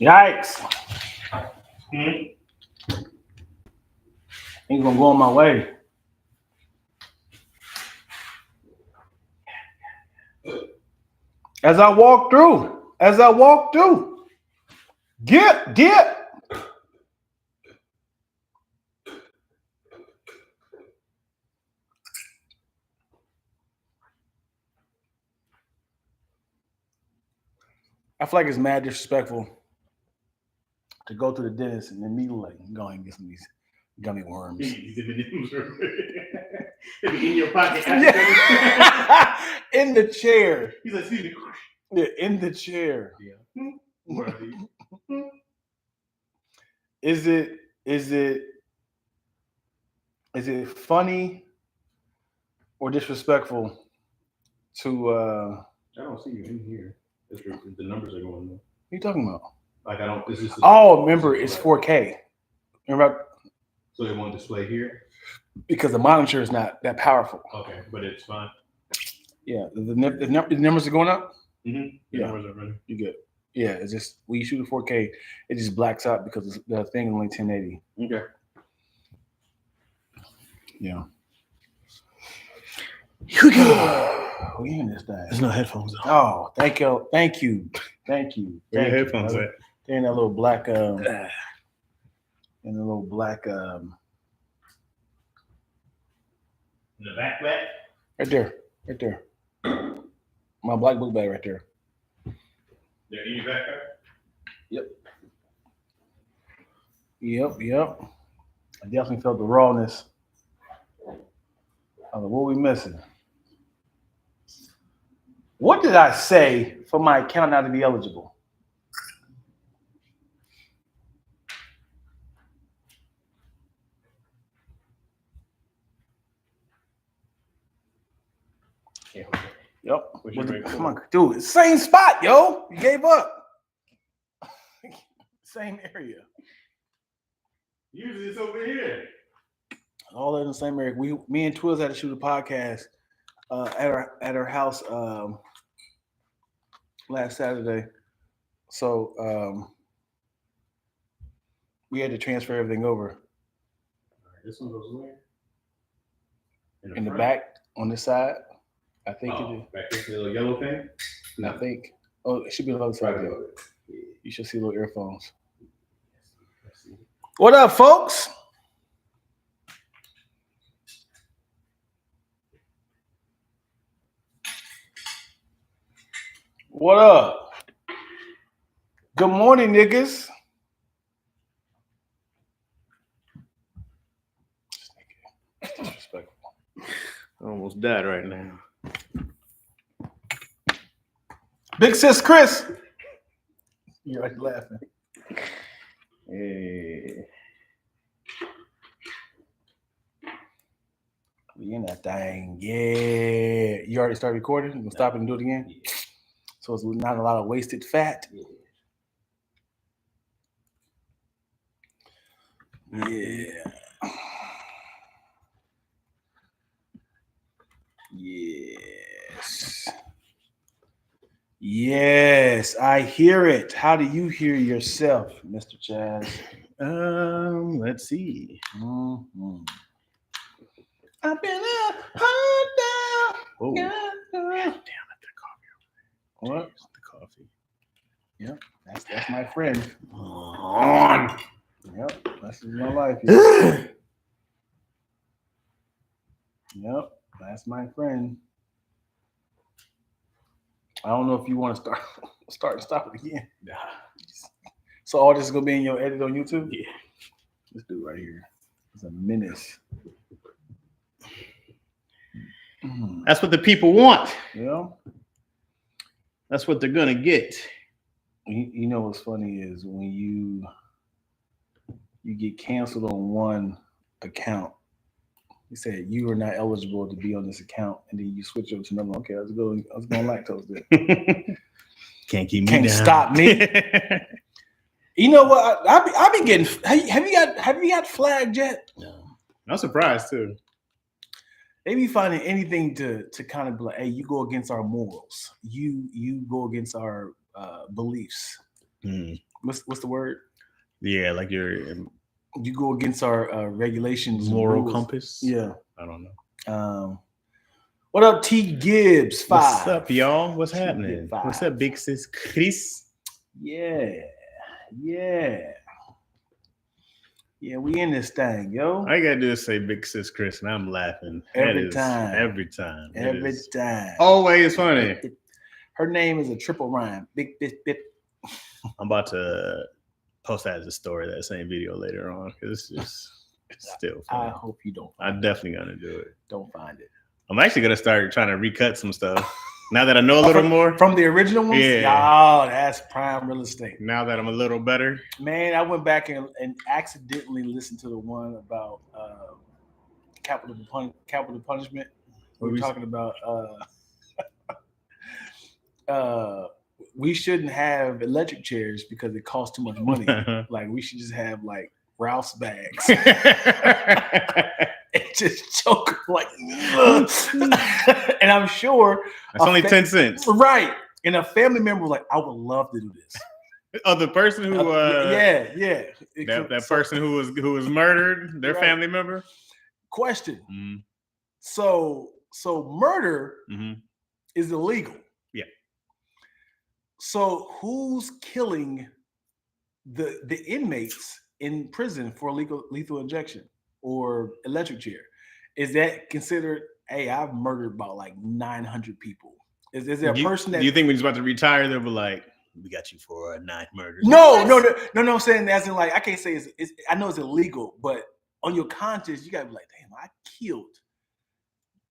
Yikes. Ain't gonna go on my way. As I walk through, get. I feel like it's mad disrespectful to go to the dentist and then me like go and get some of these gummy worms. In your pocket. Yeah. In the chair. He's like, excuse me. Yeah, in the chair. Yeah. Is it funny or disrespectful to I don't see you in here. The numbers are going there. What are you talking about? Like I don't. This is. Remember it's 4K. Remember? So they won't display here because the monitor is not that powerful. Okay, but it's fine. Yeah, the numbers are going up. Mm-hmm. Yeah, numbers are running. You good? Yeah, it's just when you shoot a 4K, it just blacks out because the thing is only 1080. Okay. Yeah. We in this thing. There's no headphones though. Oh, thank you. Where your headphones at? They're in that little black in the backpack? Right there. My black book bag right there. They're in your backpack? Yep. I definitely felt the rawness. I was like, what are we missing? What did I say for my account not to be eligible? Yep. Come on, dude. Same spot, yo. You gave up. Same area. Usually it's over here. All in the same area. Me and Twiz had to shoot a podcast at our house last Saturday. So we had to transfer everything over. All right, this one goes where? In the back on this side. I think it is. Back there, the little yellow thing? No. I think. Oh, it should be on the other side. You should see little earphones. What up, folks? What up? Good morning, niggas. Disrespectful. I almost died right now. Big sis Chris. You're like laughing. Hey. We in that thing. Yeah. You already started recording? You gonna stop it and do it again? Yeah. So it's not a lot of wasted fat. Yeah. Yes, I hear it. How do you hear yourself, Mr. CHAZ? Let's see. Mm-hmm. I've been hard down. Oh, God. damn it, the coffee. What? The coffee. Yep, that's my friend. On. Yep, that's my life. Yep, that's my friend. I don't know if you want to start and stop it again. Nah. So all this is gonna be in your edit on YouTube? Yeah. This dude right here is a menace. That's what the people want. Yeah. That's what they're gonna get. You know what's funny is when you get canceled on one account, you said you are not eligible to be on this account, and then you switch over to another. Okay, let's go Lacktoast then. Can't keep me Can't down. stop me. You know what? I've been getting. Have you got flagged yet? No. I'm surprised too. They be finding anything to kind of be like, hey, you go against our morals. You go against our beliefs. We what's the word? Yeah, like your You go against our regulations, and moral rules. compass. Yeah. I don't know. What up, T Gibbs? 5. What's up, y'all? What's T happening? Gibbs 5. What's up, big sis Chris? Yeah. We in this thing, yo. All you gotta do is say big sis Chris, and I'm laughing. Every time. Every time. Every time. Always funny. Her name is a triple rhyme. Big bit. I'm about to post that as a story, that same video later on, because it's still funny. I hope you don't. I'm definitely gonna do it. Don't find it. I'm actually gonna start trying to recut some stuff now that I know a little more from the original ones. Yeah. Oh, that's prime real estate. Now that I'm a little better. Man, I went back and accidentally listened to the one about capital punishment. We were talking about we shouldn't have electric chairs because it costs too much money. Like we should just have like Ralph's bags. And just choke like and I'm sure it's only 10 cents. Right. And a family member was like, I would love to do this. Oh, the person who that person who was murdered, their family member. Question. Mm-hmm. So murder is illegal. Yeah. So who's killing the inmates in prison for lethal injection or electric chair? Is that considered? Hey, I've murdered about like 900 people. Is there a person that? Do you think when he's about to retire, they'll be like, "We got you for 9 murders"? No. I'm saying as in like I can't say it's. I know it's illegal, but on your conscience, you gotta be like, "Damn, I killed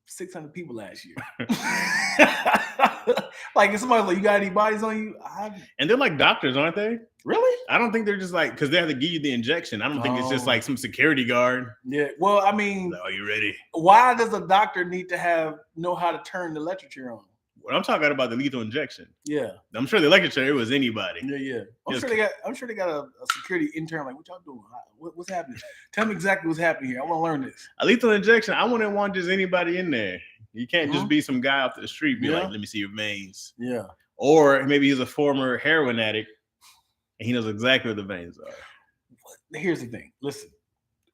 600 people last year." Like if somebody's like, "You got any bodies on you?" And they're like doctors, aren't they? Really? I don't think they're just like, because they have to give you the injection. I don't think it's just like some security guard. Yeah. Well, I mean, are you ready? Why does a doctor need to know how to turn the electric chair on? Well, I'm talking about the lethal injection. Yeah. I'm sure the electric chair, it was anybody. Yeah. I'm sure they got a security intern like, what y'all doing? What's happening? Tell me exactly what's happening here. I want to learn this. A lethal injection, I wouldn't want just anybody in there. You can't just be some guy off the street be like, let me see your veins. Yeah. Or maybe he's a former heroin addict and he knows exactly where the veins are. Here's the thing. Listen,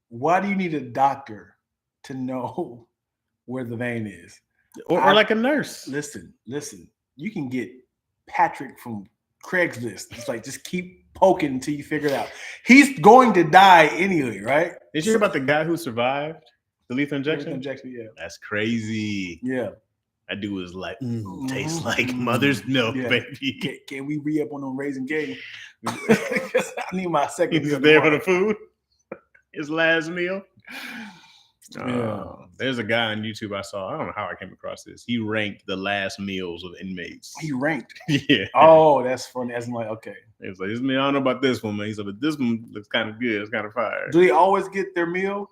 why do you need a doctor to know where the vein is? Or like a nurse. Listen. You can get Patrick from Craigslist. It's like, just keep poking until you figure it out. He's going to die anyway, right? Did you hear about the guy who survived the lethal injection? Lethal injection, yeah. That's crazy. Yeah. That dude was like, tastes like mother's milk, baby. Can we re-up on them Raisin Game? I need my second meal. He's there for the food. His last meal. There's a guy on YouTube I saw. I don't know how I came across this. He ranked the last meals of inmates. He ranked? Yeah. Oh, that's funny. That's like, okay. He was like, I don't know about this one, man. He said, but this one looks kind of good. It's kind of fire. Do they always get their meal?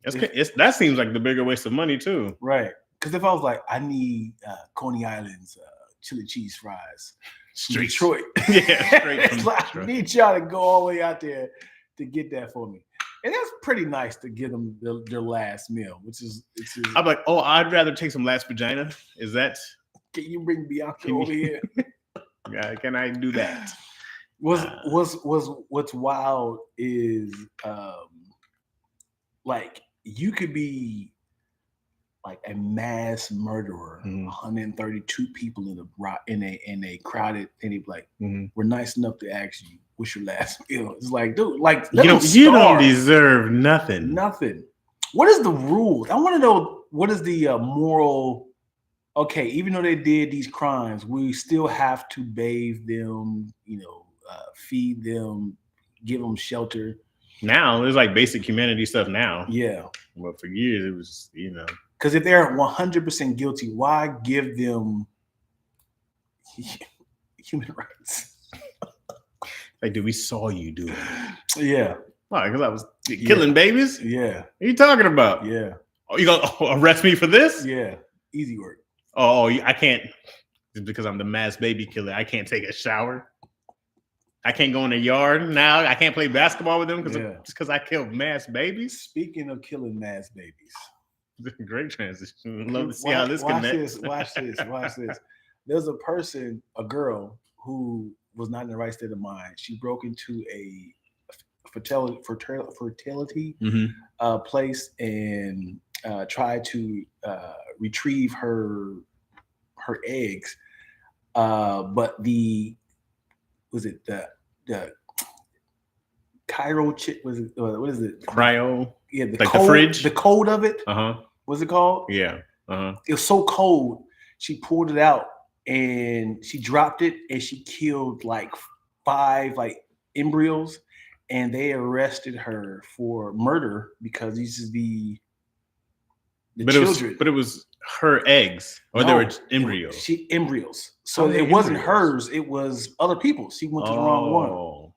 That seems like the bigger waste of money, too. Right. Because if I was like, I need Coney Island's chili cheese fries. Straight Detroit. Yeah, straight from like, Detroit. I need y'all to go all the way out there to get that for me. And that's pretty nice to give them their last meal, which is. I'm like, I'd rather take some last vagina. Is that? Can you bring Bianca over here? Yeah, can I do that? What's wild is like you could be like a mass murderer, 132 people in a crowded, and he'd be like, we're nice enough to ask you, what's your last meal? It's like, dude, like you don't deserve nothing. Nothing. What is the rule? I want to know what is the moral. Okay, even though they did these crimes, we still have to bathe them, feed them, give them shelter. Now there's like basic humanity stuff now. Yeah. But for years it was, because if they're 100% guilty, why give them human rights? Like, dude, we saw you do it. Yeah. Why? Because I was killing babies? Yeah. What are you talking about? Yeah. Oh, you gonna arrest me for this? Yeah. Easy work. Oh, I can't, just because I'm the mass baby killer, I can't take a shower. I can't go in the yard now. I can't play basketball with them because I killed mass babies. Speaking of killing mass babies. Great transition. Love to see how this connects. Watch this. There's a girl who was not in the right state of mind. She broke into a fertility place and tried to retrieve her eggs. But the Cairo chip was it, what is it? Cryo. Yeah, the like code, the fridge. The code of it. Uh-huh. What's it called? Yeah. Uh-huh. It was so cold. She pulled it out and she dropped it and she killed like 5 like embryos, and they arrested her for murder because these is the children. But it was her eggs, or they were embryos. Embryos. So it wasn't hers. It was other people's. She went to the wrong one.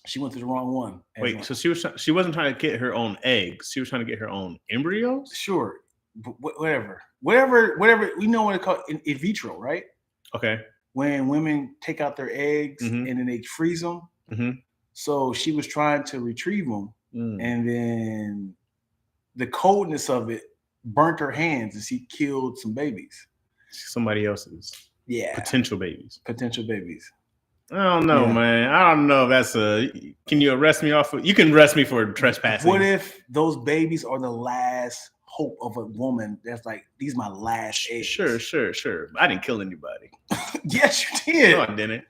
She went to the wrong one. Wait, so she wasn't trying to get her own eggs. She was trying to get her own embryos. Sure, but whatever. We know what it's called in vitro, right? Okay. When women take out their eggs and then they freeze them. Mm-hmm. So she was trying to retrieve them, and then the coldness of it burnt her hands, and she killed some babies. Somebody else's. Yeah. Potential babies. I don't know, man. I don't know if that's can you arrest me off? You can arrest me for trespassing. What if those babies are the last hope of a woman that's like, these are my last eggs? Sure. I didn't kill anybody. Yes, you did. No, I didn't.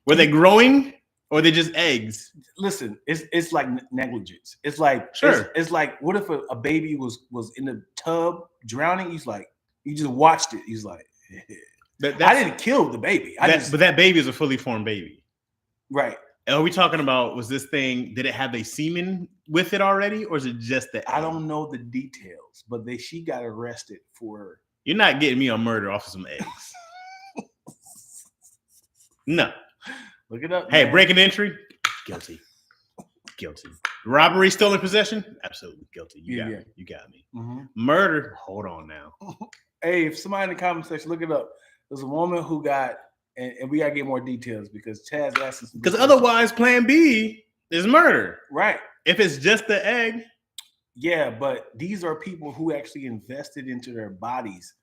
Were they growing or are they just eggs? Listen, it's like negligence. It's like, it's like, what if a baby was in the tub drowning? He's like, you just watched it. He's like, I didn't kill the baby. But that baby is a fully formed baby. Right. And are we talking about, was this thing, did it have a semen with it already? Or is it just that? I don't know the details, but she got arrested for. You're not getting me on murder off of some eggs. No. Look it up. Hey, man. breaking entry? Guilty. Robbery, stolen possession? Absolutely guilty. You got me. Mm-hmm. Murder? Hold on now. Hey, if somebody in the comment section, look it up. There's a woman who got, and we gotta get more details because Chaz asked us. Because otherwise, Plan B is murder, right? If it's just the egg. Yeah, but these are people who actually invested into their bodies.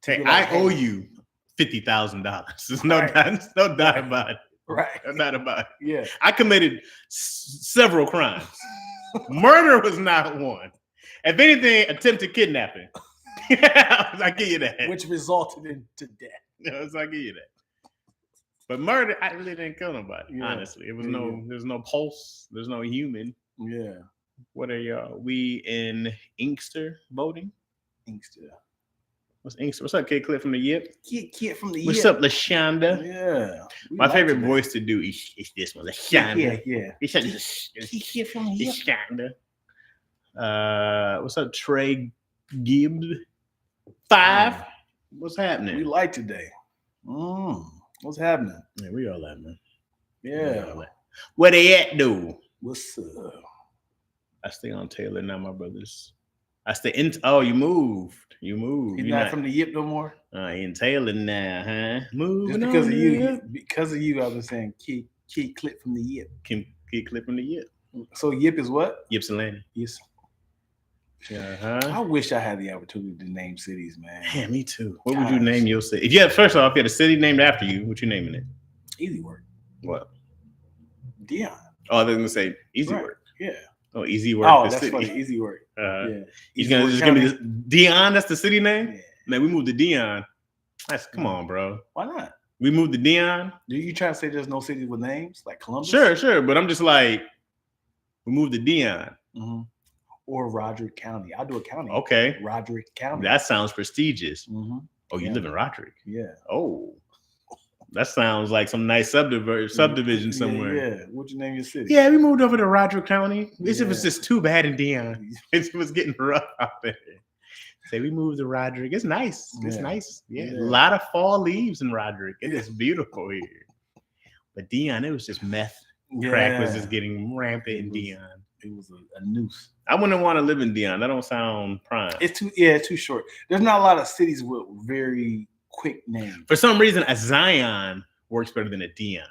Hey, I owe you $50,000. There's no doubt about it. Right. No doubt about it. Yeah. I committed several crimes. Murder was not one. If anything, attempted kidnapping. I give you that. Which resulted into death. Yes, I give you that. But murder, I really didn't kill nobody. Honestly, it was there's no pulse. There's no human. Yeah. What are y'all? We in Inkster voting? Inkster. What's Inkster? What's up, Kid Clip from the Yip? Kid from the Yip. What's up, LaShonda? Yeah. My favorite voice to do is this one, LaShonda. Yeah. Kid from the Yip. LaShonda. What's up, Trey Gibbs? 5. What's happening? We like today. What's happening? Yeah, we all that, man. Yeah. Where they at, dude? What's up? I stay on Taylor now, my brothers. I stay in. Oh, you moved. You're not from the Yip no more. In Taylor now, huh? Moving just because of you. Because of you, I was saying key clip from the Yip. Key clip from the Yip. So Yip is what? Ypsilanti. Yes. Uh-huh. I wish I had the opportunity to name cities, man. Yeah, me too. What would you name your city? If you had, first off, if you had a city named after you, what you naming it? Easy Work. What? Dion. Oh, they're gonna say Easy Work. Yeah. Oh, Easy Work. Oh, that's funny. Easy Work. Yeah. He's gonna just give me this Dion. That's the city name. Yeah. Man, we moved to Dion. Come on, bro. Why not? We moved to Dion. Do you try to say there's no cities with names like Columbus? Sure. But I'm just like, we moved to Dion. Mm-hmm. Or Roderick County. I'll do a county. Okay. Roderick County. That sounds prestigious. Mm-hmm. Oh, you live in Roderick? Yeah. Oh, that sounds like some nice subdivision somewhere. Yeah. What'd you name your city? Yeah, we moved over to Roderick County. It was just too bad in Dion. It was getting rough out there. Say we moved to Roderick. It's nice. It's nice. Yeah. A lot of fall leaves in Roderick. It is beautiful here. But Dion, it was just meth. Crack was just getting rampant in Dion. It was a noose. I wouldn't want to live in Dion. That don't sound prime. It's too short. There's not a lot of cities with very quick names. For some reason, a Zion works better than a Dion.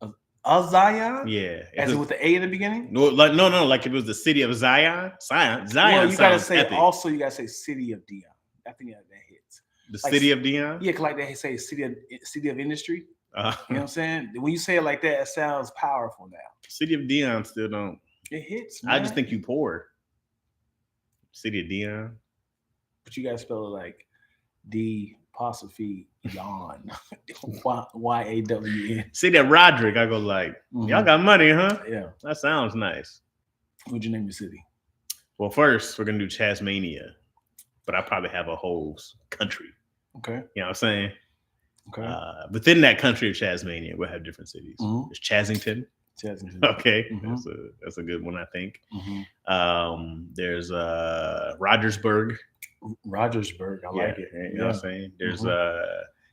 A Zion? Yeah. As in with the A in the beginning? No. Like if it was the city of Zion. Zion. Well, you gotta say epic. Also, you gotta say city of Dion. I think that hits. The city of Dion? Yeah, like they say city of industry. You know what I'm saying? When you say it like that, it sounds powerful now. City of Dion still don't. It hits, man. I just think you poor. City of Dion. But you gotta spell it like D apostrophe Yon. Y-A-W-N. See that Roderick, I go like, y'all got money, huh? Yeah. That sounds nice. What'd you name your city? Well, first we're gonna do CHAZmania, but I probably have a whole country. Okay. You know what I'm saying? Okay. Within that country of CHAZmania, we'll have different cities. There's Chazington. Okay, that's a good one, I think. There's Rogersburg. Rogersburg, I like it. You know what I'm saying? There's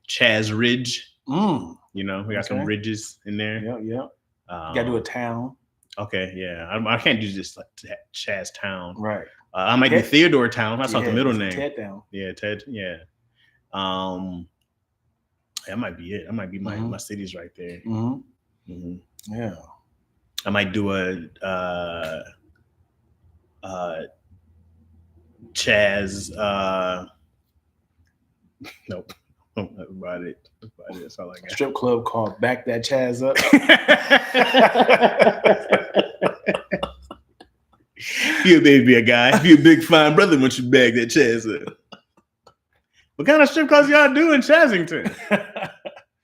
CHAZ Ridge. You know, we got some ridges in there. Yeah. You gotta do a town. Okay, yeah. I can't do just like CHAZ Town. Right. I might do Theodore Town. That's not the middle name. Ted Town. Yeah, Ted. Yeah. That might be it. That might be my cities right there. Yeah. I might do a CHAZ. Nope. That's about it. That's all I got. Strip club called Back That CHAZ Up. You baby a guy. You a big fine brother once you bag that CHAZ up. What kind of strip clubs y'all do in Chazington?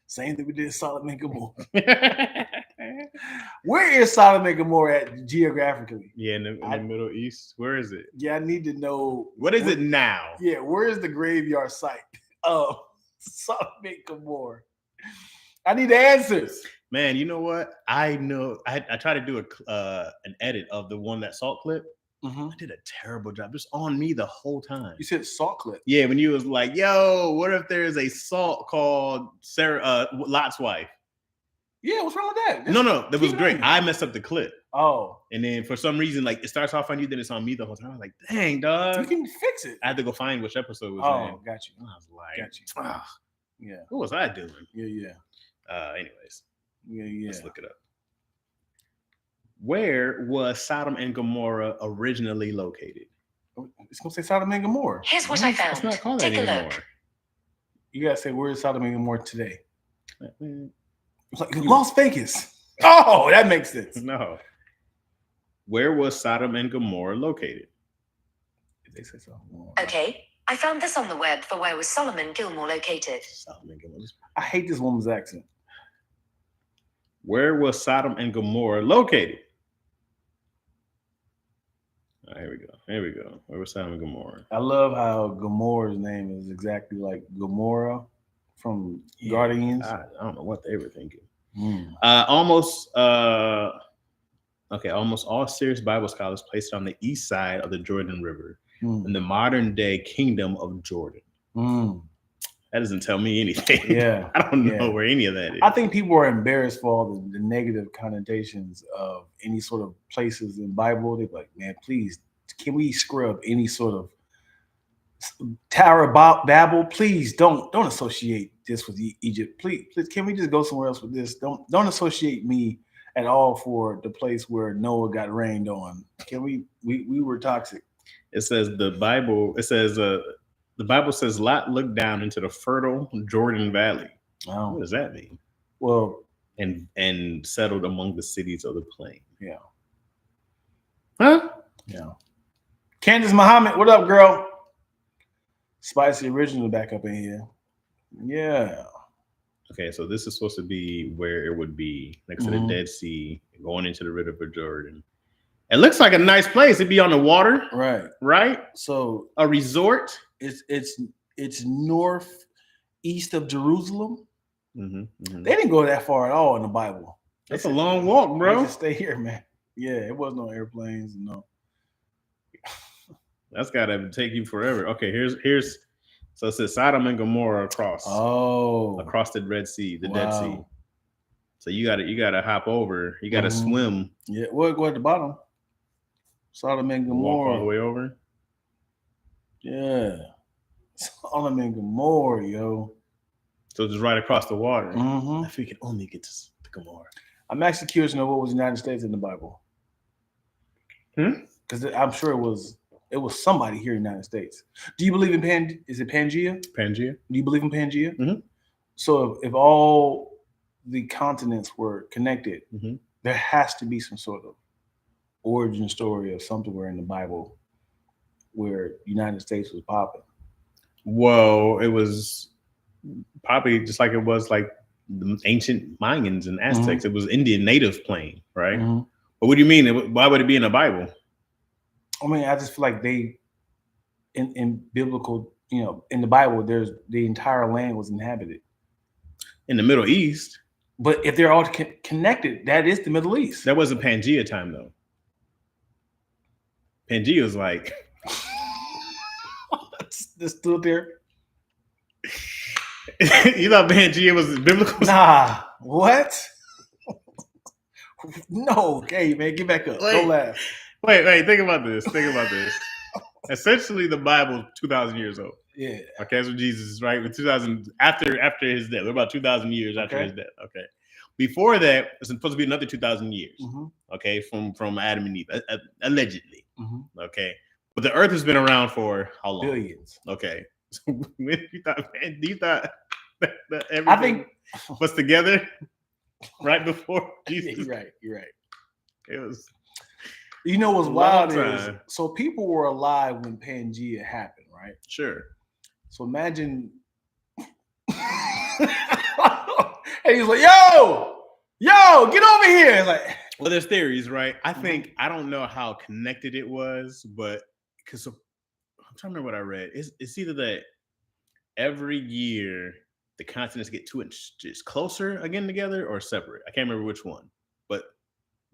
Same thing we did in Sodom and Gomorrah. Where is Sodom and Gomorrah at geographically? Yeah, in the Middle East. Where is it? Yeah, I need to know. What is it now? Yeah, where is the graveyard site of Sodom and Gomorrah? I need the answers. Man, you know what? I know. I tried to do an edit of the one that Salt clip. I did a terrible job. Just on me the whole time. You said Salt clip. Yeah, when you was like, "Yo, what if there's a Salt called Sarah Lot's wife?" Yeah, what's wrong with that? No, that was great. I messed up the clip. Oh, and then for some reason, like it starts off on you, then it's on me the whole time. I was like, "Dang, dog, you can fix it." I had to go find which episode was. Oh, got you. I was like, got you. Yeah. What was I doing? Yeah. Anyways. Yeah. Let's look it up. Where was Sodom and Gomorrah originally located? It's gonna say Sodom and Gomorrah. Here's what I found. It's not called Take that a anymore. look. You gotta say, where is Sodom and Gomorrah today? It's like Las Vegas. Oh, that makes sense. No. Where was Sodom and Gomorrah located? They say so. Okay, I found this on the web for where was Solomon Gilmore located. Sodom and Gomorrah. I hate this woman's accent. Where was Sodom and Gomorrah located? All right, here we go. Where was Sodom and Gomorrah? I love how Gomorrah's name is exactly like Gomorrah from Guardians. I don't know what they were thinking. Almost all serious Bible scholars place it on the east side of the Jordan River in the modern day kingdom of Jordan. That doesn't tell me anything. Yeah. I don't know where any of that is. I think people are embarrassed for all the negative connotations of any sort of places in the Bible. They're like, man, please, can we scrub any sort of Tower of Babel? Please don't associate this with Egypt. Please, can we just go somewhere else with this? Don't associate me at all for the place where Noah got rained on. Can we were toxic. It says the Bible says Lot looked down into the fertile Jordan Valley. Oh. What does that mean? Well, and settled among the cities of the plain. Yeah. Huh? Yeah. Candace Muhammad, what up, girl? Spicy Original back up in here. Yeah. Okay, so this is supposed to be where it would be next to the Dead Sea, going into the River Jordan. It looks like a nice place. It'd be on the water, right? So a resort. It's northeast of Jerusalem. They didn't go that far at all in the Bible. That's a long walk, bro. Just stay here, man. Yeah, it wasn't no airplanes, no. That's gotta take you forever. Okay, here's so it says Sodom and Gomorrah across the Red Sea, the Dead Sea. So you gotta hop over. You gotta swim. Yeah, we'll go at the bottom. Sodom and Gomorrah. Walk all the way over. Yeah, Sodom and Gomorrah, yo. So just right across the water. If we could only get to Gomorrah. I'm actually curious to know what was the United States in the Bible. Because I'm sure it was somebody here in the United States. Do you believe in is it Pangea? Pangea. Do you believe in Pangea? So if all the continents were connected, Mhm. there has to be some sort of origin story of somewhere in the Bible where United States was popping. Well, it was probably just like it was like the ancient Mayans and Aztecs. It was Indian native plane, right? Mhm. But what do you mean? Why would it be in the Bible? I mean, I just feel like they, in biblical, in the Bible, there's the entire land was inhabited. In the Middle East, But if they're all connected, that is the Middle East. that wasn't Pangea time though. Pangea was like It's still there. you thought Pangea was biblical? Nah, what? No, okay, man, get back up. Don't laugh. Wait, think about this. Essentially, the Bible 2,000 years old. Yeah. Okay, that's what Jesus is, right? With 2,000 after his death. We're about 2,000 years after his death. Okay. Before that, it's supposed to be another 2,000 years. Mm-hmm. Okay, from Adam and Eve, allegedly. Mm-hmm. Okay, but the Earth has been around for how long? Billions. Okay, so when you thought that everything I think was together right before Jesus? Yeah, you're right. It was. You know what's a wild long is time. so people were alive when Pangea happened, right? Sure. So imagine, and he's like, "Yo, get over here!" It's like, well, there's theories, right? I think I don't know how connected it was, but because I'm trying to remember what I read. It's either that every year the continents get 2 inches closer again together or separate. I can't remember which one, but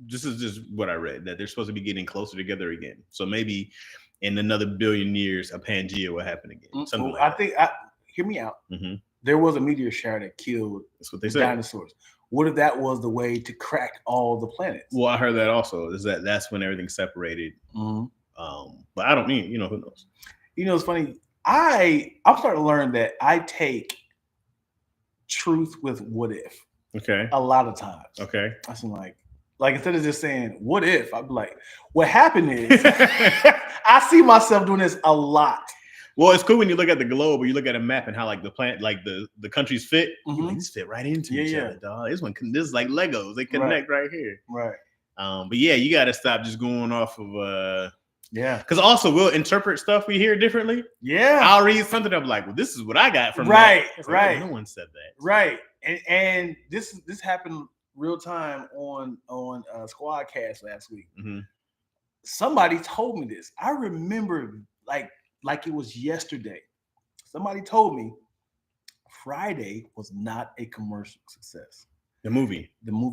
this is just what I read, that they're supposed to be getting closer together again. So maybe in another billion years, a Pangea will happen again. Something like that. Hear me out. Mm-hmm. There was a meteor shower that killed That's what they the said. dinosaurs. What if that was the way to crack all the planets? Well, I heard that also. Is that's when everything separated. Mm-hmm. But I don't mean, who knows? It's funny. I'm starting to learn that I take truth with what if. Okay. A lot of times. Okay. I seem like instead of just saying what if, I'd be like, what happened is I see myself doing this a lot. Well, it's cool when you look at the globe or you look at a map and how like the planet, like the countries fit. Mm-hmm. Like, these fit right into each Yeah. other, dog. This is like Legos. They connect right here. Right. But yeah, you got to stop just going off of yeah. Because also we'll interpret stuff we hear differently. Yeah. I'll read something. I'm like, well, this is what I got from right. that. Right. No one said that. Right. And this happened real time on Squadcast last week. Mm-hmm. Somebody told me this. I remember like it was yesterday. Somebody told me Friday was not a commercial success. The movie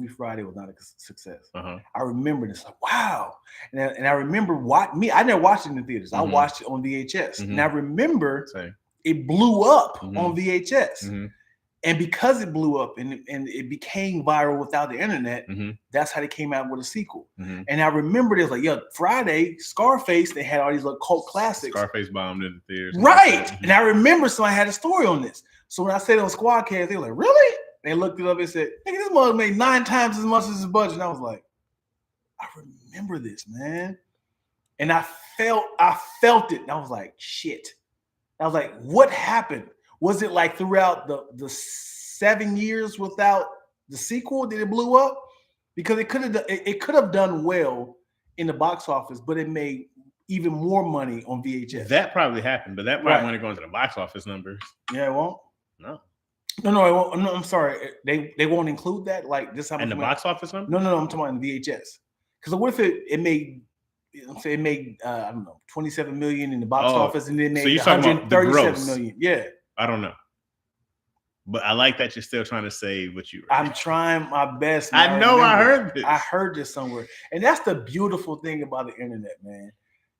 Friday was not a success. Uh-huh. I remember this, like, wow. And I remember I never watched it in the theaters. I watched it on VHS. And I remember it blew up on VHS. Mm-hmm. And because it blew up and it became viral without the internet, that's how they came out with a sequel. Mm-hmm. And I remember this, like, Friday, Scarface, they had all these little cult classics. Scarface bombed in the theaters. Right. Like and I remember somebody had a story on this. So when I said it on Squadcast, they were like, really? They looked it up and said, nigga, this mother made 9 times as much as his budget. And I was like, I remember this, man. And I felt it. And I was like, shit. I was like, what happened? Was it like throughout the 7 years without the sequel that it blew up? Because it could have done well in the box office, but it made even more money on VHS. That probably happened, but that probably won't go into the box office numbers. Yeah, it won't. No, it won't. No, I'm sorry. They won't include that. Like this. In the box office number? No. I'm talking about in VHS. Because what if it made? It made I don't know, 27 million in the box office, and then made 137 million. Yeah. I don't know. But I like that you're still trying to say what you read. I'm trying my best. I know. I heard this. I heard this somewhere. And that's the beautiful thing about the internet, man.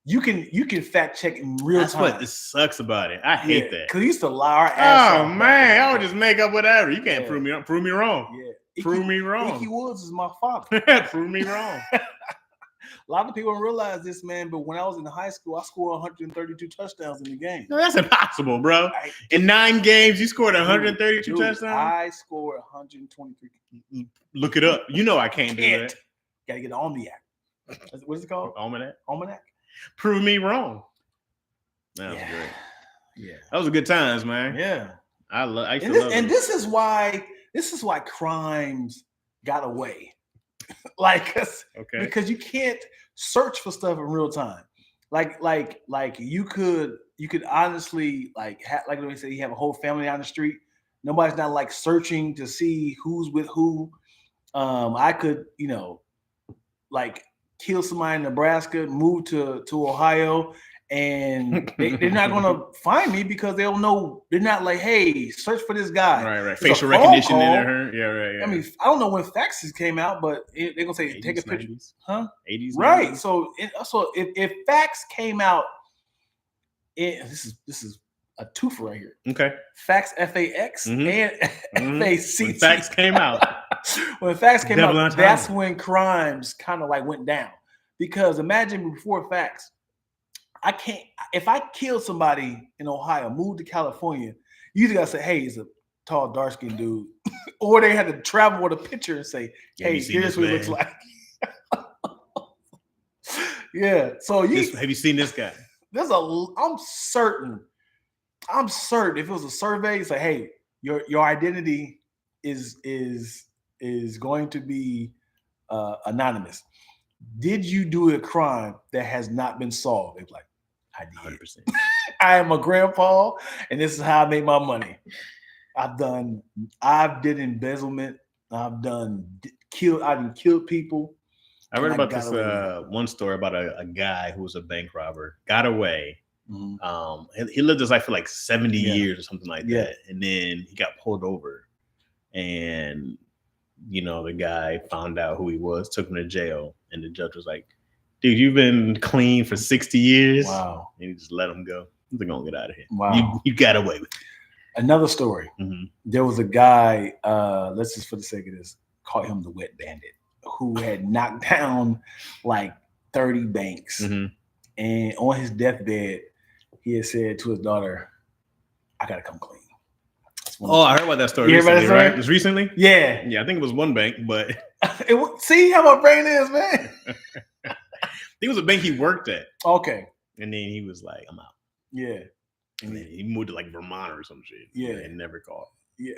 You can fact check in real time. That's what it sucks about it. I hate that. Because we used to lie our ass off. Oh, man. I would just make up whatever. You can't prove me wrong. Prove me wrong. Yeah. Prove me wrong. Icky Woods is my father. Prove me wrong. A lot of people don't realize this, man, but when I was in high school, I scored 132 touchdowns in the game. No, that's impossible, bro. In 9 games, you scored 132 touchdowns? I scored 123. Look it up. You know I can't do that. Gotta get the Almanac. What is it called? Almanac? Prove me wrong. That was great. Yeah. That was a good times, man. Yeah. I used to love it. And this is why This is why crimes got away. Like, Okay. because you can't search for stuff in real time. Like you could honestly like like we say, you have a whole family on the street. Nobody's not like searching to see who's with who. I could, like kill somebody in Nebraska, move to Ohio, and they're not gonna find me because they don't know. They're not like, hey, search for this guy. Right. Facial recognition in her. Yeah, right. Yeah. I mean, I don't know when faxes came out, but they're gonna say 80s, take a picture, 90s. huh? 80s, Right. 90s. So if fax came out, this is a twofer right here. Okay. Fax FAX and FACT. When fax came out. When fax came Double out, entendre. that's when crimes kind of like went down. Because imagine before fax, I can't. If I killed somebody in Ohio, moved to California, you either gotta say, "Hey, he's a tall, dark-skinned dude," or they had to travel with a picture and say, "Hey, here's what he looks like." Yeah. So have you seen this guy? I'm certain if it was a survey, it's like, hey, your identity is going to be anonymous. Did you do a crime that has not been solved? They're like, I did. 100%. I am a grandpa, and this is how I make my money. I've did embezzlement. I've killed people. I read about this one story about a guy who was a bank robber, got away. Mm-hmm. He lived his life for like 70 years or something like that. And then he got pulled over. And, the guy found out who he was, took him to jail. And the judge was like, dude, you've been clean for 60 years. Wow. And he just let him go. They're going to get out of here. Wow. You got away with it. Another story. Mm-hmm. There was a guy, let's just for the sake of this, call him the Wet Bandit, who had knocked down like 30 banks. Mm-hmm. And on his deathbed, he had said to his daughter, I got to come clean. I heard about that story recently, right? It was recently? Yeah. Yeah, I think it was one bank, but... See how my brain is, man? I think it was a bank he worked at. Okay. And then he was like, I'm out. Yeah. And then he moved to like Vermont or some shit. Yeah. And never called. Yeah.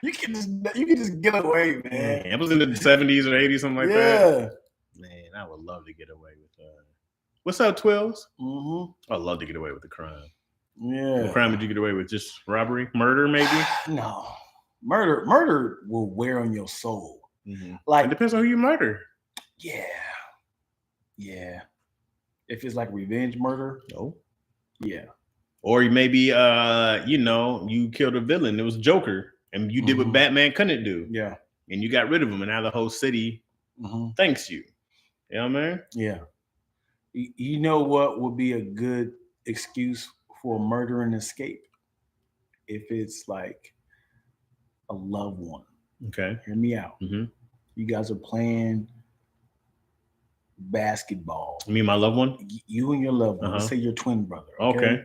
You can just get away, man. It was in the 70s or 80s, something like that. Man, I would love to get away with what's up, Twills? Mm-hmm. I'd love to get away with the crime. Yeah. What crime did you get away with? Just robbery? Murder, maybe? No. Murder will wear on your soul. Mm-hmm. Like, it depends on who you murder. Yeah. Yeah. If it's like revenge murder. No. Yeah. Or maybe you killed a villain. It was Joker. And you did what Batman couldn't do. Yeah. And you got rid of him. And now the whole city thanks you. You know what I mean? Yeah. You know what would be a good excuse for murder and escape? If it's like a loved one. Okay. Hear me out. Mm-hmm. You guys are playing basketball. You mean my loved one? You and your loved one. Let's say your twin brother. Okay.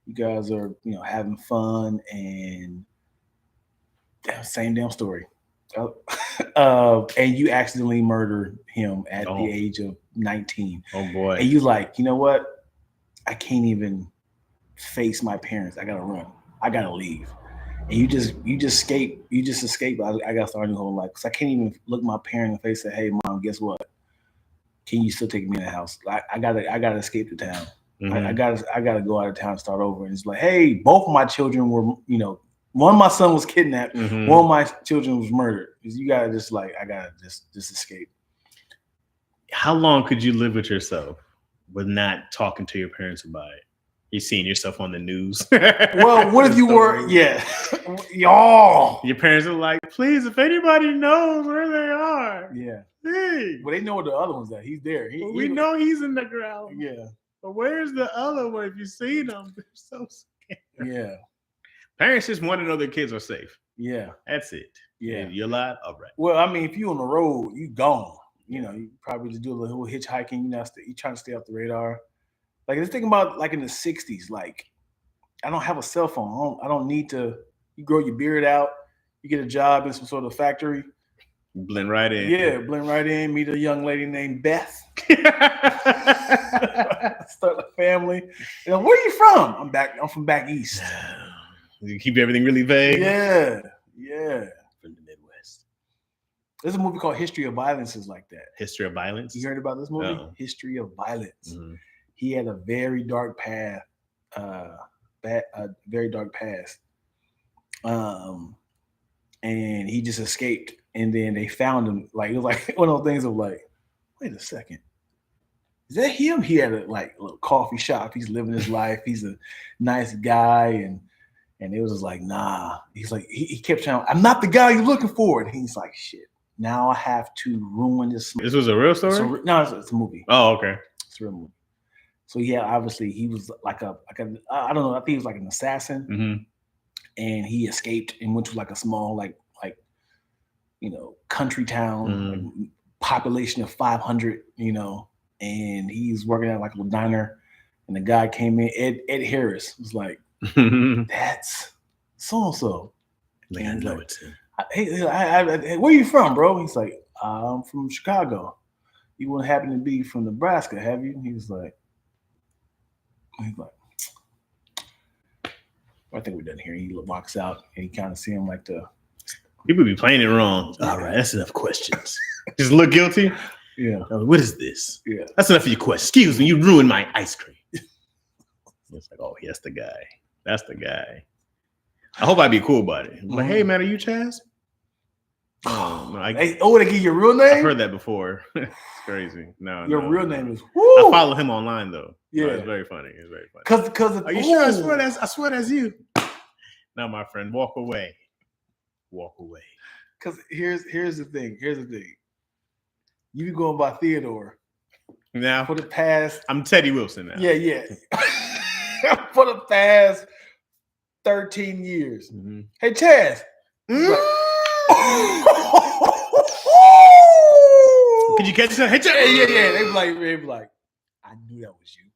You guys are, having fun and same damn story. And you accidentally murdered him at the age of 19. Oh boy. And you like, you know what? I can't even face my parents. I gotta run. I gotta leave. And you just escape. You just escape. I gotta start a new whole life. Because I can't even look my parent in the face and say, hey mom, guess what? Can you still take me in the house? I gotta escape the town. Mm-hmm. I gotta go out of town and start over. And it's like, hey, both of my children were, one of my son was kidnapped. Mm-hmm. One of my children was murdered. You gotta just I gotta just escape. How long could you live with yourself with not talking to your parents about it? You're seeing yourself on the news. Well, what if you were? Yeah, y'all. Your parents are like, please, if anybody knows where they are. Yeah. Hey. Well, they know where the other one's at. He's there. We know he's in the ground. Yeah. But where's the other one? If you see them, they're so scared. Yeah. Parents just want to know their kids are safe. Yeah. That's it. Yeah. And you're alive? All right. Well, I mean, if you're on the road, you gone. You probably just do a little hitchhiking. You trying to stay off the radar. Like, let's think about like in the 60s. Like, I don't have a cell phone. I don't need to. You grow your beard out. You get a job in some sort of factory. Blend right in. Yeah, blend right in. Meet a young lady named Beth. Start a family. Where are you from? I'm from back east. You keep everything really vague. Yeah. Yeah. From the Midwest. There's a very History of Violence is like that. History of Violence. You heard about this movie? No. History of Violence. Mhm. He had a very dark path. Very dark past. And he just escaped. And then they found him. Like, it was like one of those things of like, wait a second. Is that him? He had a little coffee shop. He's living his life. He's a nice guy. And it was just like, nah. He's like, he kept saying, I'm not the guy you're looking for. And he's like, shit. Now I have to ruin this. This was a real story? No, it's a movie. Oh, okay. It's a real movie. So yeah, obviously he was like a I don't know. I think he was like an assassin, Mm-hmm. and he escaped and went to like a small country town, like, population of 500, and he's working at like a little diner, and the guy came in. Ed Harris was like, "That's so and so." Like, I know it's him. Hey, where you from, bro? He's like, I'm from Chicago. You wouldn't happen to be from Nebraska, have you? He's like, I think we're done here. He walks out and he kind of see him like the People be playing it wrong. All right, that's enough questions. Just look guilty. Yeah. What is this? Yeah. That's enough of your questions. Excuse me, you ruined my ice cream. It's like, oh, that's the guy. That's the guy. I hope I'd be cool about it. Like, hey man, are you CHAZ? Oh, no, they give you your real name? I've heard that before. It's crazy. No, your real name is. I follow him online though. Yeah, it's very funny. It's very funny. Because are you sure? I swear that's you. No, my friend, walk away. Walk away. Because here's the thing. You be going by Theodore. Now for the past. I'm Teddy Wilson now. Yeah. For the past 13 years. Mm-hmm. Hey, CHAZ. Could you catch that? Hey, CHAZ. Yeah. They be like, I knew that was you.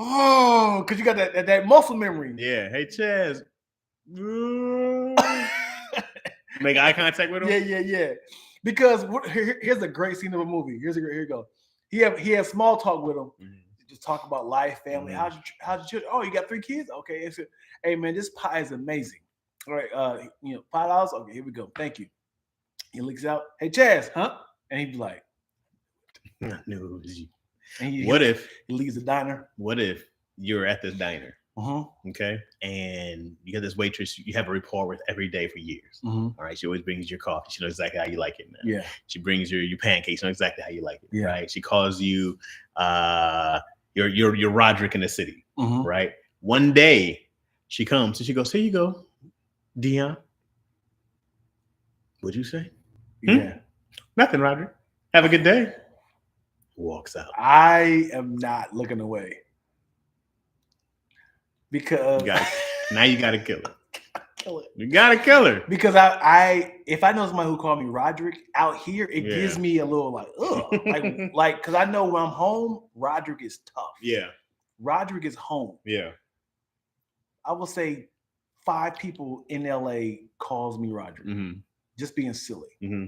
Oh, because you got that muscle memory. Yeah. Hey, CHAZ. Make eye contact with him. Yeah. Because here's a great scene of a movie. Here you go. He had small talk with him. Mm-hmm. Just talk about life, family. Mm-hmm. How's your children? Oh, you got 3 kids? Okay. Hey man, this pie is amazing. All right, $5. Okay, here we go. Thank you. He looks out. Hey, CHAZ, huh? And he'd be like, I knew it was you. And what if he leaves the diner? What if you're at this diner? Mm-hmm. Okay, and you got this waitress you have a rapport with every day for years. Mm-hmm. All right, she always brings your coffee. She knows exactly how you like it now. Yeah, she brings your pancakes. She knows exactly how you like it. Yeah, right. She calls you you're Roderick in the city. Mm-hmm. Right. One day she comes and she goes, "Here you go, Dion." What'd you say? Yeah, nothing, Roderick. Have a good day. Walks out. I am not looking away. Because now you gotta kill her. You gotta kill her. Because if I know somebody who called me Roderick out here, it gives me a little like, ugh. like because I know when I'm home, Roderick is tough. Yeah. Roderick is home. Yeah. I will say 5 people in LA calls me Roderick. Mm-hmm. Just being silly. Mm-hmm.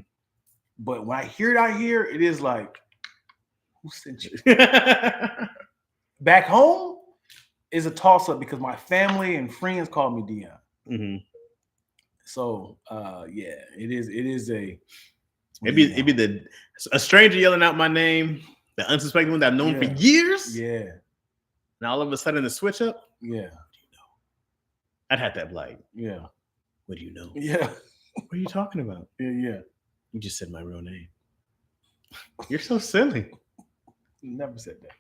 But when I hear it out here, it is like, who sent you? Back home is a toss-up because my family and friends call me Dion. Mm-hmm. So it is a it'd be a stranger yelling out my name, the unsuspecting one that I've known for years. Yeah. Now all of a sudden the switch up. Yeah. What do you know? I'd have that like, yeah. What do you know? Yeah. What are you talking about? Yeah. You just said my real name. You're so silly. Never said that.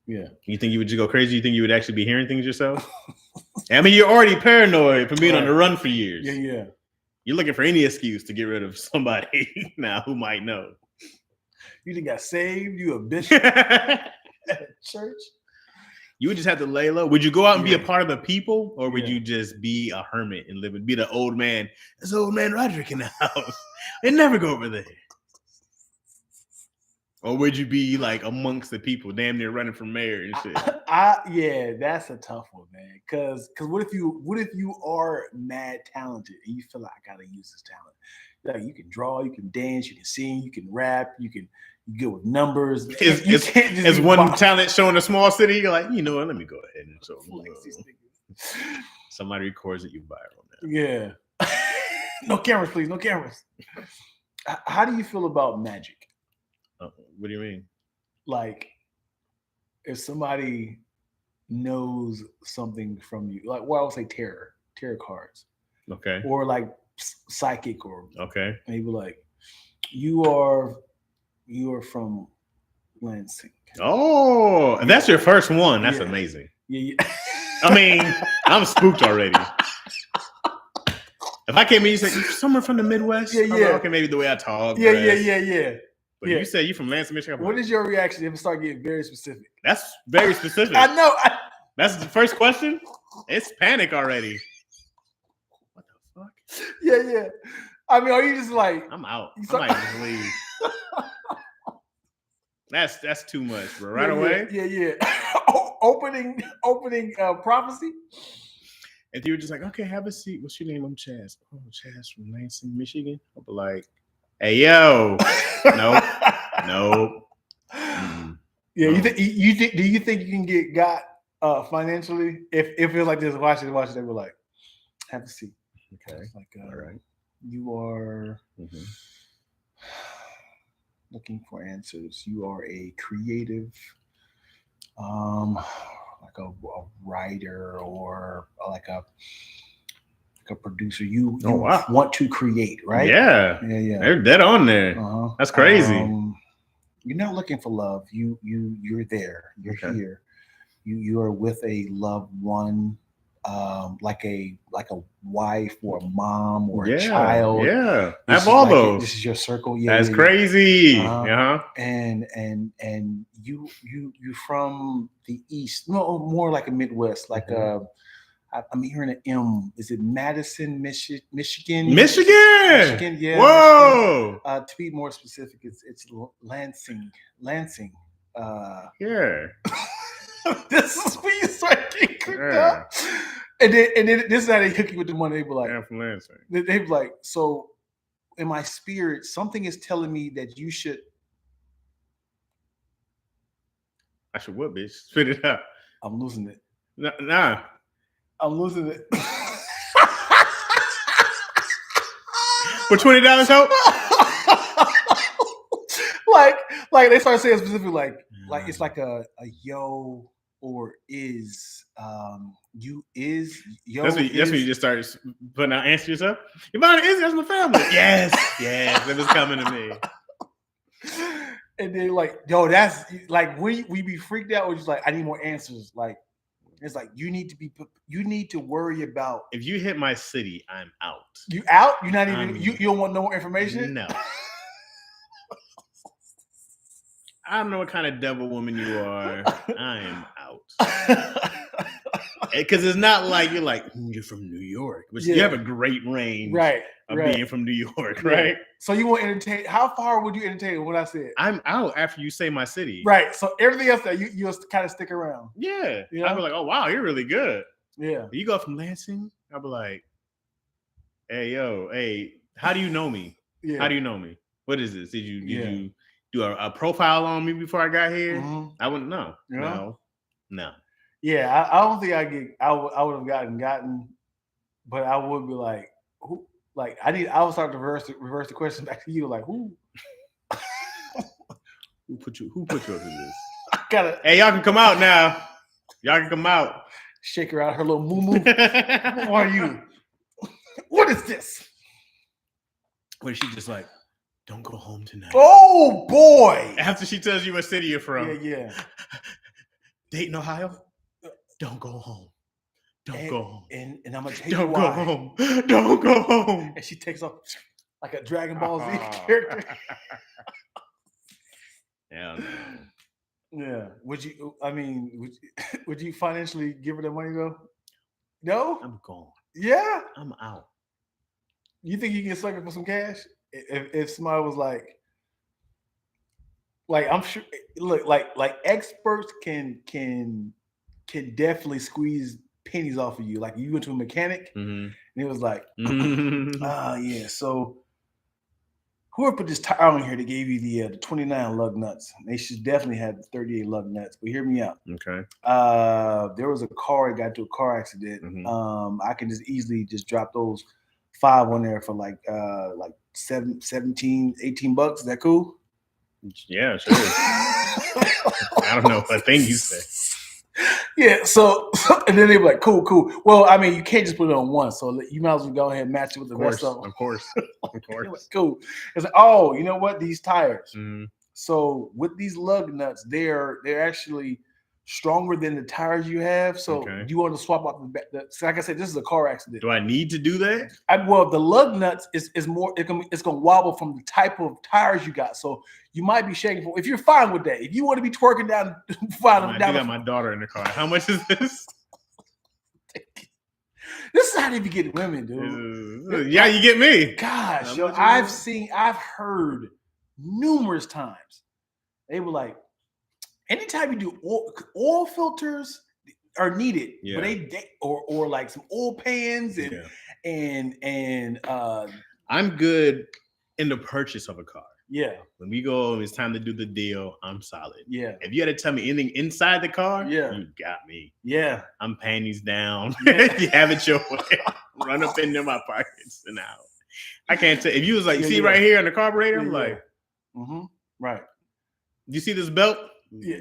Yeah. You think you would just go crazy? You think you would actually be hearing things yourself? I mean, you're already paranoid from being on the run for years. Yeah. You're looking for any excuse to get rid of somebody now who might know. You done got saved? You a bishop at a church? You would just have to lay low. Would you go out and be a part of the people, or would you just be a hermit and live and be the old man? There's old man Roderick in the house. And never go over there. Or would you be like amongst the people, damn near running for mayor and shit? Yeah, that's a tough one, man. Because what if you are mad talented and you feel like I gotta use this talent? Like you can draw, you can dance, you can sing, you can rap, you get with numbers. Is one talent show in a small city? You're like, you know what? Let me go ahead and show them. Somebody records it, you viral now. Yeah. No cameras, please. No cameras. How do you feel about magic? What do you mean? Like, if somebody knows something from you, like, well, I would say tarot cards, Okay. or like psychic, or Okay. maybe like you are from Lansing. Oh, and that's your first one. That's Yeah. amazing. Yeah. I mean, I'm spooked already. If I came in, you say you're somewhere from the Midwest. Yeah, I'm like, yeah. okay, maybe the way I talk. Yeah. But Yeah. you say you from Lansing, Michigan. What is your reaction if it start getting very specific? That's very specific. I know. That's the first question. It's panic already. What the fuck? Yeah. I mean, are you just like, I'm out. You I might just leave. That's too much, bro. Right away. Yeah. Opening prophecy. If you were just like, okay, have a seat. What's your name? I'm CHAZ. Oh, CHAZ from Lansing, Michigan. I'll be like, hey, yo. Nope. Yeah, No. do you think you can got financially if it's like this? Watch it. They were like, have a seat. Okay. It's like, All right. You are Mhm. looking for answers. You are a creative, like a writer, or like a producer. You wow. want to create, right? Yeah. They're dead on there. Uh-huh. That's crazy. You're not looking for love. You're there. You're Okay. here. You are with a loved one, like a wife or a mom or a child. Yeah. I have all those. This is your circle. Yeah. That's crazy. Uh-huh. And you from the East, no, more like a Midwest, like I'm hearing an M. Is it Madison, Michigan? Michigan, yeah. Whoa. Michigan. To be more specific, it's Lansing. Yeah. This is where you start getting cooked up. And then this is how they hook you with the money. They be like, I'm from Lansing. they be like, so in my spirit, something is telling me that you should. I should what, bitch? Spit it out. I'm losing it. Nah. I'm losing it. For $20 help? like they start saying specifically like it's like a yo or is you is yo. That's when you just start putting out answer yourself. Ivana is that's my family. Yes, it was coming to me. And then like, yo, that's like we be freaked out. We're just like, I need more answers. Like it's like you need to worry about. If you hit my city, I'm out. You out? You're not even. You don't want no more information? No. I don't know what kind of devil woman you are. I am out. Because it's not like you're like, you're from New York. But you have a great range of being from New York, right? So you want to entertain. How far would you entertain what I said? I'm out after you say my city. Right. So everything else that you'll kind of stick around. Yeah. You know? I'll be like, oh, wow, you're really good. Yeah. You go from Lansing, I'll be like, hey, how do you know me? Yeah. How do you know me? What is this? Did you do a profile on me before I got here? Mm-hmm. I wouldn't know. Yeah. No. Yeah, I don't think I would have gotten, but I would be like, who? Like I would start to reverse the question back to you, like who? Who put you up in this? I gotta. Hey, y'all can come out now. Y'all can come out. Shake her out her little moo. Who are you? What is this? What is she just like? Don't go home tonight. Oh boy! After she tells you what city you're from. Yeah. Dayton, Ohio. Don't go home. Don't go home. And I'm gonna tell you why. Don't go home. Don't go home. And she takes off like a Dragon Ball Z character. Hell no. Yeah. Would you financially give her the money though? No? I'm gone. Yeah. I'm out. You think you can suck it for some cash? If somebody was like I'm sure look, like experts can definitely squeeze pennies off of you. Like you went to a mechanic and it was like, yeah, so whoever put this tire on here, they gave you the 29 lug nuts. They should definitely have the 38 lug nuts. But hear me out. Okay. There was a car that got into a car accident. Mhm. I can just easily just drop those 5 on there for like 17, 18 bucks. Is that cool? Yeah, sure. I don't know what thing you say. Yeah, so and then they were like, cool. Well, I mean, you can't just put it on one, so you might as well go ahead and match it with the rest of them. Of course. Like, cool. It's like, oh, you know what? These tires. Mhm. So with these lug nuts, they're actually stronger than the tires you have. So you want to swap out the back. So like I said, this is a car accident. Do I need to do that? Well, the lug nuts is more. It's gonna wobble from the type of tires you got. So you might be shaking for. If you're fine with that, if you want to be twerking down, I got my daughter in the car. How much is this? This is how they be getting women, dude. Yeah, you get me. Gosh, yo, I've heard numerous times. They were like, anytime you do oil filters are needed, but they or like some oil pans and I'm good in the purchase of a car. Yeah. When we go, it's time to do the deal. I'm solid. Yeah. If you had to tell me anything inside the car, you got me. Yeah. I'm panties down. You have it your way. Run up into my pockets and out. I can't tell. If you was like, you see right here on the carburetor, I'm like, right. You see this belt? Yeah.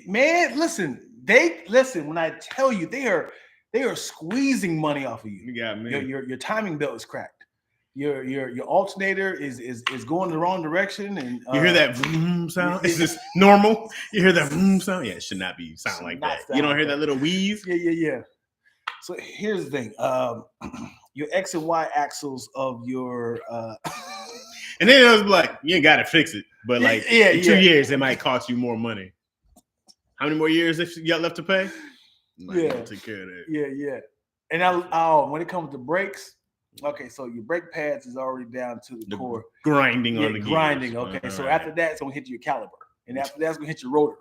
Man, listen. When I tell you, they are squeezing money off of you. You got me. Your timing belt is cracked. Your alternator is going the wrong direction, and you hear that vroom sound. Is this normal? You hear that vroom sound? Yeah, it should not be sound like that. You don't hear that little wheeze? Yeah. So here's the thing: your X and Y axles of your and then it was like, you ain't got to fix it, but like in 2 years, it might cost you more money. How many more years you got left to pay? Take care of that. Yeah. And when it comes to brakes. Okay, so your brake pads is already down to the core. Grinding on the gears. Grinding. Okay, so after that, it's gonna hit your caliper, and after that's gonna hit your rotor.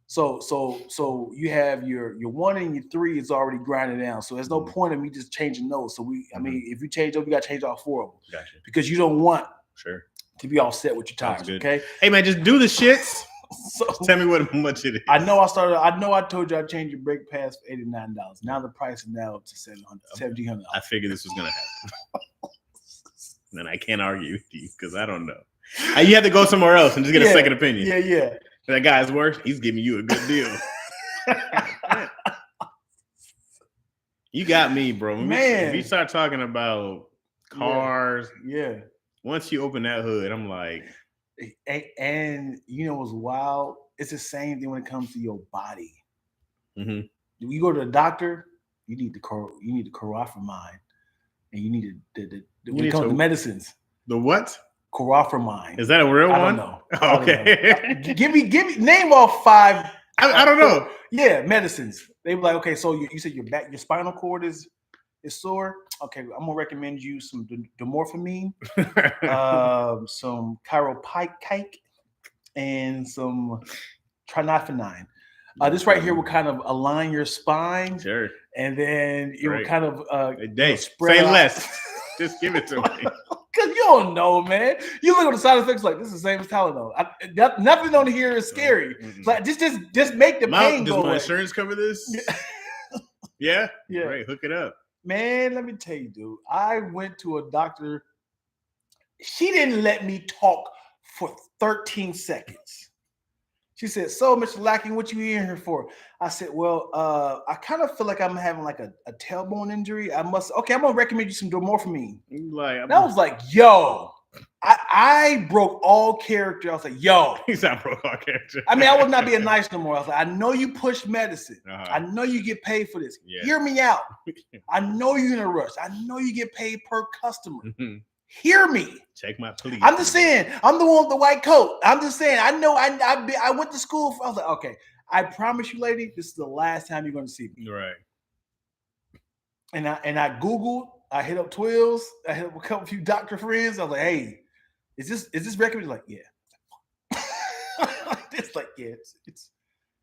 So you have your 1 and your 3 is already grinding down. So there's no point in me just changing those. So I mean, if you change those, you gotta change all 4 of them. Gotcha. Because you don't want to be all set with your tires. Okay. Hey man, just do the shits. So tell me what much it is. I know I told you I changed your brake pads for $89. Now the price is now to $1,700. I figured this was gonna happen. And I can't argue with you because I don't know. You have to go somewhere else and just get a second opinion. Yeah. That guy's worse. He's giving you a good deal. You got me, bro. Man, if you start talking about cars, once you open that hood, I'm like. And you know what's wild? It's the same thing when it comes to your body. Mm-hmm. You go to the doctor, you need the chlorofamine, and you need the medicines. The what? Chlorofamine. Is that a real one? I don't know. Okay. Give me name off 5. I don't know. Yeah, medicines. They were like, okay, so you said your spinal cord is sore. Okay, I'm gonna recommend you some dimorphamine, some chirophytic, and some trinophenine. This right here will kind of align your spine, and then it will kind of spread. Say less. Just give it to me. Cause you don't know, man. You look at the side effects like this is the same as Tylenol. Nothing on here is scary. Like just make the pain go away. Does my insurance cover this? Yeah. Great. Hook it up. Man, let me tell you, dude. I went to a doctor. She didn't let me talk for 13 seconds. She said, "So, Mr. Lacking, what you in here for?" I said, "Well, I kind of feel like I'm having like a tailbone injury. I'm gonna recommend you some dimorphamine." I was like, "Yo." I broke all character. I was like, yo. He's not broke all character. I mean, I was not being nice no more. I was like, I know you push medicine. I know you get paid for this. Yeah. Hear me out. I know you're in a rush. I know you get paid per customer. Hear me. Check my please. I'm just saying, I'm the one with the white coat. I'm just saying, I know I went to school. I was like, okay, I promise you, lady, this is the last time you're going to see me. Right. And I Googled, I hit up Twills, I hit up a few doctor friends. I was like, hey, is this recommended? Like, yeah. It's like, yeah,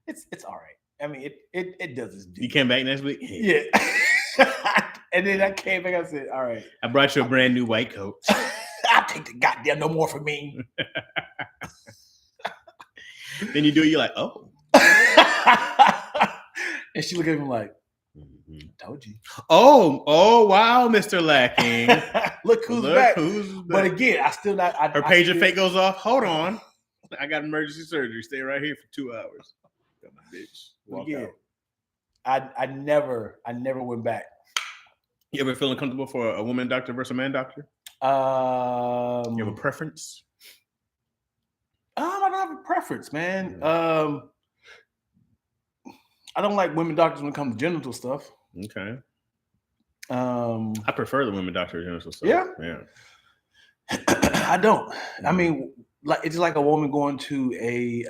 it's all right. I mean, it does its due. You came back next week? Yeah. And then I came back, I said, all right. I brought you a brand new white coat. I take the goddamn no more from me. Then you do it, you're like, oh. And she look at him like, Mhm. told you. Oh, wow, Mr. Lacking. Look who's back. Who's back. But again, I still not. Her pager fake goes off. Hold on. I got emergency surgery. Stay right here for 2 hours. Got my bitch. Walk Again, out. I never went back. You ever feel uncomfortable for a woman doctor versus a man doctor? You have a preference? I don't have a preference, man. I don't like women doctors when it comes to genital stuff. Okay. I prefer the women doctor genital stuff. Yeah. I don't. I mean, like it's like a woman going to a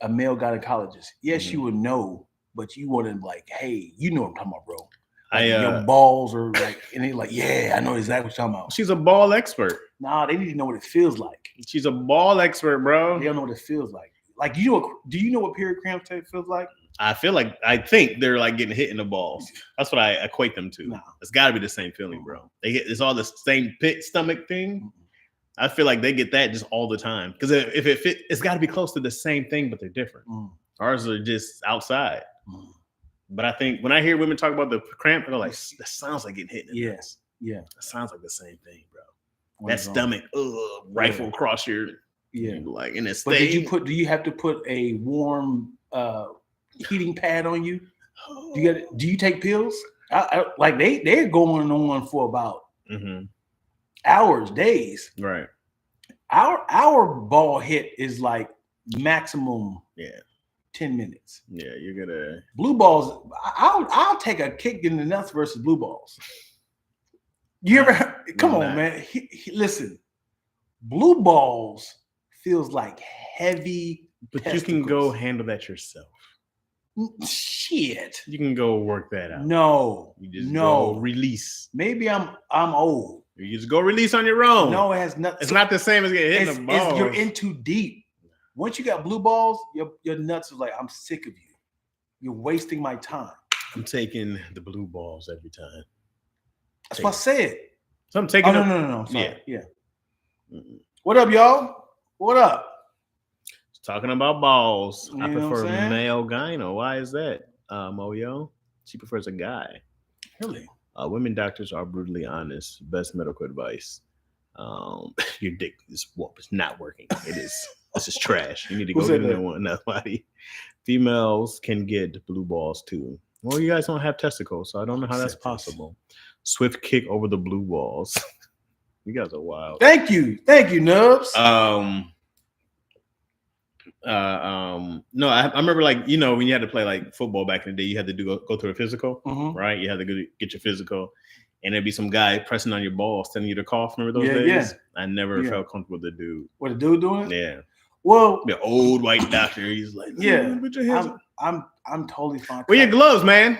male gynecologist. Yes, you would know, but you wouldn't like, hey, you know what I'm talking about, bro. Like your balls are like, and he's like, yeah, I know exactly what you're talking about. She's a ball expert. Nah, they need to know what it feels like. She's a ball expert, bro. They don't know what it feels like. Like, do you know what period cramps feels like? I think they're like getting hit in the balls. That's what I equate them to. Nah. It's got to be the same feeling, bro. It's all the same pit stomach thing. I feel like they get that just all the time because if it fit, it's got to be close to the same thing, but they're different. Ours are just outside. But I think when I hear women talk about the cramp, they're like, that sounds like getting hit in the nuts. Yeah, that sounds like the same thing, bro. That stomach, rifle across your, like in this. But do you have to put a warm heating pad on you? Do you take pills? Like they're going on for about hours, days. Right. Our ball hit is like maximum 10 minutes. Yeah, you're gonna blue balls. I'll take a kick in the nuts versus blue balls. You ever come on, man? Listen, blue balls feels like heavy. But testicles. You can go handle that yourself. Shit. You can go work that out. No. You just go release. Maybe I'm old. You just go release on your own. No, it has nothing. It's not the same as getting hit in the balls. You're in too deep. Once you got blue balls, your nuts are like, I'm sick of you. You're wasting my time. I'm taking the blue balls every time. That's what I said. So I'm taking. No. Sorry. Yeah. What up, y'all? What up? Talking about balls. You I know prefer what I'm saying? male gyno. Why is that? Moyo? She prefers a guy. Really? Women doctors are brutally honest. Best medical advice. Your dick is not working. It is. This is trash. You need to go get another body. Females can get blue balls too. Well, you guys don't have testicles, so I don't know how that's possible. Swift kick over the blue balls. You guys are wild. Thank you, Nubs. No, I remember like when you had to play like football back in the day, you had to go through a physical, right? You had to go get your physical, and there'd be some guy pressing on your balls, telling you to cough. Remember those days? Yeah. I never felt comfortable with the dude. What the dude doing? Yeah. Well, the old white doctor. He's like, put your hands up. I'm totally fine. Where your gloves, man?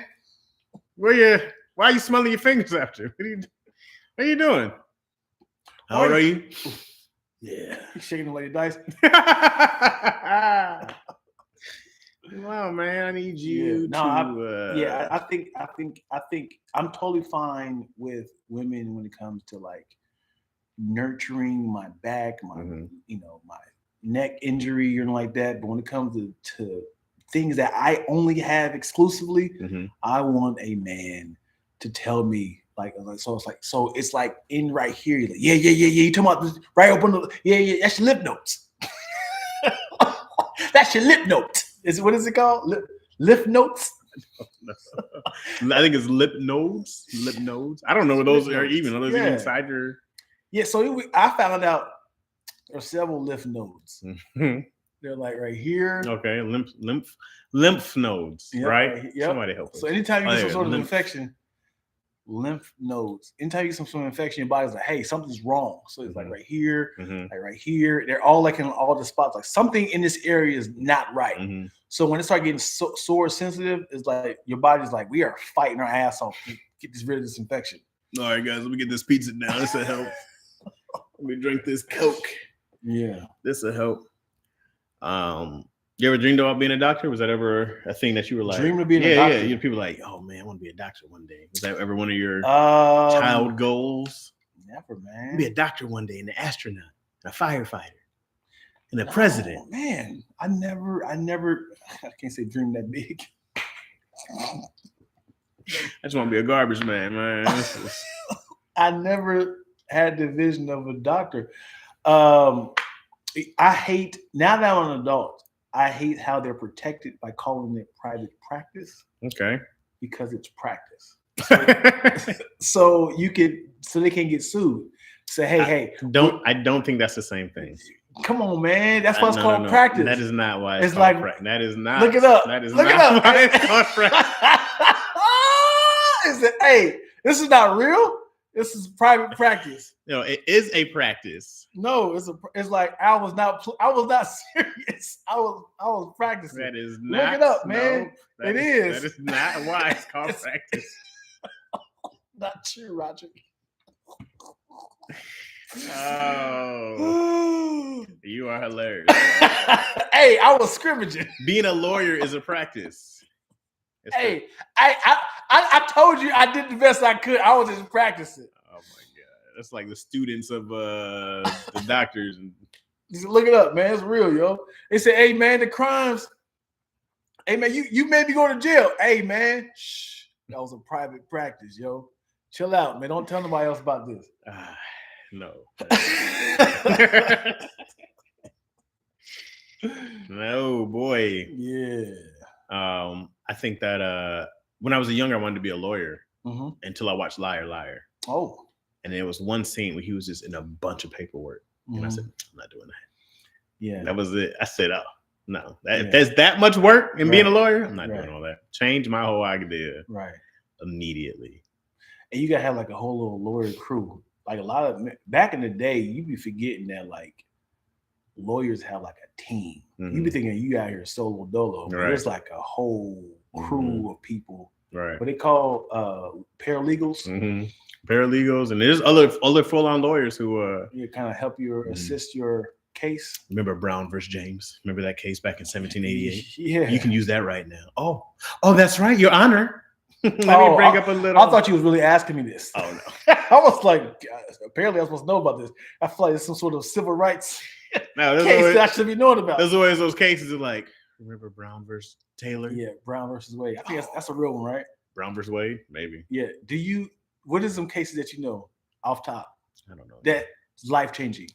Why are you smelling your fingers after? What are you doing? How old are you? Yeah, he's shaking the lady dice. Wow, man, I need you I think I'm totally fine with women when it comes to like nurturing my back, my my neck injury or like that. But when it comes to things that I only have exclusively, I want a man to tell me like, so it's like in right here. You're like, yeah. You talking about this right up on the that's your lip notes. That's your lip note. What is it called? Lip notes? I think it's lip nodes. Lip nodes. I don't know what those are even. Are those even inside your? Yeah. So I found out there are several lymph nodes. They're like right here. Okay, lymph nodes. Right. Yep. Somebody help us. So anytime you get some sort of infection, lymph nodes. Anytime you get some sort of infection, your body's like, hey, something's wrong. So it's like right here, like right here. They're all like in all the spots. Like something in this area is not right. So when it starts getting sore sensitive, it's like your body's like, we are fighting our ass off to get rid of this infection. All right, guys, let me get this pizza down. This will help. Let me drink this Coke. Yeah, this will help. You ever dreamed about being a doctor? Was that ever a thing that you were like dreaming of being a doctor? Yeah. People like, oh man, I want to be a doctor one day. Was that ever one of your child goals? Never, man. Be a doctor one day, and an astronaut, and a firefighter, and a president. Man, I never. I can't say dream that big. I just want to be a garbage man. I never had the vision of a doctor. I hate, now that I'm an adult, I hate how they're protected by calling it private practice. Okay. Because it's practice. So they can't get sued. Say, hey, I don't think that's the same thing. Come on, man. That's why it's called practice. That is not why it's called practice. That is not. Look it up. That is look not it up. why it's called practice. Hey, this is not real. This is private practice. No, it is a practice. No, it's like I was not serious. I was practicing. That is not. Look it up, man. No, it is. That is not why it's called practice. Not true, Roger. Oh, you are hilarious. Hey, I was scrimmaging. Being a lawyer is a practice. Hey, I told you I did the best I could. I was just practicing. Oh my god, that's like the students of the doctors. Just look it up, man. It's real, yo. They say, hey man, the crimes. Hey man, you may be going to jail. Hey man, shh. That was a private practice, yo. Chill out, man. Don't tell nobody else about this. No. No, boy. Yeah. I think that when I was younger, I wanted to be a lawyer until I watched Liar. Oh. And there was one scene where he was just in a bunch of paperwork. And I said, I'm not doing that. Yeah. That was it. I said, oh, no. If there's that much work in being a lawyer, I'm not doing all that. Change my whole idea. Right. Immediately. And you gotta have like a whole little lawyer crew. Like a lot of back in the day, you be forgetting that like lawyers have like a team. You be thinking you out here solo dolo. But there's like a whole crew of people. Right. What they call paralegals. Paralegals, and there's other full-on lawyers who kind of help you assist your case. Remember Brown versus James? Remember that case back in 1788? Yeah. You can use that right now. Oh, that's right, Your Honor. Let me bring up a little. I thought you was really asking me this. Oh no. I was like, apparently I was supposed to know about this. I feel like it's some sort of civil rights case that I should be knowing about. There's always those cases of like, remember Brown versus Taylor? Yeah, Brown versus Wade. I think that's a real one, right? Brown versus Wade, maybe. Yeah. What are some cases that you know off top? I don't know. That's life-changing.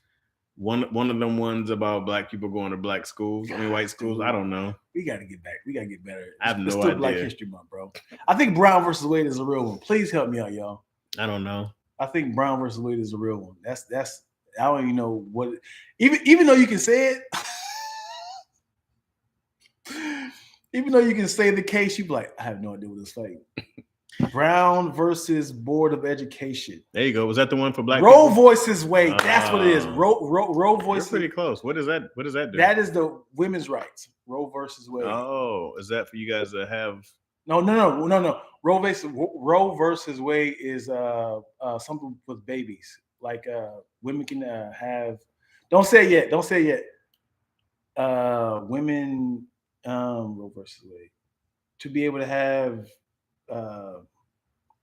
One of them ones about black people going to black schools. White schools. I don't know. We got to get back. We got to get better. I have no idea. Black History Month, bro. I think Brown versus Wade is a real one. Please help me out, y'all. I don't know. I think Brown versus Wade is a real one. That's. I don't even know what. Even though you can say it, even though you can say the case, you be like, I have no idea what it's like. Brown versus Board of Education. There you go. Was that the one for black Roe people? versus Wade. That's what it is. Roe versus. You're pretty close. What does that do? That is the women's rights. Roe versus Wade. Oh, is that for you guys to have? No. Roe versus Wade is something with babies. Like women can have. Don't say it yet. Women. Roe versus Wade. To be able to have.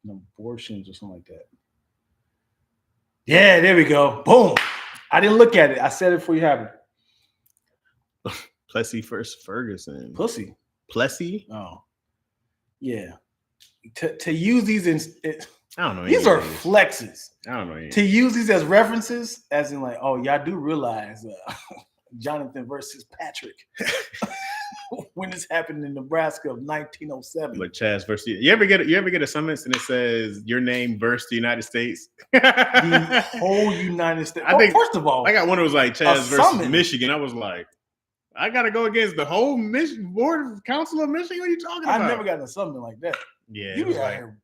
Abortions or something like that. Yeah, there we go. Boom. I didn't look at it. I said it before you have it. Plessy first Ferguson. Pussy. Plessy? Oh. Yeah. To use these I don't know. These are flexes. I don't know. To use these as references, as in like, oh, y'all do realize Jonathan versus Patrick. When this happened in Nebraska of 1907. Like CHAZ versus you ever get a summons and it says your name versus the United States? The whole United States. I think first of all, I got one that was like CHAZ versus summons. Michigan. I was like, I gotta go against the whole Board of Council of Michigan. What are you talking about? I've never gotten something like that. Yeah, you out here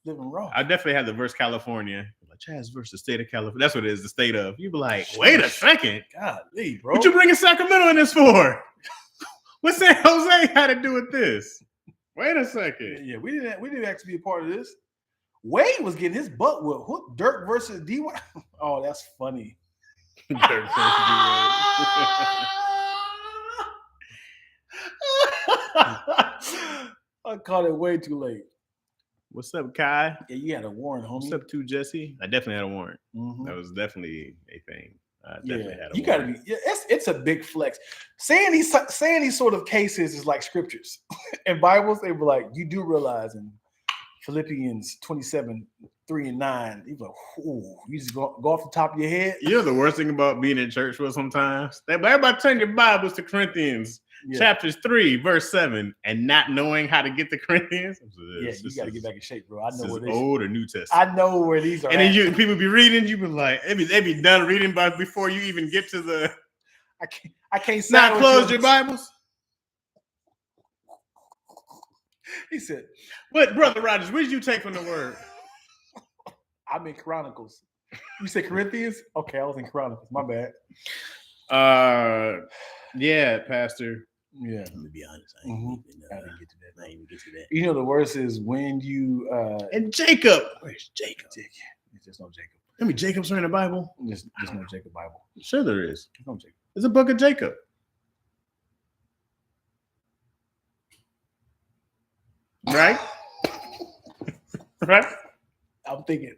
living wrong. I definitely had the versus California. Like CHAZ versus state of California. That's what it is, the state of. You be like, wait a second. Golly, bro. What you bringing Sacramento in this for? What's San Jose had to do with this? Wait a second. Yeah, we didn't actually be a part of this. Wade was getting his butt whooped. Dirk versus D1. Oh, that's funny. Dirk versus D1. I caught it way too late. What's up, Kai? Yeah, you had a warrant, homie. What's up, too, Jesse? I definitely had a warrant. Mhm. That was definitely a thing. I definitely had a you warrant. gotta be. Yeah, it's a big flex. Saying these sort of cases is like scriptures. In Bibles, they were like, you do realize in Philippians 27:3-9, you like, ooh, you just go off the top of your head. You know the worst thing about being in church was sometimes? Everybody turn your Bibles to Corinthians. Chapters 3, verse 7, and not knowing how to get to Corinthians. Yeah, you got to get back in shape, bro. I know where Old or New Testament. I know where these are. And then people be reading. You be like, they be done reading, but before you even get to the. I can't. Now close your Bibles. He said, "What, Brother Rogers? What did you take from the word?" I'm in Chronicles. You said Corinthians? Okay, I was in Chronicles. My bad. Yeah, Pastor. Yeah, let me be honest. I didn't get to that. You know, the worst is when you and Jacob. Where's Jacob? There's no Jacob. I mean, Jacob's in the Bible. There's no Jacob Bible. Sure, there is. There's no Jacob. There's a book of Jacob. Right? Right? I'm thinking.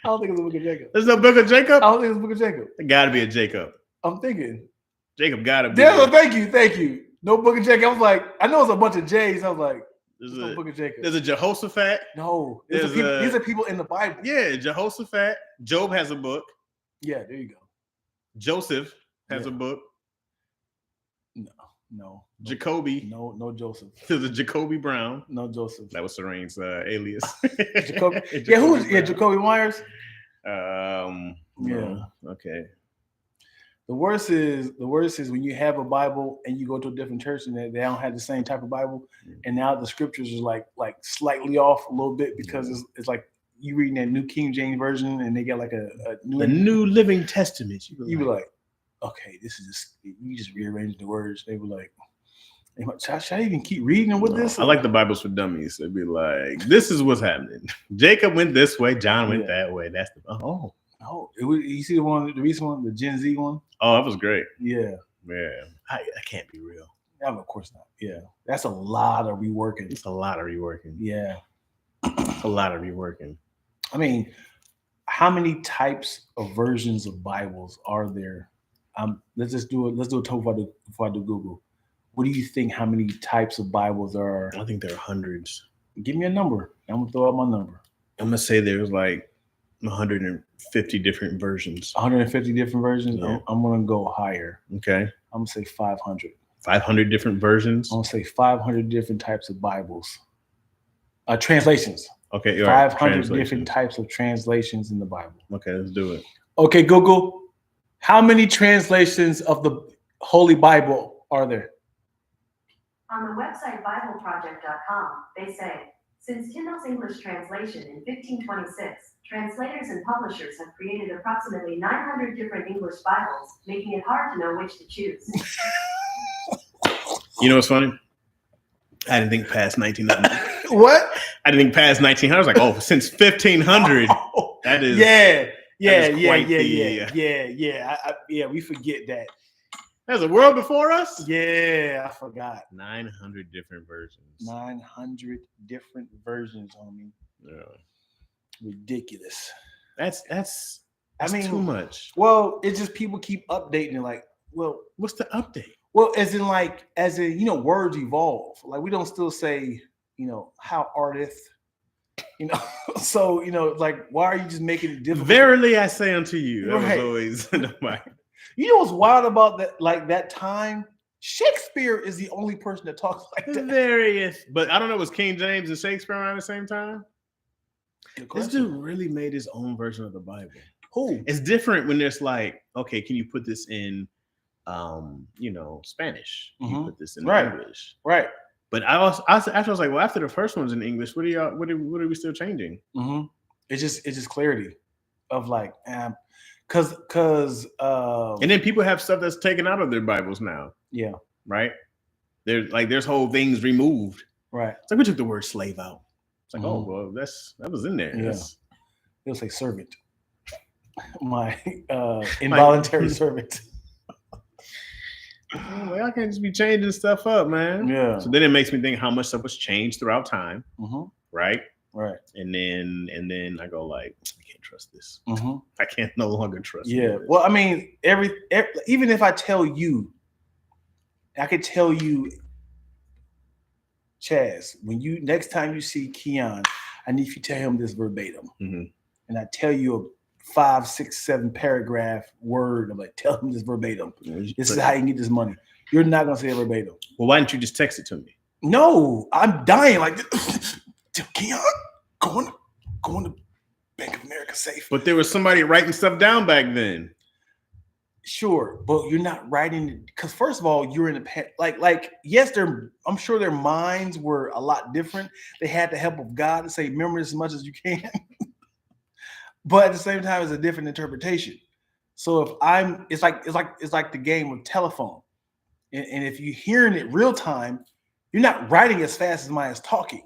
I don't think it's a book of Jacob. There's no book of Jacob? I don't think it's a book of Jacob. There gotta be a Jacob. I'm thinking. Jacob gotta be. Thank you. No book of Jacob. I was like, I know it's a bunch of J's. I was like, there's no book of Jacob. There's a Jehoshaphat. No. These are people in the Bible. Yeah, Jehoshaphat. Job has a book. Yeah, there you go. Joseph has a book. No. Jacoby. No Joseph. There's a Jacoby Brown. No Joseph. That was Serene's alias. Jacoby. Who is Jacoby Myers? Yeah. Okay. The worst is when you have a Bible and you go to a different church and they don't have the same type of Bible, and now the scriptures are like slightly off a little bit because it's like you reading that New King James Version and they got like a New Living Testament. You were like, okay, this is just, you just rearranged the words. They were like, should I even keep reading with this? I like the Bibles for Dummies. They'd be like, this is what's happening. Jacob went this way, John went that way. That's the you see the recent one, the Gen Z one? Oh, that was great. Yeah. I can't be real. Yeah, of course not. Yeah. That's a lot of reworking. It's a lot of reworking. Yeah. It's a lot of reworking. I mean, how many types of versions of Bibles are there? Let's do it before I do Google. What do you think? How many types of Bibles are? I think there are hundreds. Give me a number. I'm gonna throw out my number. I'm gonna say there's like 150 different versions. 150 different versions. Yeah. I'm gonna go higher. Okay. I'm gonna say 500. 500 different versions. I'm gonna say 500 different types of Bibles. Translations. Okay. 500 different types of translations in the Bible. Okay, let's do it. Okay, Google. How many translations of the Holy Bible are there? On the website BibleProject.com, they say, since Tyndale's English translation in 1526, translators and publishers have created approximately 900 different English Bibles, making it hard to know which to choose. You know what's funny? I didn't think past 1900. What? I didn't think past 1900. I was like, oh, since 1500. That is. Yeah. We forget that. There's a world before us? Yeah, I forgot. 900 different versions. 900 different versions, homie. Yeah. Ridiculous. That's too much. Well, it's just people keep updating it. Like, well, what's the update? Well, as in, words evolve. Like, we don't still say, how arteth. So, like, why are you just making it difficult? Verily I say unto you. That Right. was always in the mind. You know what's wild about that? Like, that time, Shakespeare is the only person that talks like that. But I don't know, was King James and Shakespeare around the same time? This dude really made his own version of the Bible. Who? It's different when there's like, okay, can you put this in Spanish? Can you put this in English? Right. But I was like, well, after the first one's in English, what are we still changing? Mm-hmm. It's just clarity of like, because and then people have stuff that's taken out of their Bibles now. Yeah. Right. There's whole things removed. Right. It's like we took the word slave out. It's like, oh well, that was in there. Yeah. It'll say servant. My involuntary servant. Well, I can't just be changing stuff up, man. Yeah. So then it makes me think how much stuff was changed throughout time. Mm-hmm. Right. Right. And then I go like, I can't trust this. Mm-hmm. I can't no longer trust. Yeah. this. Well, I mean, even if I tell you, I could tell you, Chaz, when you next time you see Keon, I need you to tell him this verbatim. Mm-hmm. And I tell you a 5, 6, 7 paragraph word. I'm like, tell him this verbatim. This is how you can get this money. You're not gonna say it verbatim. Well, why didn't you just text it to me? No, I'm dying. Like, tell Keon, going to Bank of America safe. But there was somebody writing stuff down back then. Sure, but you're not writing because first of all, you're in a like yes, I'm sure their minds were a lot different. They had the help of God to say, remember as much as you can. But at the same time, it's a different interpretation. So if it's like the game of telephone. And if you're hearing it real time, you're not writing as fast as mine is talking.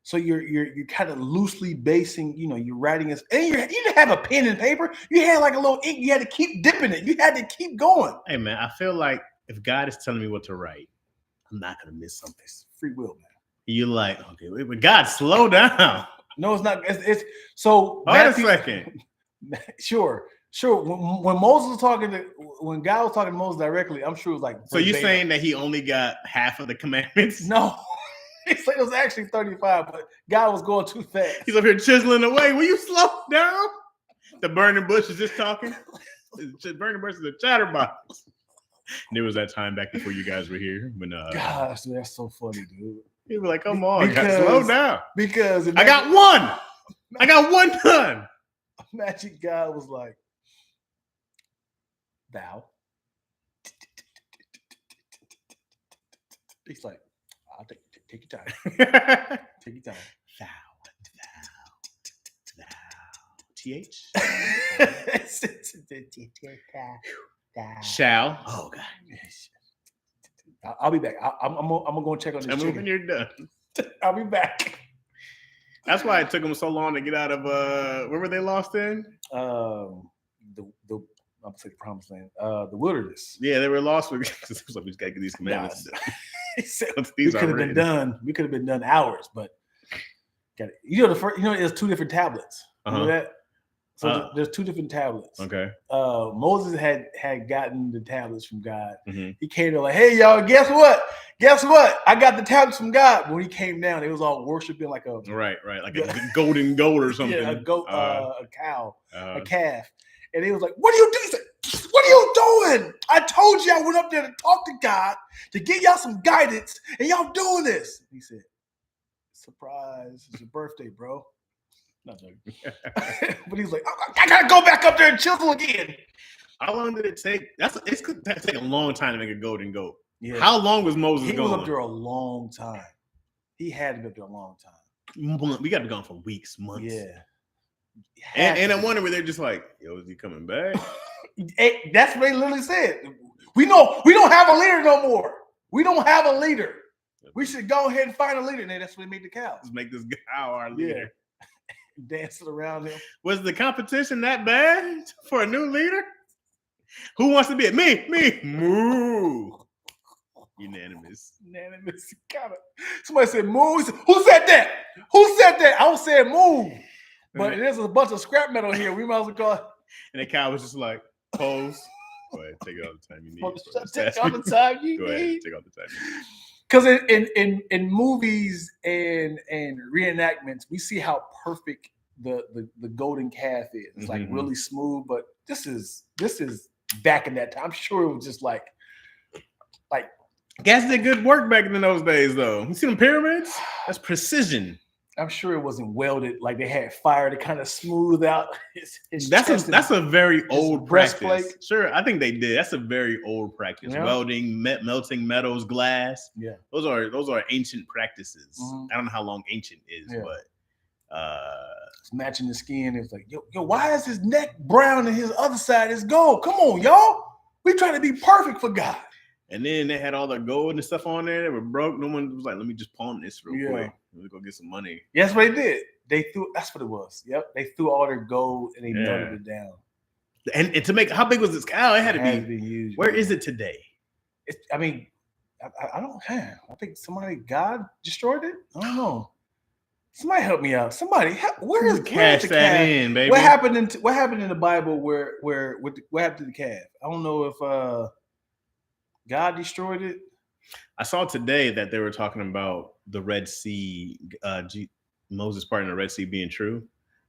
So you're kind of loosely basing, you're writing as, and you didn't have a pen and paper. You had like a little ink. You had to keep dipping it. You had to keep going. Hey man, I feel like if God is telling me what to write, I'm not gonna miss something. It's free will, man. You're like, okay, wait, but God, slow down. No, it's not. It's so. Wait a second. Sure. When Moses was when God was talking to Moses directly, I'm sure it was like. So you're saying that he only got half of the commandments? No. It was actually 35, but God was going too fast. He's up here chiseling away. Will you slow down? The burning bush is just talking. The burning bush is a chatterbox. There was that time back before you guys were here when gosh, that's so funny, dude. He was like, come on, slow down. Because I got one. I got one done. Magic God was like, thou. He's like, I'll take your time. Take your time. Thou. TH? Shall. Oh, God. I'll be back. I'm gonna go check on this chicken. When you're done. I'll be back. That's why it took them so long to get out of where were they lost in? The I'm saying the promised land. The wilderness. Yeah, they were lost because it was like we just gotta get these commandments done. We could have been done. We could have been done hours, but got it. There's 2 different tablets. You know that? So there's 2 different tablets. Okay. Moses had gotten the tablets from God. Mm-hmm. He came there like, hey y'all, guess what? Guess what? I got the tablets from God. But when he came down, it was all worshiping like a right, like a golden goat or something. Yeah, a goat, a cow, a calf. And he was like, what are you doing? He said, what are you doing? I told you I went up there to talk to God to get y'all some guidance, and y'all doing this. He said, surprise, it's your birthday, bro. Not joking. But he's like, I gotta go back up there and chisel again. How long did it take? It's going to take a long time to make a golden goat. Yeah. How long was Moses He going? was up there a long time. He had to be up there a long time. We got to be gone for weeks, months. Yeah. And I'm wondering where they're just like, yo, is he coming back? That's what they literally said. We don't have a leader no more. We don't have a leader. We should go ahead and find a leader. And that's what they made the cow. Let's make this cow our leader. Dancing around him. Was the competition that bad for a new leader? Who wants to be it? Me. Moo. Unanimous. Somebody said moo. Who said that? I don't say moo. But there's a bunch of scrap metal here. We might as well call it. And the cow was just like, pose. Go ahead, take all the time you need. Take all the time you Go need. ahead, take all the time you need. Because in movies and reenactments, we see how perfect the golden calf is. It's like really smooth, but this is back in that time. I'm sure it was just like Guys did good work back in those days, though. You see them pyramids? That's precision. I'm sure it wasn't welded. Like they had fire to kind of smooth out his That's a very old breastplate. practice. Sure, I think they did. That's a very old practice. Yeah. Welding, melting metals, glass. Yeah, those are ancient practices. I don't know how long ancient is, but it's matching the skin. It's like, yo, why is his neck brown and his other side is gold? Come on, y'all. We trying to be perfect for God. And then they had all the gold and stuff on there that were broke. No one was like, let me just pawn this real quick. Let me go get some money. Yes, what they did. That's what it was. Yep. They threw all their gold and they melted it down. And to make, how big was this cow? It had to be huge. Where is it today? I think God destroyed it. I don't know. Somebody help me out. Somebody, where's Cash the that calf? in, baby. What happened in the Bible where what happened to the calf? I don't know if God destroyed it. I saw today that they were talking about the Red Sea, Moses part in the Red Sea being true.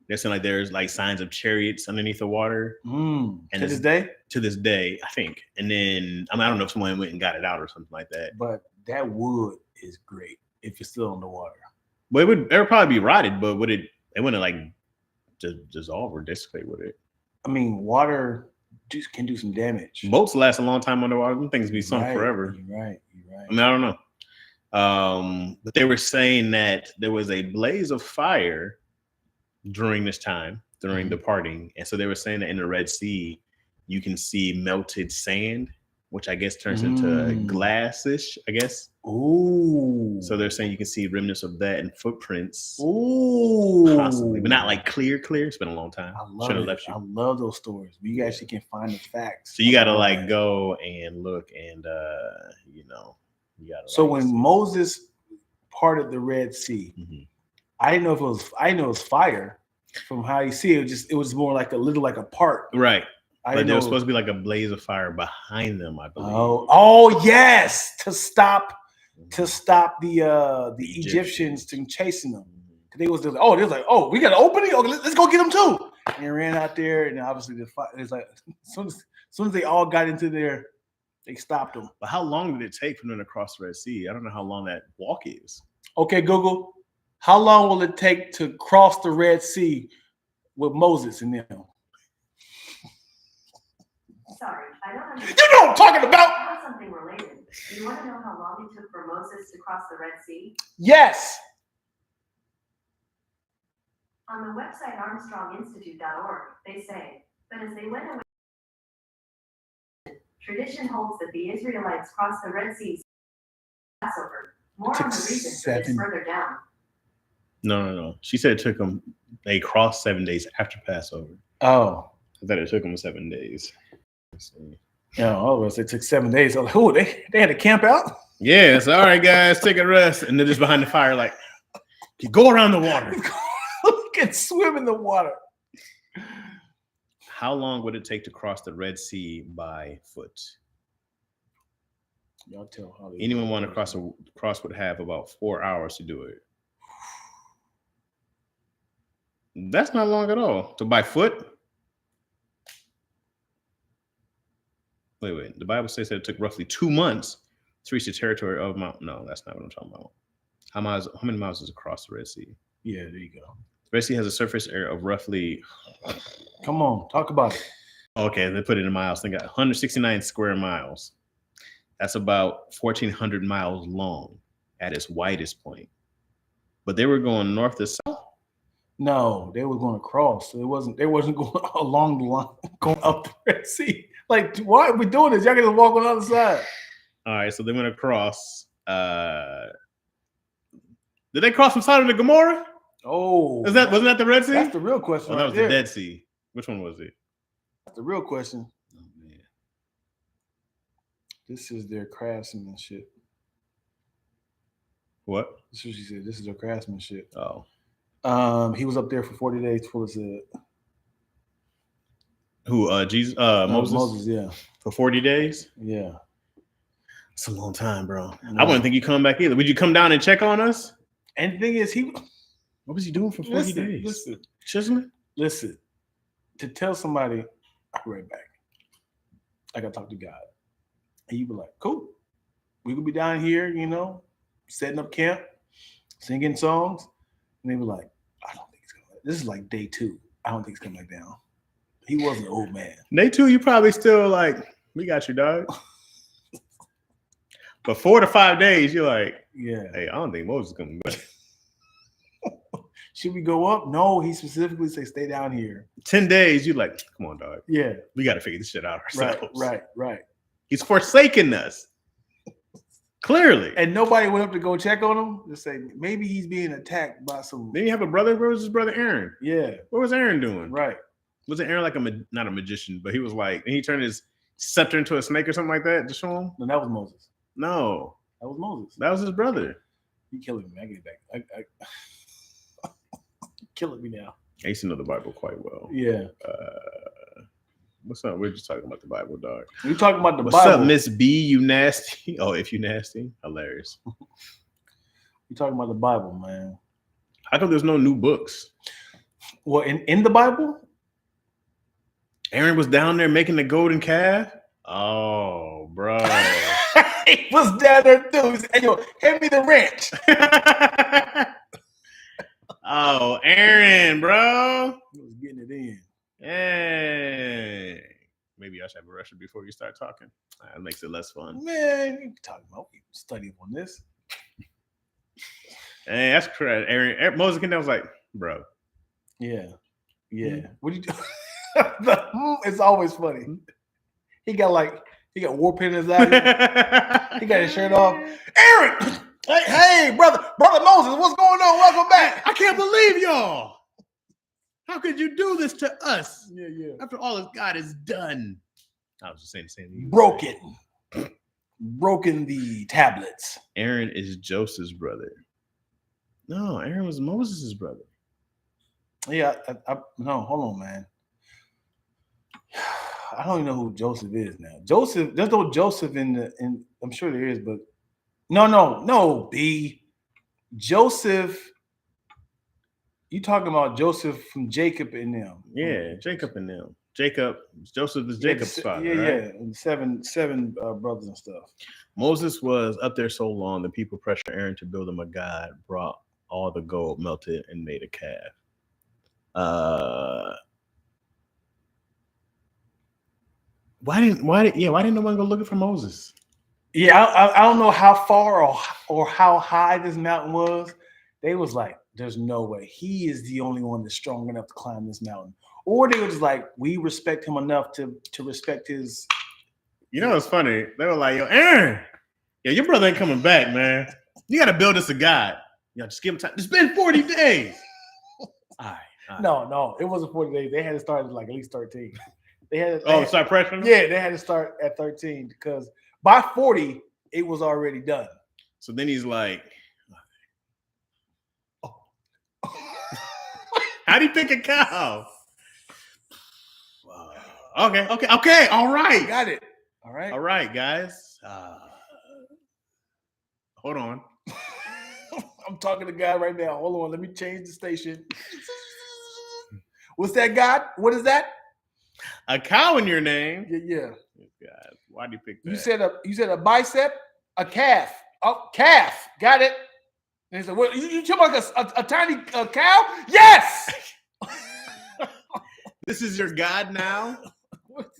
They're saying like there's like signs of chariots underneath the water. And And to it's- this day. To this day, I think. And then I don't know if someone went and got it out or something like that. But that wood is great if it's still in the water. But it would probably be rotted, but it wouldn't like just dissolve or dissipate with it. I mean, water just can do some damage. Boats last a long time underwater. Them things be sunk Right, forever. You're right. I mean, I don't know. But they were saying that there was a blaze of fire during this time, during the parting. And so they were saying that in the Red Sea, you can see melted sand, which I guess turns into glassish, I guess. Ooh. So they're saying you can see remnants of that and footprints. Ooh. Possibly, but not like clear. It's been a long time. I love Should've it. left you. I love those stories. You actually can find the facts. So you gotta like go and look and you gotta. So like, when see. Moses parted the Red Sea, Mhm. I didn't know if it was. I know it was fire. From how you see it, it was more like a little like a part. Right. I But didn't there know. was supposed to be like a blaze of fire behind them, I believe. Oh yes, to stop the Egyptians from chasing them. They was like, oh, we got an opening. Okay, let's go get them too. And they ran out there, and obviously the fight. It's like as soon as they all got into there, they stopped them. But how long did it take for them to cross the Red Sea? I don't know how long that walk is. Okay, Google, how long will it take to cross the Red Sea with Moses and them? Sorry, I don't understand. You know what I'm talking about? How is something related? You want to know how long it took for Moses to cross the Red Sea? Yes. On the website armstronginstitute.org, they say, but as they went away, tradition holds that the Israelites crossed the Red Sea Passover. More on the reason for this further down. No. She said it took them. They crossed 7 days after Passover. Oh. I thought it took them 7 days. Let's see. Yeah, it took 7 days. I was like, oh, they had to camp out? Yeah, so all right, guys, take a rest. And they're just behind the fire, like, you go around the water. You can swim in the water. How long would it take to cross the Red Sea by foot? Y'all tell how Anyone want to cross would have about 4 hours to do it. That's not long at all. So by foot? Wait. The Bible says that it took roughly 2 months to reach the territory of Mount. No, that's not what I'm talking about. How many miles is across the Red Sea? Yeah, there you go. The Red Sea has a surface area of roughly. Come on, talk about it. Okay, they put it in miles. They got 169 square miles. That's about 1,400 miles long at its widest point. But they were going north to south. No, they were going to cross. So they wasn't going along the line, going up the Red Sea. Like, why are we doing this? Y'all can just walk on the other side. All right, so they went across. Did they cross from Sodom to Gomorrah? Oh, Wasn't that the Red Sea? That's the real question. Oh, that right was there. the Dead Sea. Which one was it? That's the real question. Oh man, This is their craftsmanship. what? That's what she said. This is their craftsmanship. Oh, He was up there for 40 days. Full of said. who? Jesus? Moses? Moses, yeah, For 40 days? yeah. That's a long time, bro. Yeah. I wouldn't think you come back either. Would you come down and check on us? And the thing is, What was he doing for 40 days? Listen. Chiseling? Listen, to tell somebody, I'll be right back. I gotta talk to God. And you be like, cool. We could be down here, setting up camp, singing songs. And they be like, I don't think he's gonna. This is like day 2. I don't think he's coming back down. He was an old man. Day 2, you probably still like, we got you, dog. But 4 to 5 days, you're like, Yeah. hey, I don't think Moses is coming back. Should we go up? No, he specifically said stay down here. 10 days, you're like, come on, dog. Yeah. We got to figure this shit out ourselves. Right. He's forsaken us. Clearly. And nobody went up to go check on him. Just say maybe he's being attacked by some. Then you have a brother. Where was his brother Aaron? Yeah. What was Aaron doing? Right. Was Aaron like not a magician, but he was like, and he turned his scepter into a snake or something like that to show him? No, that was Moses. No, That was Moses. that was his brother. You killing me. I get it back. killing me now. I used to know the Bible quite well. Yeah. What's up? We're just talking about the Bible, dog. We talking about the What's Bible. up, Miss B? You nasty? Oh, if you nasty, hilarious. We talking about the Bible, man. How come there's no new books? Well, in the Bible, Aaron was down there making the golden calf. Oh, bro. he was down there too. He said, "Hey, yo, hand me the wrench." Oh, Aaron, bro. He was getting it in. Hey. Maybe I should have a rusher before you start talking. That makes it less fun. Man, you talking about? We studying on this. Hey, that's correct. Aaron Moses came down was like, bro. Yeah. What do you do? It's always funny. He got war paint in his eye. He got his shirt off. Aaron, hey, brother Moses, what's going on? Welcome back. I can't believe y'all. How could you do this to us? Yeah. After all that God has done. I was just saying the same thing. Broken the tablets. Aaron is Joseph's brother. No, Aaron was Moses' brother. Yeah, no, hold on, man. I don't even know who Joseph is now. Joseph, there's no Joseph in I'm sure there is, but no, B. Joseph, you talking about Joseph from Jacob and them. Yeah, Jacob and them. Joseph is Jacob's father. Yeah, right? yeah. And seven brothers and stuff. Moses was up there so long, the people pressured Aaron to build him a god, brought all the gold, melted, and made a calf. Why didn't no one go looking for Moses? Yeah, I don't know how far or how high this mountain was. They was like, there's no way. He is the only one that's strong enough to climb this mountain. Or they were just like, we respect him enough to respect his. You know, it's funny. They were like, yo, Aaron, your brother ain't coming back, man. You got to build us a god. Just give him time. It's been 40 days. All right. No, it wasn't 40 days. They had to start at like at least 13. Start pressuring? Yeah, they had to start at 13 because by 40, it was already done. So then he's like, how do you pick a cow? Okay. All right. Got it. All right, guys. Hold on. I'm talking to God right now. Hold on. Let me change the station. What's that, God? What is that? A cow in your name. Yeah. God, why do you pick that? You said a bicep, a calf. Oh, calf. Got it. And he said, "What? You talking about a tiny cow?" Yes. This is your God now.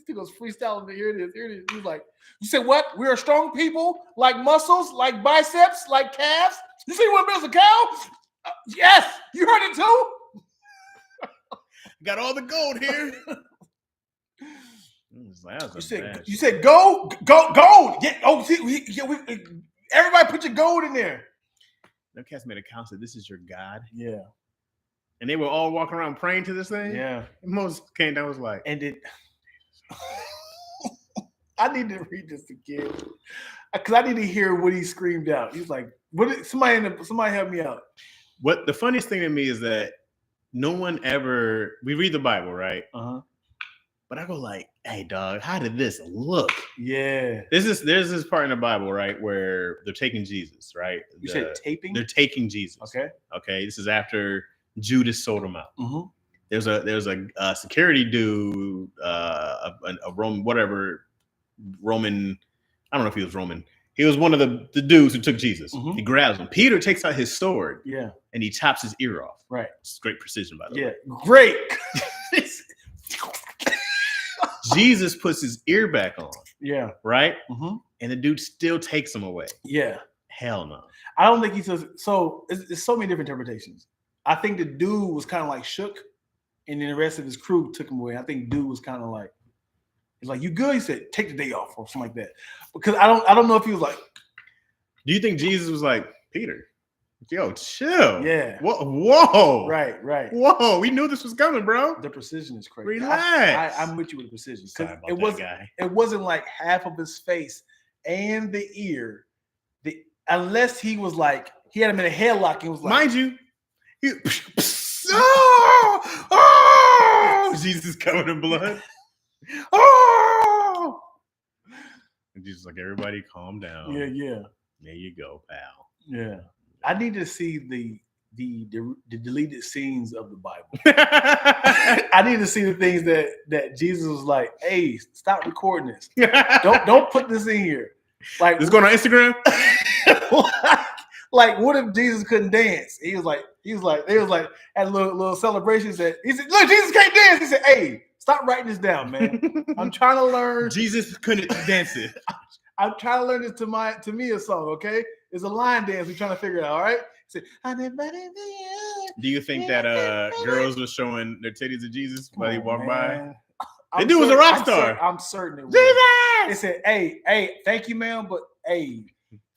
He goes freestyling. Here it is. He's like, "You said what? We are strong people, like muscles, like biceps, like calves. You say you want to build a cow? Yes. You heard it too. Got all the gold here." You said gold. Yeah. Oh, see, everybody put your gold in there. Them cats made a cow. Said, "This is your God." Yeah. And they were all walking around praying to this thing. Yeah. And Moses came down, was like, and it. I need to read this again because I need to hear what he screamed out. He's like, "What? Somebody help me out." What the funniest thing to me is that no one ever. We read the Bible, right? But I go like, "Hey, dog, how did this look?" Yeah. There's this part in the Bible, right, where they're taking Jesus, right? You said taping? They're taking Jesus. Okay. This is after Judas sold him out. Mm-hmm. There's a security dude, a Roman, whatever Roman. I don't know if he was Roman. He was one of the dudes who took Jesus. Mm-hmm. He grabs him. Peter takes out his sword. Yeah. And he chops his ear off. Right. It's great precision, by the way. Yeah. Great. Jesus puts his ear back on. Yeah. Right? Mm-hmm. And the dude still takes him away. Yeah. Hell no. I don't think he says so. It's so many different interpretations. I think the dude was kind of like shook, and then the rest of his crew took him away. I think dude was kind of like, he's like, "You good?" He said, "Take the day off," or something like that. Because I don't know if he was like. Do you think Jesus was like, "Peter, yo, chill"? Yeah. Whoa. Right. Whoa. We knew this was coming, bro. The precision is crazy. Relax. I'm with you with the precision. Sorry about It wasn't like half of his face and the ear. Unless he was like, he had him in a headlock and was like, mind you, Oh, Jesus is covered in blood. Oh, and Jesus is like, everybody, calm down. Yeah. There you go, pal. Yeah. I need to see the deleted scenes of the Bible. I need to see the things that Jesus was like, "Hey, stop recording this. Don't put this in here." Like, this going on Instagram. like, what if Jesus couldn't dance? He was like, they was like at a little celebration. He said, "Look, Jesus can't dance." He said, "Hey, stop writing this down, man. I'm trying to learn. Jesus couldn't dance it. I'm trying to learn this to me a song. Okay, it's a line dance. We're trying to figure it out. All right." He said, do you think that girls were showing their titties to Jesus while he walked by? They dude was a rock star. I'm certain it was. Jesus! They said, hey, thank you, ma'am, but hey.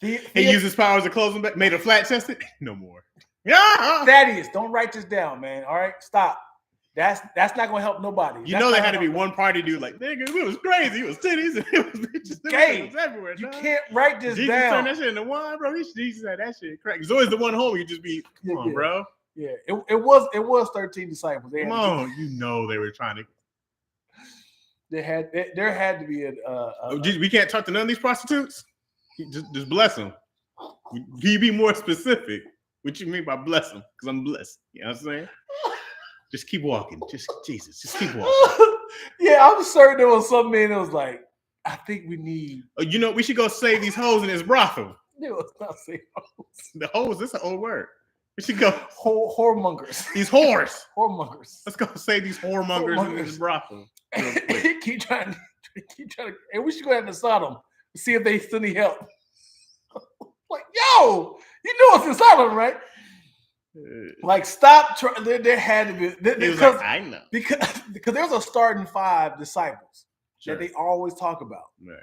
He used his powers to close him back, made a flat chested. No more. Yeah. Thaddeus, don't write this down, man. All right, stop. That's not gonna help nobody. You know there had to be one party dude like, nigga, it was crazy. It was titties and it was bitches. Gay. It was everywhere. You dog. can't write this Jesus down. turned that shit into wine, bro. Jesus had that shit crack. There's always the one home you just be, come on, bro. Yeah, it was 13 disciples. Come on, you know they were trying to. There had to be we can't talk to none of these prostitutes. Just bless them. Can you be more specific? What you mean by bless them? Because I'm blessed. You know what I'm saying? Just keep walking. Just keep walking. Yeah, I'm certain there was some man that was like, I think we need. You know, we should go save these hoes in this brothel. It was not saying hoes. The hoes, that's an old word. We should go. Whoremongers. These whores. Whoremongers. Let's go save these whoremongers in this brothel. keep trying to. And we should go ahead and Sodom to see if they still need help. Like, yo, you know it's in Sodom, right? Like, stop. There had to be. Because like, I know. Because there's a starting 5 disciples Sure. that they always talk about. Right.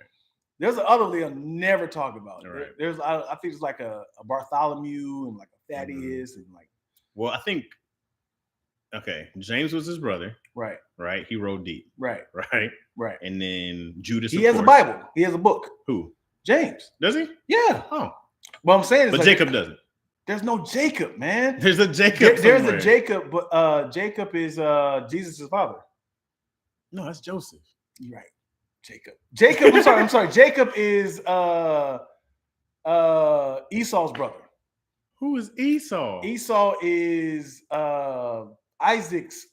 There's an other they'll never talk about. Right. There's I think it's like a Bartholomew and like a Thaddeus and like. Well, I think. Okay, James was his brother. Right. Right. He rode deep. Right. Right. And then Judas. He has a Bible. He has a book. Who? James. Does he? Yeah. Oh. Well, I'm saying, but like, Jacob doesn't. There's no Jacob, man. There's a Jacob. There's a Jacob, but Jacob is Jesus' father. No, that's Joseph. You're right. Jacob. I'm sorry. Jacob is Esau's brother. Who is Esau? Esau is Isaac's.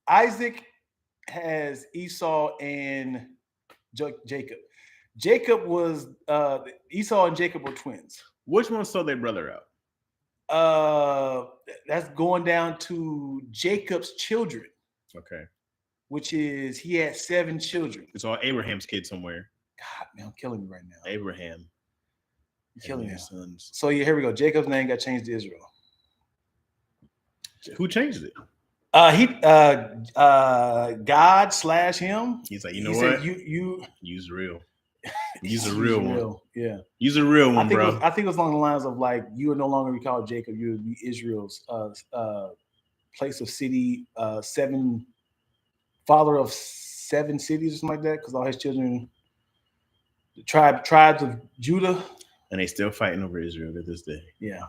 Isaac has Esau and Jacob. Jacob was Esau and Jacob were twins. Which one sold their brother out? That's going down to Jacob's children. Okay. Which is he had 7 children. It's all Abraham's kids somewhere. God, man, I'm killing you right now. Abraham. You're killing your me. sons. So yeah, here we go. Jacob's name got changed to Israel. Who changed it? God/him. He's like, you know what? Said, you use real. Use a real one. Yeah. Use a real one, bro. I think it was along the lines of like, you would no longer be called Jacob. You would be Israel's place of city, 7 father of 7 cities or something like that, because all his children, the tribes of Judah. And they still fighting over Israel to this day. Yeah.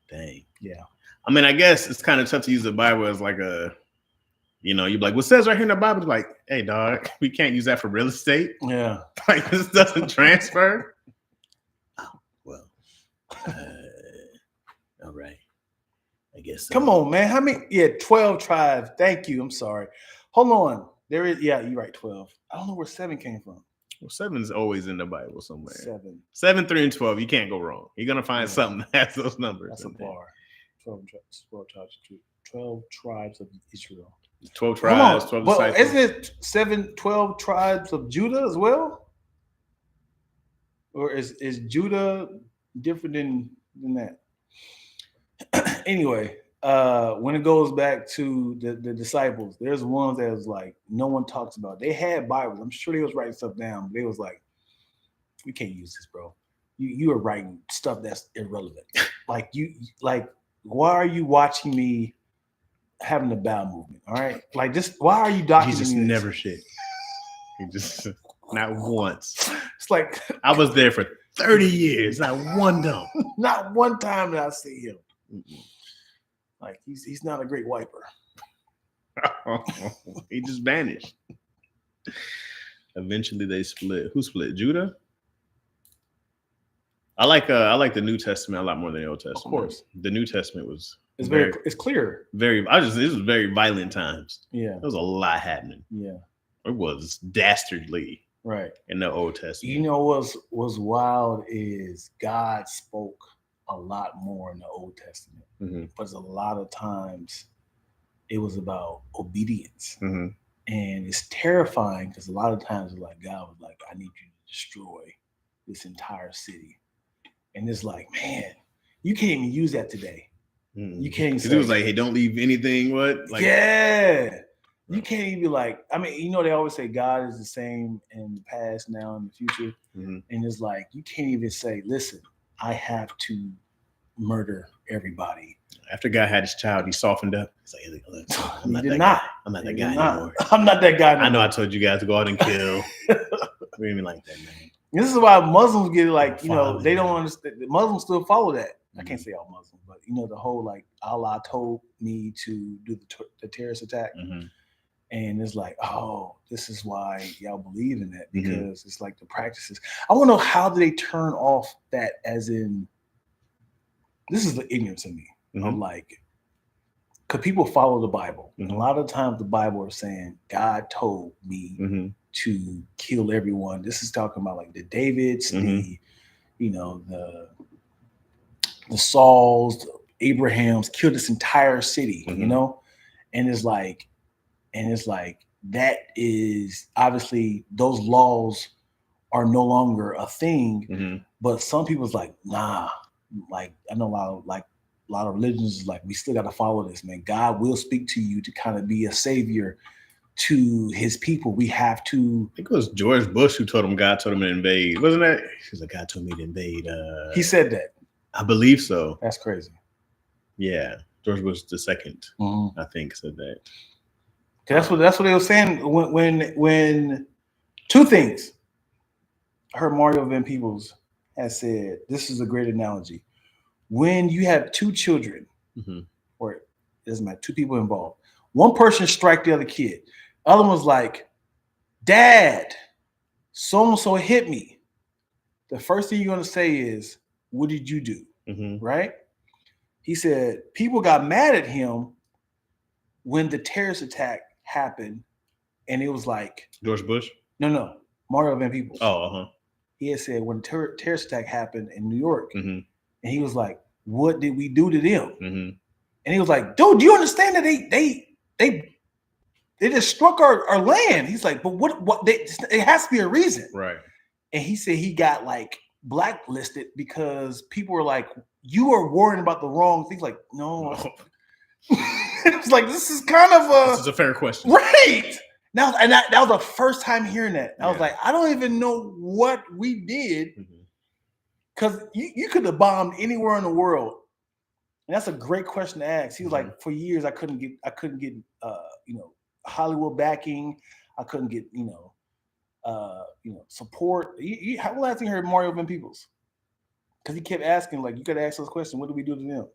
Dang. Yeah. I mean, I guess it's kind of tough to use the Bible as like a, you're like, what says right here in the Bible? It's like, hey, dog, we can't use that for real estate. Yeah. Like, this doesn't transfer. Oh, well. All right. I guess. Come on, man. How many? Yeah, 12 tribes. Thank you. I'm sorry. Hold on. There is, yeah, you're right, 12. I don't know where 7 came from. Well, 7 is always in the Bible somewhere. 7, 3, and 12. You can't go wrong. You're gonna find something that has those numbers. That's a bar. 12 tribes of Israel. 12 tribes, 12 disciples. Isn't it 12 tribes of Judah as well? Or is Judah different than that? Anyway, when it goes back to the disciples, there's ones that was like no one talks about. They had Bibles. I'm sure they was writing stuff down, but they was like, we can't use this, bro. You are writing stuff that's irrelevant. Why are you watching me having a bowel movement? All right, like just why are you documenting? Jesus this? never shit. He just not once. It's like I was there for 30 years, not one dump. Not one time did I see him. Like he's not a great wiper. He just vanished. Eventually they split. Who split? Judah? I like the New Testament a lot more than the Old Testament. Of course. The New Testament was It's it's clear. this was very violent times. Yeah. There was a lot happening. Yeah. It was dastardly Right. in the Old Testament. You know what's wild is God spoke a lot more in the Old Testament. Mm-hmm. But a lot of times it was about obedience. Mm-hmm. And it's terrifying because a lot of times it's like God was like, I need you to destroy this entire city. And it's like, man, you can't even use that today. Mm-hmm. You can't say, it was like, hey, don't leave anything. What? Like, yeah. You can't even be like, I mean, you know, they always say God is the same in the past, now, and the future. Mm-hmm. And it's like, you can't even say, listen, I have to murder everybody. After God had his child, he softened up. He's like, look, I'm not that not. guy. I'm not that guy anymore. I'm not that guy anymore. I know I told you guys to go out and kill. We didn't like that, man. This is why Muslims get like, you know, they don't understand. The Muslims still follow that. I can't say all Muslims, but you know, the whole like Allah told me to do the terrorist attack. Mm-hmm. And it's like, oh, this is why y'all believe in that, because it's like the practices. I want to know, how do they turn off that, as in, this is the ignorance in me. I'm like, because people follow the Bible. And a lot of times the Bible is saying, God told me to kill everyone. This is talking about like the Davids, the, you know, the Sauls, the Abrahams, killed this entire city, you know? And it's like, that is obviously, those laws are no longer a thing. But some people's like, nah, like I know a lot of religions is like, we still got to follow this, man. God will speak to you to kind of be a savior to his people. We have to. I think it was George Bush who told him God told him to invade. Wasn't that? He was like, God told me to invade. He said that. I believe so. That's crazy. Yeah. George Bush the second, I think, said that. That's what they were saying when two things. I heard Mario Van Peebles has said, this is a great analogy. When you have two children, or it doesn't matter, two people involved, one person strike the other kid. Other one's like, Dad, so-and-so hit me. The first thing you're going to say is, what did you do? Right? He said, people got mad at him when the terrorist attack happened, and it was like, George Bush? No. Mario Van Peebles. Oh, He had said when the terrorist attack happened in New York, and he was like, what did we do to them? And he was like, dude, do you understand that they just struck our land? He's like, but it has to be a reason. Right. And he said he got like blacklisted because people were like, you are worrying about the wrong things. Like, no. It's like, this is a fair question. Right. Now, and that was the first time hearing that. I was like, I don't even know what we did, because you could have bombed anywhere in the world. And that's a great question to ask. He was like, for years I couldn't get Hollywood backing. I couldn't get support. How last time you heard Mario Van Peebles? Because he kept asking, like, you got to ask those questions. What do we do to them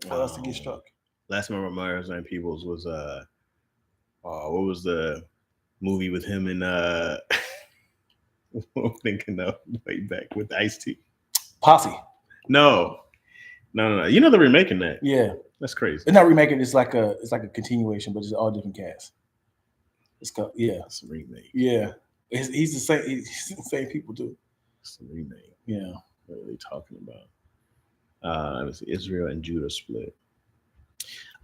for us to get struck? Last time I remember Mario Van Peebles was what was the movie with him and I'm thinking of way back with Ice-T. Posse. No. You know they're remaking that. Yeah, that's crazy. It's not remaking. It's like a continuation, but it's all different casts. It's called It's a remake. Yeah, he's the same. He's the same people too. It's a remake. Yeah. What are they talking about? It was Israel and Judah split.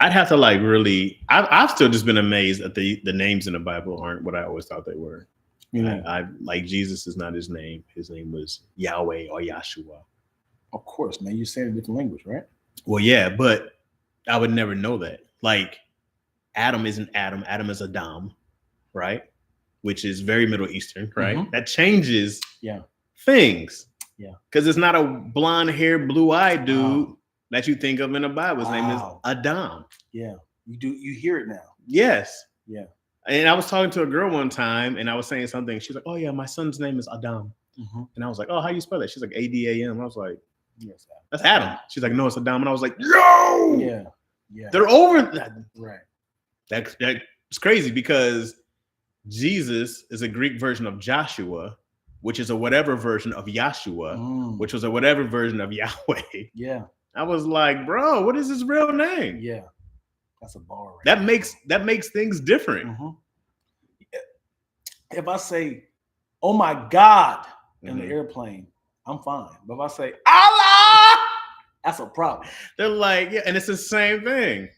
I'd have to like really. I've still just been amazed that the names in the Bible aren't what I always thought they were. Yeah. I like Jesus is not his name. His name was Yahweh or Yahshua. Of course, man. You're saying a different language, right? Well, yeah, but I would never know that. Like, Adam isn't Adam. Adam is Adam, right? Which is very Middle Eastern, right? That changes things. Yeah. Because it's not a blonde-haired, blue-eyed dude that you think of in the Bible. His name is Adam. Yeah. You hear it now. Yes. Yeah. And I was talking to a girl one time, and I was saying something. She's like, oh, yeah, my son's name is Adam. And I was like, oh, how you spell that? She's like, A-D-A-M. I was like, Yes, That's Adam. She's like, no, it's Adam. And I was like, no. yeah. They're over that. Right. That's crazy because Jesus is a Greek version of Joshua, which is a whatever version of Yahshua, which was a whatever version of Yahweh. Yeah. I was like, bro, what is his real name? Yeah. That's a bar. Right that makes things different. Mm-hmm. If I say, "Oh my God," in the airplane, I'm fine. But if I say Allah, that's a problem. They're like, yeah, and it's the same thing.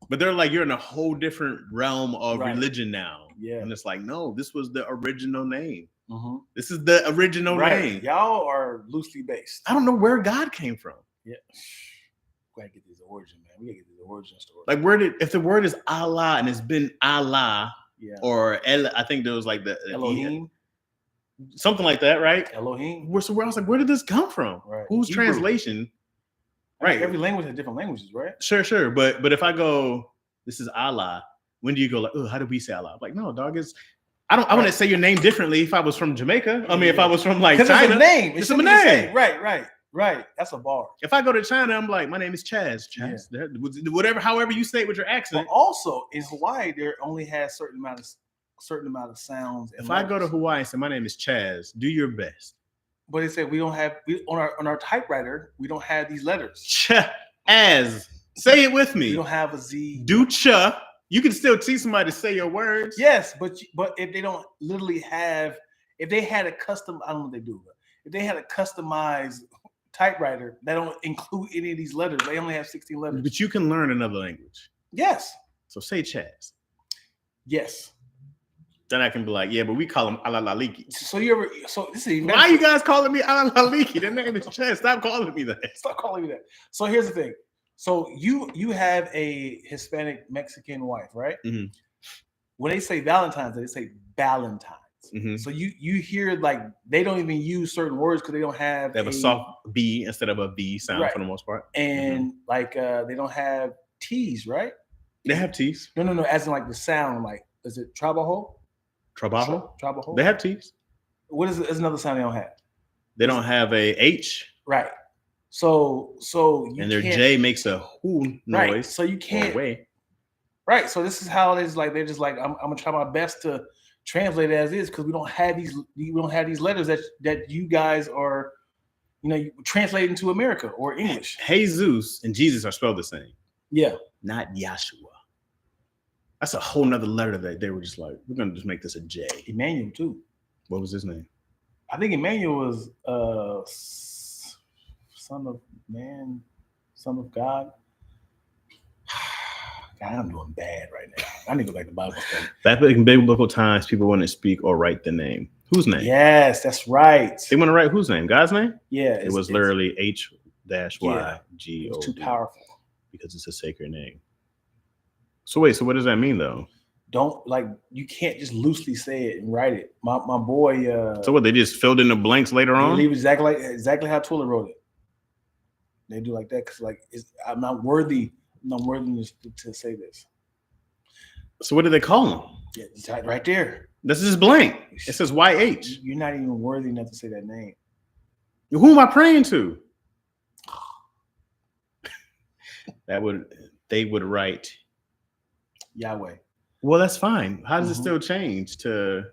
But they're like, you're in a whole different realm of religion now. Yeah. And it's like, no, this was the original name. Mm-hmm. This is the original name. Y'all are loosely based. I don't know where God came from. Yeah. We gotta get this origin, man. We gotta get the origin story. Like, if the word is Allah and it's been Allah, or I think there was like the Elohim, something like that, right? Elohim. So I was like, where did this come from? Right. Whose Hebrew. Translation? Right. Every language has different languages, right? Sure. But if I go, this is Allah, when do you go like, oh, how do we say Allah? I'm like, no, dog, I want to say your name differently if I was from Jamaica. I mean, if I was from like China. It's a name. It's a name. Right. That's a bar. If I go to China, I'm like, my name is CHAZ. CHAZ. Whatever, however you say it with your accent. But also in Hawaii, there only has certain amount of sounds. If I go to Hawaii and say my name is CHAZ, do your best. But they say we don't have on our typewriter, we don't have these letters. CHAZ. Say it with me. We don't have a Z. Do cha. You can still teach somebody to say your words. Yes, but if they don't literally have, if they had a custom, I don't know what they do, but if they had a customized typewriter that don't include any of these letters, they only have 16 letters. But you can learn another language. Yes. So say CHAZ. Yes. Then I can be like, yeah, but we call him Alalaliki. So this is why are you guys calling me Alalaliki? The name is CHAZ. Stop calling me that. Stop calling me that. So here's the thing. So you have a Hispanic Mexican wife, right? Mm-hmm. When they say Valentine's Day, they say Valentine's. Mm-hmm. So you hear like they don't even use certain words because they don't have. They have a soft B instead of a V sound for the most part, and they don't have T's, right? They have T's. No. As in like the sound, like is it trabajo? Trabajo. They have T's. What is another sound they don't have? They don't have a H. Right. So and their J makes a whoo noise. Right. So you can't. Right. So this is how it is. Like they're just like I'm gonna try my best to translate it as is because we don't have these letters that you guys are, you translate into America or English. Jesus and Jesus are spelled the same. Yeah. Not Yahshua. That's a whole nother letter that they were just like, we're gonna just make this a J. Emmanuel too. What was his name? I think Emmanuel was son of man, son of God. God, I'm doing bad right now. I need to go back to Bible study. Back in biblical times, people wouldn't speak or write the name. Whose name? Yes, that's right. They want to write whose name? God's name? Yeah. It was literally H-Y-G-O. It's too powerful. Because it's a sacred name. So wait, so what does that mean though? You can't just loosely say it and write it. My boy. So what? They just filled in the blanks later on. Leave exactly how Twila wrote it. They do like that because I'm not worthy. I'm not worthy to say this. So what do they call him? Yeah, it's right there. This is blank. It says YH. You're not even worthy enough to say that name. Who am I praying to? They would write Yahweh. Well, that's fine. How does it still change to?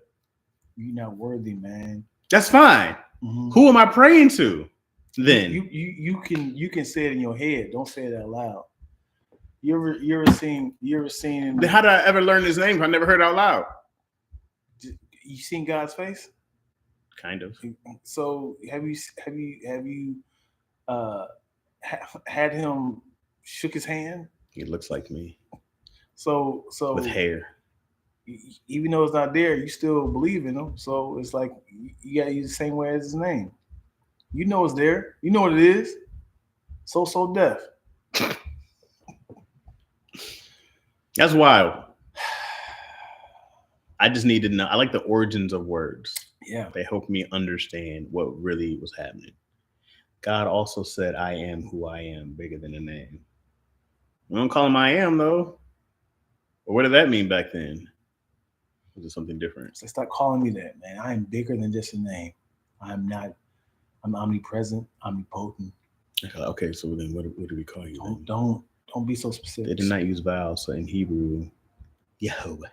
You're not worthy, man. That's fine. Mm-hmm. Who am I praying to? Then you can say it in your head. Don't say it out loud. You ever seen? How did I ever learn his name? I never heard it out loud. You seen God's face? Kind of. So have you had him shook his hand? He looks like me. So with hair. Even though it's not there, you still believe in him. So it's like you gotta use the same way as his name. You know it's there. You know what it is. So deaf. That's wild. I just need to know. I like the origins of words. Yeah. They help me understand what really was happening. God also said, I am who I am, bigger than a name. We don't call him I am, though. But what did that mean back then? Was it something different? So stop calling me that, man. I am bigger than just a name. I'm omnipresent, omnipotent. Okay, so then what do we call you? Don't be so They specific. did not use vowels, so in Hebrew, Yahweh.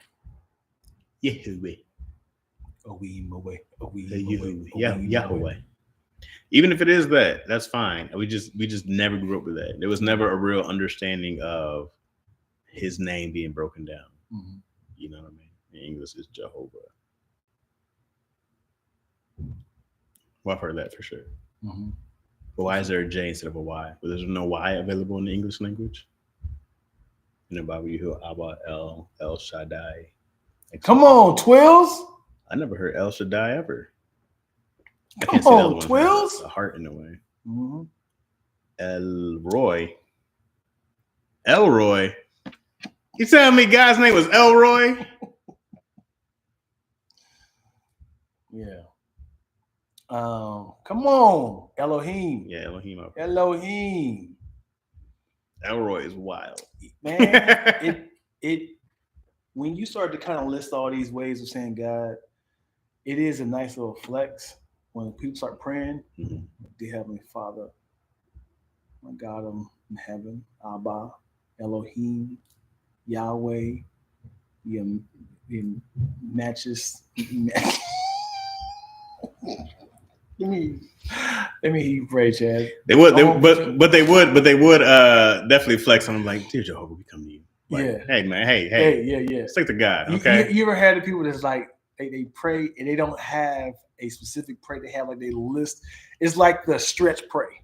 Yahweh. Yahweh. Even if it is that, that's fine. We just never grew up with that. There was never a real understanding of his name being broken down. Mm-hmm. You know what I mean? In English, it's Jehovah. Well, I've heard that for sure. Mm-hmm. But why is there a J instead of a Y? Well, there's no Y available in the English language. In the Bible, you hear Abba, El Shaddai. Come on, Twills. I never heard El Shaddai ever. Come on, Twills. A heart in a way. Mm-hmm. Elroy. You telling me guy's name was Elroy? Yeah. Come on, Elohim. Yeah, Elohim. Elohim. Elroy is wild. Man, it when you start to kind of list all these ways of saying God, it is a nice little flex when people start praying. Mhm. Dear Heavenly Father, my God in heaven, Abba, Elohim, Yahweh, your matches. Let me hear you pray, Chad. They would definitely flex on them like, dear Jehovah, we come to you. Like, Yeah. Hey man, hey. Yeah. Stick to God, okay? You ever had the people that's like they pray and they don't have a specific prayer? They have like they list. It's like the stretch pray.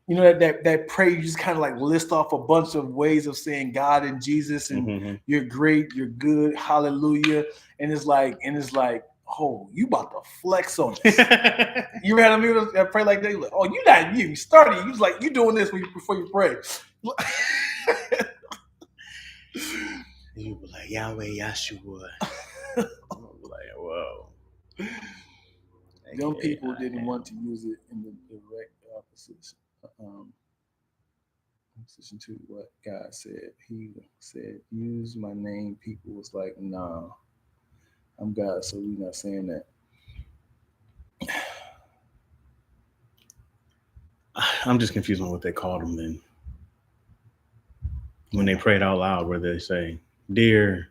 You know that pray you just kind of like list off a bunch of ways of saying God and Jesus and Mm-hmm. you're great, you're good, hallelujah, and it's like oh, you about to flex on this. You ever had a people that pray like that? You're like, oh, you not you started. You was like you doing this before you pray. You were like Yahweh Yahshua. I was like, whoa. Young people didn't want to use it in the direct opposition. Opposition to what God said. He said, use my name. People was like, nah, I'm God, so we're not saying that. I'm just confused on what they called him then. When they prayed out loud, where they say, dear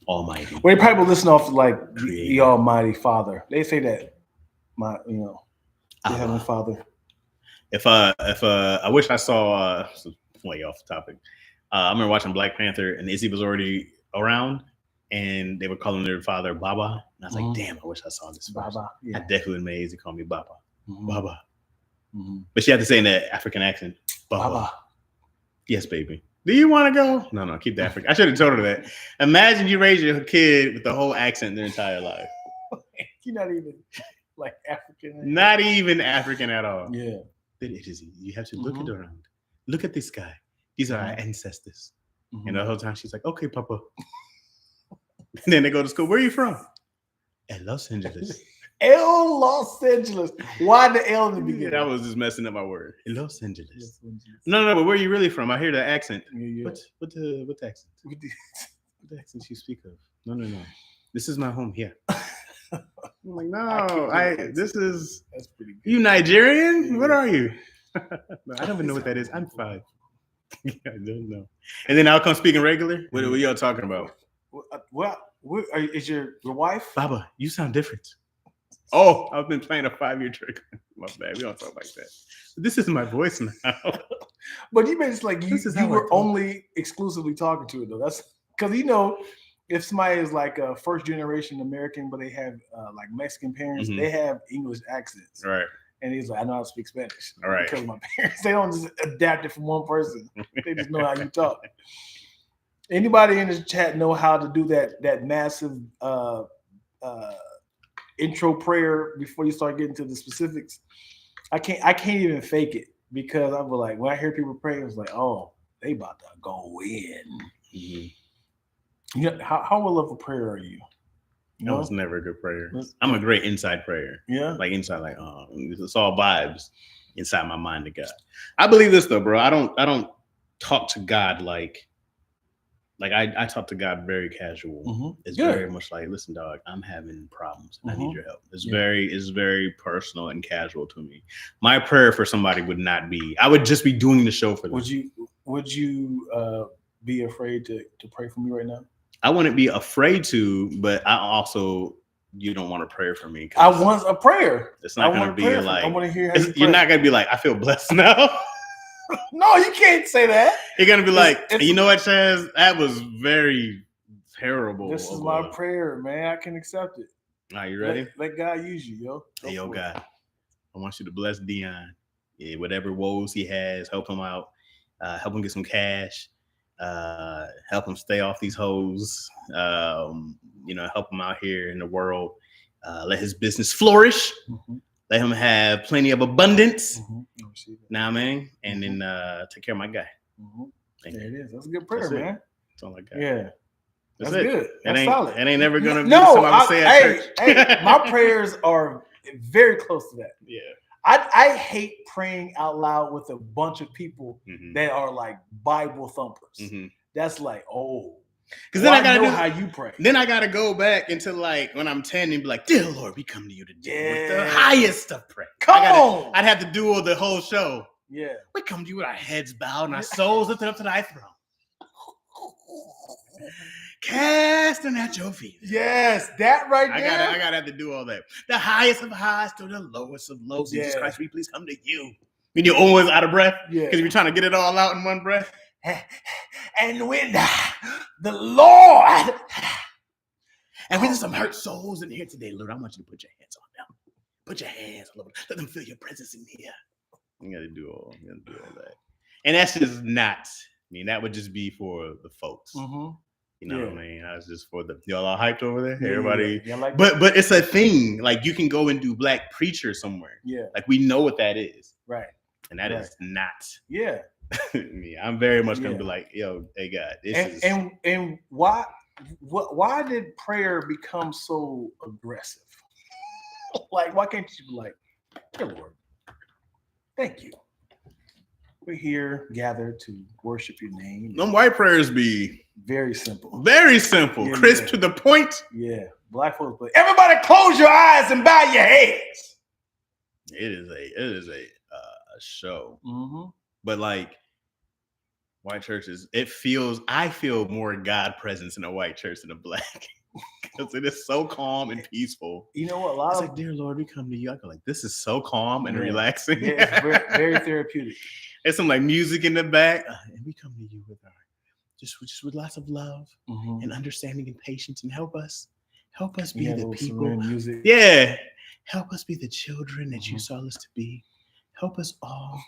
Almighty. Well, they probably listen off to like Creator. the Almighty Father. They say that, the Heavenly Father. If I wish I saw way off topic. I remember watching Black Panther and Izzy was already around and they were calling their father Baba. And I was like, damn, I wish I saw this first. Baba. Yeah. I definitely would have made Izzy call me Baba. Mm-hmm. Baba. Mm-hmm. But she had to say in that African accent, Baba. Baba. Yes, baby. Do you want to go? No, keep the African. I should have told her that. Imagine you raise your kid with the whole accent their entire life. You're not even like African. Not even African at all. Yeah. You have to look it around. Look at this guy. These are our ancestors. Mm-hmm. And the whole time she's like, okay, Papa. And then they go to school. Where are you from? At Los Angeles. Los Angeles. Why the L in the beginning? I was just messing up my word. Los Angeles. No, but where are you really from? I hear the accent. Yeah. What accent? What accent you speak of? No. This is my home here. I'm like, no, this is. That's pretty good. You Nigerian? Yeah. What are you? No, I don't even know what that is. I'm 5. I don't know. And then I'll come speaking regular. What are y'all talking about? Well, is your wife? Baba, you sound different. Oh, I've been playing a 5-year trick. My bad. We don't talk like that. This is my voice now. But you made it like you were only exclusively talking to it though. That's because if somebody is like a first generation American, but they have like Mexican parents, they have English accents. Right. And he's like, I know how to speak Spanish. All right. Because my parents, they don't just adapt it from one person. They just know how you talk. Anybody in the chat know how to do that massive intro prayer before you start getting to the specifics? I can't even fake it because I'm like, when I hear people pray, it's like, oh, they about to go in. Mm-hmm. How well of a prayer are you? I was never a good prayer. I'm a great inside prayer. Yeah. Like inside, like it's all vibes inside my mind to God. I believe this though, bro. I don't talk to God like Like I talk to God very casual. Mhm. It's Good. very much like, listen, dog, I'm having problems and I need Mhm. your help. It's Yeah. very personal and casual to me. My prayer for somebody would not be, I would just be doing the show for them. Would you be afraid to pray for me right now? I wouldn't be afraid to, but I also, you don't want to pray for me. I want a prayer. It's not I going to want a be prayer like, I want to hear how you you're pray. not going to be like, I feel blessed now. No, you can't say that. You're going to be like, It's- you know what, CHAZ? That was very terrible. This is my prayer, man. I can accept it. Are you ready? Let God use you, yo. Hey, yo, for it. God, I want you to bless Dion. Yeah, whatever woes he has, help him out. Help him get some cash. Help him stay off these hoes. Help him out here in the world. Let his business flourish. Mhm. Let him have plenty of abundance. Mhm. I receive it. Now, man, and then take care of my guy. Mhm. Thank There you. it is. That's a good prayer, That's it. man. That's all I got. Yeah. That's That's it. good. That's It ain't, solid. It ain't never gonna be No, something I would say at church. hey, my prayers are very close to that. Yeah. I hate praying out loud with a bunch of people Mhm. that are like Bible thumpers. Mhm. That's like, oh, Because then I gotta know do how you pray. Then I gotta go back into like when I'm 10 and be like, dear Lord, we come to you today with the Yeah. highest of prayer. Come on. I'd have to do the whole show. Yeah. We come to you with our heads bowed and our souls lifted up to thy throne. Casting at your feet. Yes, that right I there. gotta have to do all that. The highest of highs to the lowest of lows. Jesus Yeah. Christ, we please come to you. When you're always out of breath, Yeah. because you're trying to get it all out in one breath. And when the Lord. And when there's some hurt souls in here today, Lord, I want you to put your hands on them. Put your hands all over. Let them feel your presence in here. You gotta do all that. And that's just not, I mean, that would just be for the folks. Mm-hmm. You know Yeah. what I mean? That's just for the y'all are hyped over there. Yeah, Everybody. yeah, like But it's a thing. Like you can go and do Black Preacher somewhere. Yeah. Like we know what that is. Right. And that Right. is not Yeah. me. I'm very much gonna Yeah. be like, yo, hey God, this is And why did prayer become so aggressive? Like, why can't you be like, dear Lord, thank you. We're here gathered to worship your name. them white prayers be Very simple. very simple, Yeah, crisp yeah. to the point. Yeah. Black folks, but everybody close your eyes and bow your heads. It is a show. Mm-hmm. But like white churches, I feel more God presence in a white church than a Black. Because it is so calm and peaceful. You know what? A lot It's of like, dear Lord, we come to you. I go like, this is so calm and Yeah. relaxing. yeah, it's very, very therapeutic. There's some like music in the back. And we come to you with our just with lots of love Mm-hmm. and understanding and patience, and help us be Yeah, the little people. serene music. Yeah. Help us be the children that you Mhm. saw us to be. Help us all.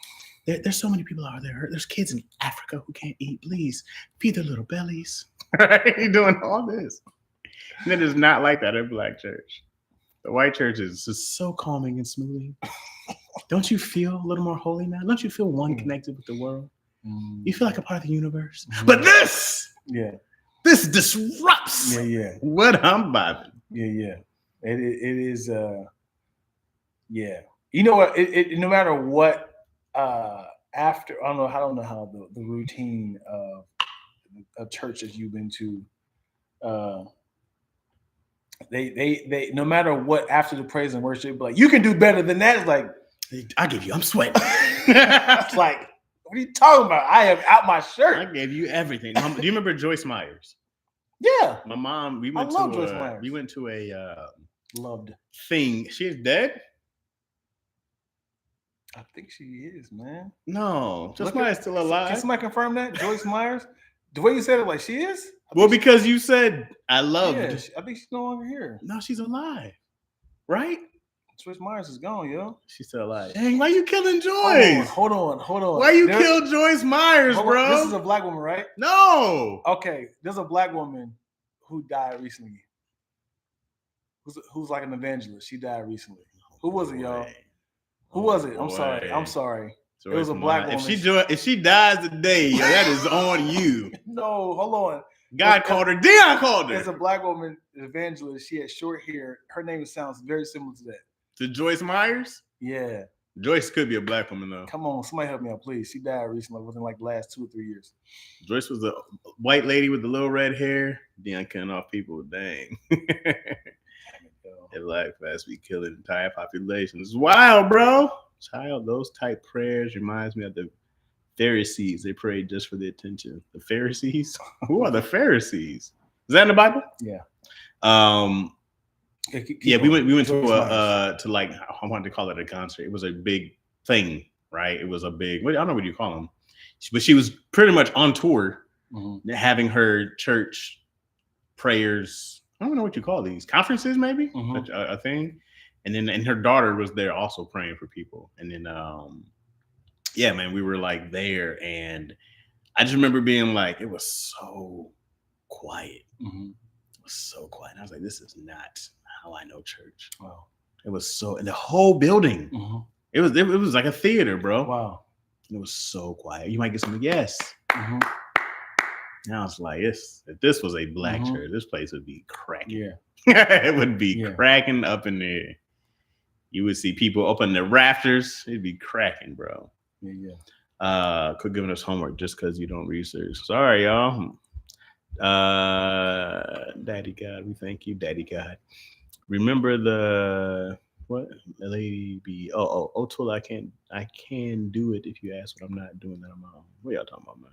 There's so many people out there. There's kids in Africa who can't eat. Please feed their little bellies. You're doing all this. And it is not like that in Black church. The white church is just so calming and smoothing. Don't you feel a little more holy now? Don't you feel one connected with the world? You feel like a part of the universe. Mhm. But this disrupts Yeah. what I'm vibing. Yeah. It is. Yeah. You know what? It no matter what. After I don't know how the routine of churches you've been to. They no matter what, after the praise and worship, like, you can do better than that. It's like, I give you. I'm sweating. it's like, what are you talking about? I am out my I shirt. gave you everything. Do you remember Joyce Myers? Yeah, My mom. We I went love to Joyce Myers. we went to a loved. thing. She is dead. I think she is, man. No, Joyce Look Myers at- still Can alive. somebody confirm that? Joyce Myers? The way you said it, like, she is? Well, because you said I loved. Yeah, I think she's no longer here. No, she's alive, right? Joyce Myers is gone, yo. She's still alive. Dang, why you killing Joyce? Hold on. Why you There- kill Joyce Myers, hold on. bro? This is a black woman, right? No. Okay, there's a black woman who died recently. Who's like an evangelist. She died recently. Who was it, y'all? Who was it? I'm sorry. It was a black woman. If she dies today, yo, that is on you. No, hold on. God called her. Dion called There's her. a black woman evangelist. She had short hair. Her name sounds very similar to that. To Joyce Myers? Yeah. Joyce could be a black woman though. Come on, somebody help me out, please. She died recently, within like the last 2 or 3 years. Joyce was a white lady with the little red hair. Deion killing off people. Dang. And black fast be killing entire populations. It's wild, bro. Child, those type prayers reminds me of the Pharisees. They prayed just for the attention. The Pharisees? Who are the Pharisees? Is that in the Bible? Yeah. Yeah, we went to like, I wanted to call it a concert. It was a big thing, right? It was a big, I don't know what you call them, but she was pretty much on tour, having her church prayers. I don't know what you call these, conferences, maybe a thing. And her daughter was there also praying for people. And then, yeah, man, we were like there, and I just remember being like, it was so quiet. It was so quiet. And I was like, this is not how I know church. Wow. It was so, and the whole building, it was like a theater, bro. Wow. It was so quiet. You might get some yes. And I was like, if this was a black church, this place would be cracking. Yeah. It would be cracking up in there. You would see people open their rafters. It'd be cracking, bro. Yeah. Quit giving us homework just because you don't research. Sorry, y'all. Daddy God, we thank you, Daddy God. Remember the lady be Tool, I can do it if you ask what I'm not doing that. What y'all talking about, man?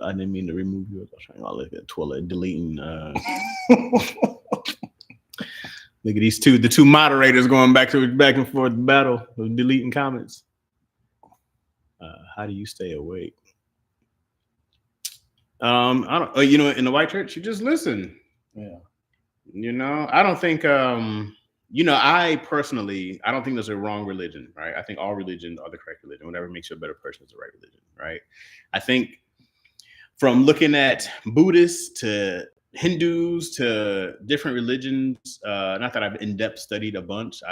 I didn't mean to remove you. I was trying to look at Twilla deleting. Look at these the two moderators going back and forth battle of deleting comments. How do you stay awake? I don't. In the white church, you just listen. Yeah. I don't think. I personally, I don't think there's a wrong religion, right? I think all religions are the correct religion. Whatever makes you a better person is the right religion, right? I think from looking at Buddhists to Hindus to different religions, not that I've in-depth studied a bunch.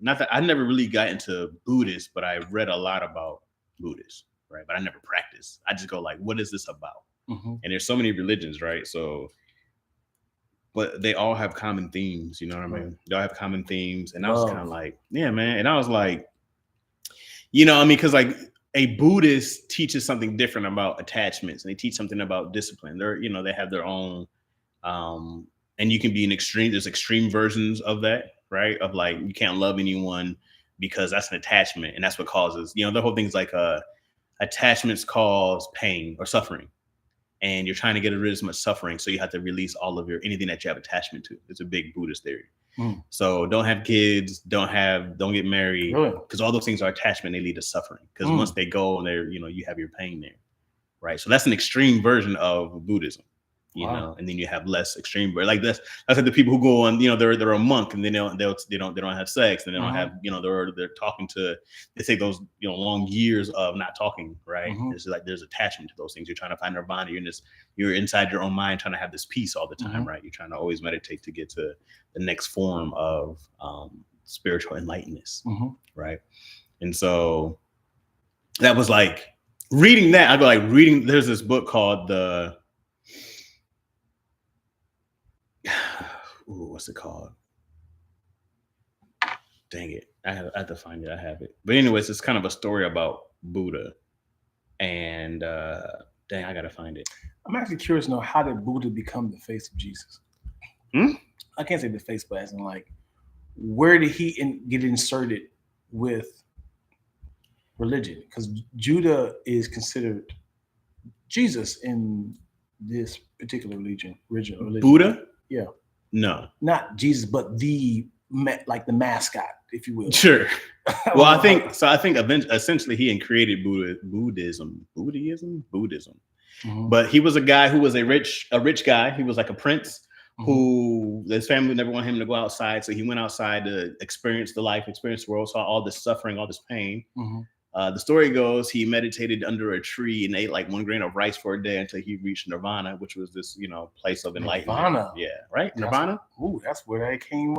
Not that I never really got into Buddhists, but I read a lot about Buddhists, right? But I never practiced. I just go like, what is this about? And there's so many religions, right? So, but they all have common themes, you know what I mean? They all have common themes. And I was kind of like, yeah, man. And I was like, because like a Buddhist teaches something different about attachments, and they teach something about discipline. They have their own, and you can be there's extreme versions of that, right? Of like, you can't love anyone because that's an attachment. And that's what causes, the whole thing's like attachments cause pain or suffering. And you're trying to get rid of as much suffering. So you have to release all of anything that you have attachment to. It's a big Buddhist theory. So don't have kids, don't get married, because all those things are attachment. They lead to suffering. Because once they go and they're, you have your pain there, right? So that's an extreme version of Buddhism, and then you have less extreme, like that's like the people who go on, they're a monk and they don't have sex and they don't have, they're talking to, they take those, long years of not talking, right? It's like there's attachment to those things. You're trying to find nirvana. You're inside your own mind trying to have this peace all the time, right? You're trying to always meditate to get to the next form of spiritual enlightenment, right? And so that was like reading that. I go like reading. There's this book called what's it called? Dang it. I have to find it. I have it. But anyways, it's kind of a story about Buddha. And dang, I got to find it. I'm actually curious to know, how did Buddha become the face of Jesus? I can't say the face, but as in like, where did he get inserted with religion? Because Judah is considered Jesus in this particular religion. Buddha? Yeah. No. Not Jesus, but the mascot, if you will. Sure. Well, I think essentially he created Buddhism. But he was a guy who was a rich guy. He was like a prince who his family never wanted him to go outside. So he went outside to experience the world, saw all this suffering, all this pain. The story goes, he meditated under a tree and ate like 1 grain of rice for a day until he reached nirvana, which was this, place of enlightenment. Nirvana. Yeah, right? Nirvana? That's where they came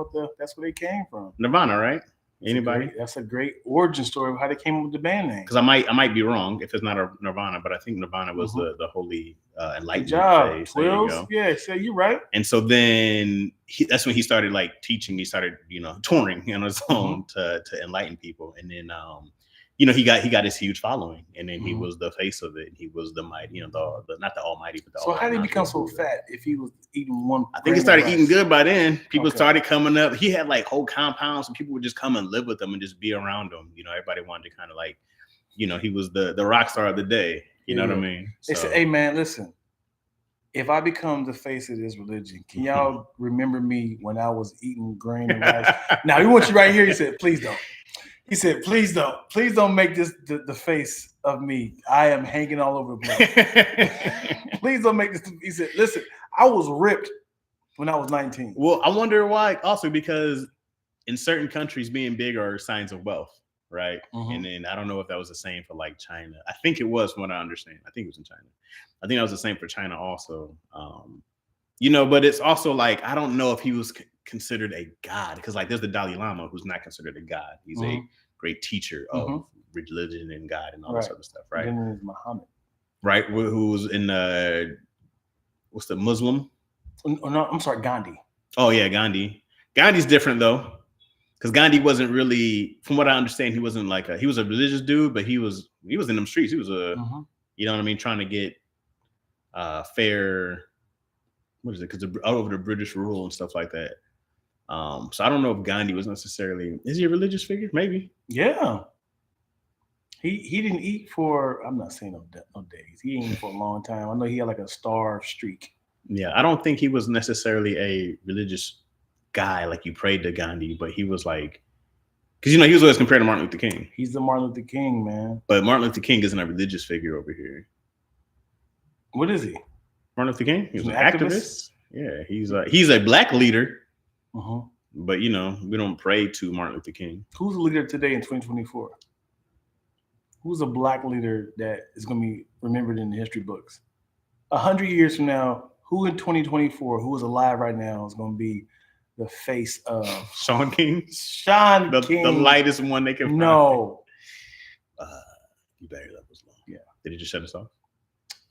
from. Nirvana, right? Anybody? That's a great origin story of how they came up with the band name. Because I might be wrong if it's not a Nirvana, but I think Nirvana was the holy Good enlightenment job, phase. There you Twills. go. Yeah, so you're right. And so then that's when he started like teaching. He started, touring on his own to enlighten people. And then, he got this huge following. And then he was the face of it. He was the mighty, the not the almighty, but the. So how did he become so fat if he was eating one? I think he started eating good by then. People Okay. started coming up. He had like whole compounds, and people would just come and live with him and just be around him. Everybody wanted to kind of like, he was the rock star of the day. You know what I mean? They said, "Hey man, listen. If I become the face of this religion, can y'all remember me when I was eating grain and rice?" Now, we want you right here. He said, "Please don't." He said, "Please don't. Please don't make this the face of me. I am hanging all over the place. Please don't make this." He said, "Listen, I was ripped when I was 19." Well, I wonder why. Also, because in certain countries, being big are signs of wealth, right? And then I don't know if that was the same for like China. I think it was, from what I understand. I think it was in China. I think that was the same for China also. But it's also like, I don't know if he was considered a god, because like there's the Dalai Lama, who's not considered a god. He's a great teacher of religion and God and all this other stuff, right? And then there's Muhammad, right? Who's in what's the Muslim? Oh, no, I'm sorry, Gandhi. Oh yeah, Gandhi. Gandhi's different though, because Gandhi wasn't really, from what I understand, he wasn't like he was a religious dude, but he was in them streets. He was you know what I mean, trying to get fair, what is it? Because over the British rule and stuff like that. So I don't know if Gandhi was necessarily, is he a religious figure? Maybe. Yeah. He didn't eat for, I'm not saying no days. He didn't eat for a long time. I know he had like a starved streak. Yeah, I don't think he was necessarily a religious guy like you prayed to Gandhi, but he was like, because he was always compared to Martin Luther King. He's the Martin Luther King, man. But Martin Luther King isn't a religious figure over here. What is he? Martin Luther King? He's an an activist? activist. Yeah, he's a black leader. But we don't pray to Martin Luther King. Who's the leader today in 2024? Who's a black leader that is going to be remembered in the history books? 100 years from now, who in 2024, who is alive right now, is going to be the face of Sean King? Sean King. The lightest one they can find. No. You better that was long. Yeah. Did it just shut us off?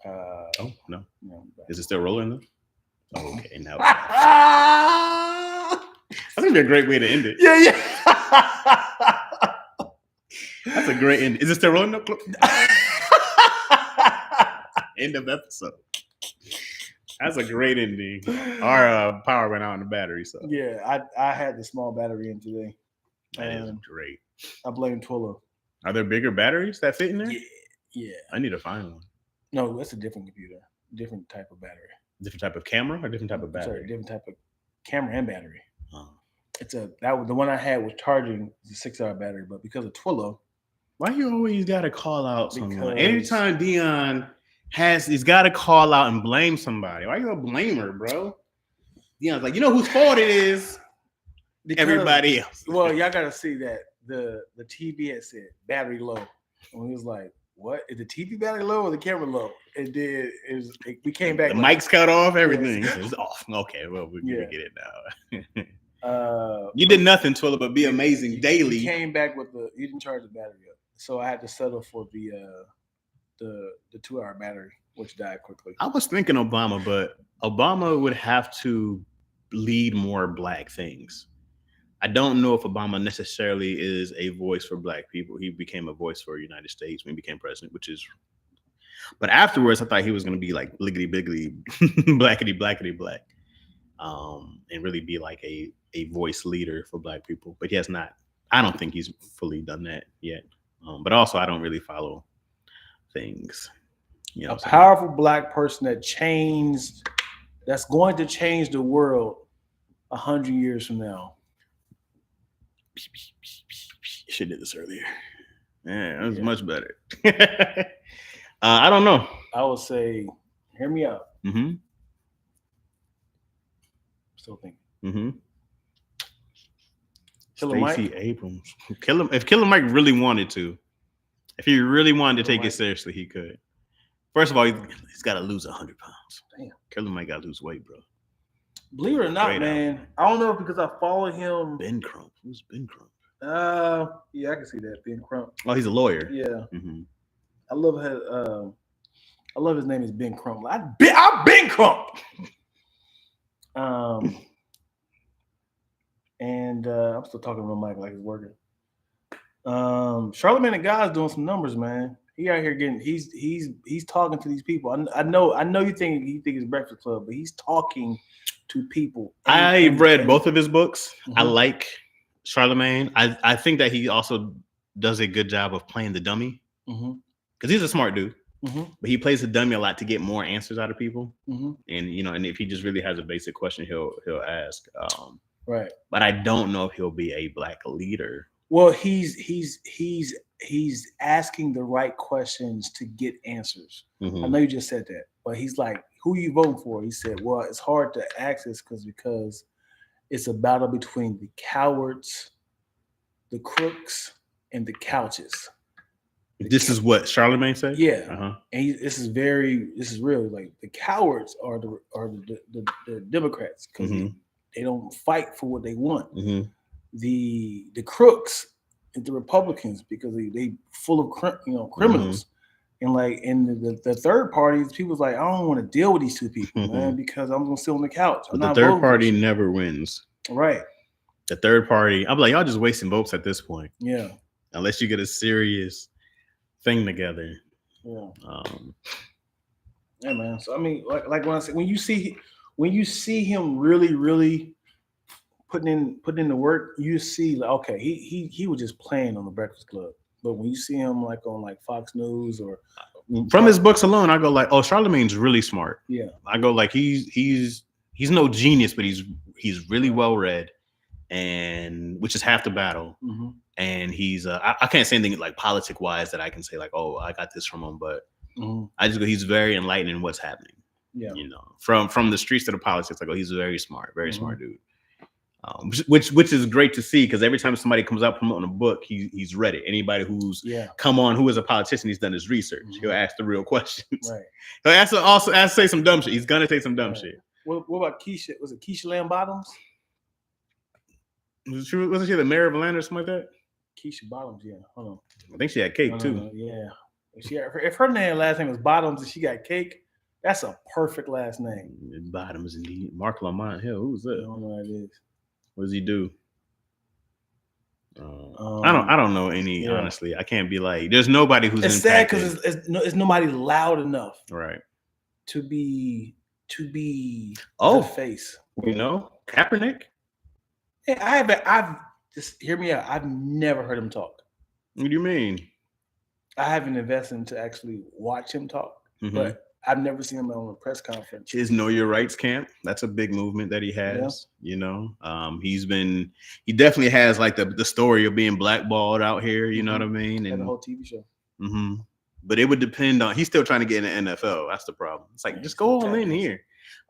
Oh, no. No. Is it still rolling though? Oh, okay. Now that's gonna be a great way to end it. Yeah. That's a great end. Is it still rolling? End of episode. That's a great ending. Our power went out on the battery, so Yeah, I had the small battery in today. that is great. I blame Twillo. Are there bigger batteries that fit in there? Yeah. I need to find one. No, that's a different computer, different type of battery. Different type of camera or different type of battery? Sorry, different type of camera and battery. Oh. The one I had was charging the 6-hour battery, but because of Twillo. Why you always gotta call out someone? Because- Anytime Dion he's gotta call out and blame somebody. Why you a blamer, bro? Dion's like, whose fault it is? Everybody else. Well, y'all gotta see that the TV had said battery low. And we was like, what? Is the TV battery low or the camera low? We came back. The mic's cut off, everything. Yes. It's off. Okay, well, we Yeah. get it now. You You did nothing, Twilla, but be amazing daily. He came back with you didn't charge the battery up. So I had to settle for the 2-hour battery, which died quickly. I was thinking Obama, but Obama would have to lead more black things. I don't know if Obama necessarily is a voice for black people. He became a voice for the United States when he became president, but afterwards, I thought he was going to be like bliggity biggity, blackity blackity black, and really be like a voice leader for black people. But he has not. I don't think he's fully done that yet. But also, I don't really follow things. A powerful black person that's going to change the world 100 years from now. Should have did this earlier. Yeah, that was much better. I don't know. I would say, hear me out. Mm-hmm. Still thinking. Mm-hmm. Killer Mike? Stacey Abrams. If Killer Mike really wanted to, if he really wanted to take it seriously, he could. First of all, he's got to lose 100 pounds. Damn. Killer Mike got to lose weight, bro. Believe it or not, Great man, I don't know if because I follow him. Ben Crump. Who's Ben Crump? Yeah, I can see that Ben Crump. Oh, he's a lawyer. Yeah, Mm-hmm. I love how. I love his name is Ben Crump. I'm Ben Crump. And I'm still talking to my mic like it's working. Charlamagne the God's doing some numbers, man. He out here getting he's talking to these people. I know you think it's Breakfast Club, but he's talking to people. I read both of his books. I Mhm. like Charlamagne. I think that he also does a good job of playing the dummy because he's a smart dude. But he plays the dummy a lot to get more answers out of people. And and if he just really has a basic question, he'll ask. Right. But I don't know if he'll be a black leader. Well, he's asking the right questions to get answers. I know you just said that, but he's like, "Who you voting for?" He said, "Well, it's hard to access because it's a battle between the cowards, the crooks, and the couches." This is what Charlamagne said. Yeah, and this is real. Like the cowards are the Democrats because they don't fight for what they want. The crooks is the Republicans because they full of criminals. And the third party, people's like, I don't want to deal with these two people, man, because I'm gonna sit on the couch. But the third party never wins. Right. The third party, I'm like, y'all just wasting votes at this point. Yeah. Unless you get a serious thing together. Yeah. Yeah, man. So I mean, like when I say when you see him really putting in the work, you see like, okay, he was just playing on the Breakfast Club. But when you see him like on like Fox News or from his books alone, I go like, oh, Charlamagne's really smart. Yeah. I go like he's no genius, but he's really well read, and which is half the battle. And he's I can't say anything like politic wise that I can say like, oh, I got this from him, but I just go, he's very enlightened in what's happening. Yeah. From the streets to the politics, I go, he's very smart dude. Which is great to see because every time somebody comes out promoting a book, he's read it. Anybody who's come on who is a politician, he's done his research. He'll ask the real questions. Right. He'll also say some dumb shit. He's gonna say some dumb shit. What about Keisha? Was it Keisha Lamb Bottoms? Wasn't she the mayor of Atlanta or something like that? Keisha Bottoms, yeah. Hold on. I think she had cake too. Yeah. If her last name was Bottoms and she got cake, that's a perfect last name. Bottoms indeed. Mark Lamont Hill. Who's that? I don't know what it is. What does he do? I don't know any. Honestly, I can't be like. There's nobody who's. It's sad because it's nobody loud enough, right? To be the face. Kaepernick. Yeah, I've just hear me out. I've never heard him talk. What do you mean? I haven't invested to actually watch him talk, but I've never seen him on a press conference. His Know Your Rights camp. That's a big movement that he has. Yeah. He definitely has like the story of being blackballed out here. You know what I mean? And the whole TV show. But it would depend on. He's still trying to get in the NFL. That's the problem. It's like just go all in here.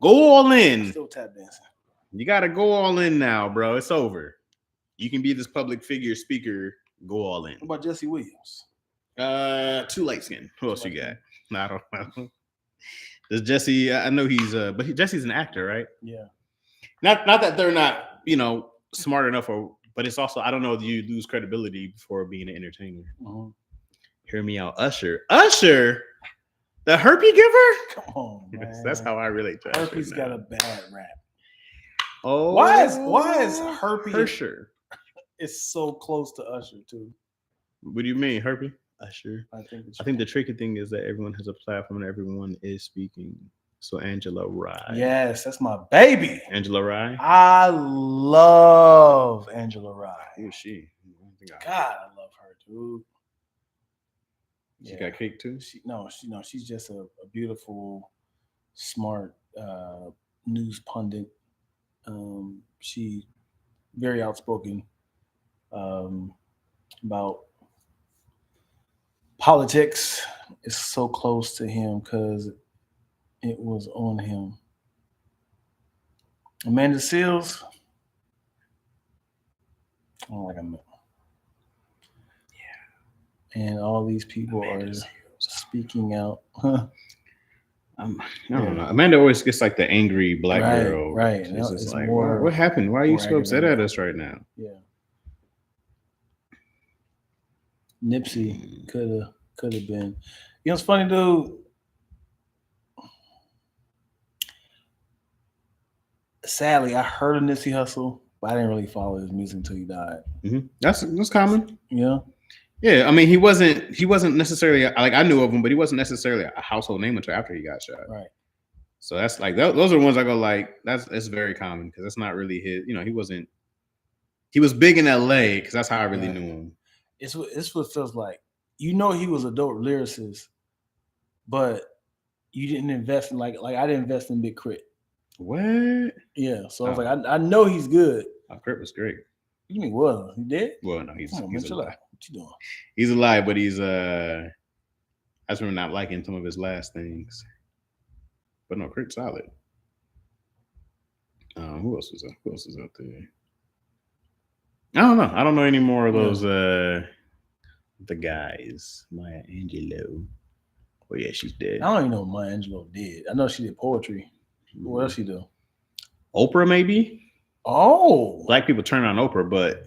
Go all in. Still tap dancing. You got to go all in now, bro. It's over. You can be this public figure speaker. Go all in. What about Jesse Williams? Too light skin. Who else you got? No, I don't know. Does Jesse? I know he's, but Jesse's an actor, right? Yeah. Not that they're not, smart enough, but it's also I don't know if you lose credibility before being an entertainer. Hear me out, Usher, the herpy giver. Come on, man. That's how I relate to Usher. Herpy's got a bad rap. Oh, why is Herpy? Usher is so close to Usher too. What do you mean, Herpy? Usher. I think the tricky thing is that everyone has a platform and everyone is speaking. So Angela Rye. Yes, that's my baby. Angela Rye. I love Angela Rye. Who is she? God, I love her, dude. She got cake too? She's just a beautiful, smart news pundit. She very outspoken about politics. Is so close to him because it was on him. Amanda Seals. I don't like Amanda. Yeah. And all these people are speaking out. I don't know. Amanda always gets like the angry black girl. Right. It's like, what happened? Why are you so upset at us right now? Yeah. Nipsey could have been. You know, it's funny, dude. Sadly, I heard of Nipsey Hussle, but I didn't really follow his music until he died. That's common. Yeah. Yeah, I mean, he wasn't necessarily like I knew of him, but he wasn't necessarily a household name until after he got shot. Right. So that's like those are the ones I go like it's very common because that's not really his. You know, he was big in L.A. because that's how I really knew him. It's what it feels like. You know, he was a dope lyricist, but you didn't invest in like I didn't invest in Big Crit. What? Yeah, so I was like, I know he's good. Crit was great. You mean what? He dead? Well, no, he's alive. What you doing? He's alive, but he's I just remember not liking some of his last things. But no, Crit's solid. Who else is out there? I don't know. I don't know any more of those the guys. Maya Angelou. Oh yeah, she's dead. I don't even know what Maya Angelou did. I know she did poetry. What else she do? Oprah, maybe. Oh, black people turn on Oprah, but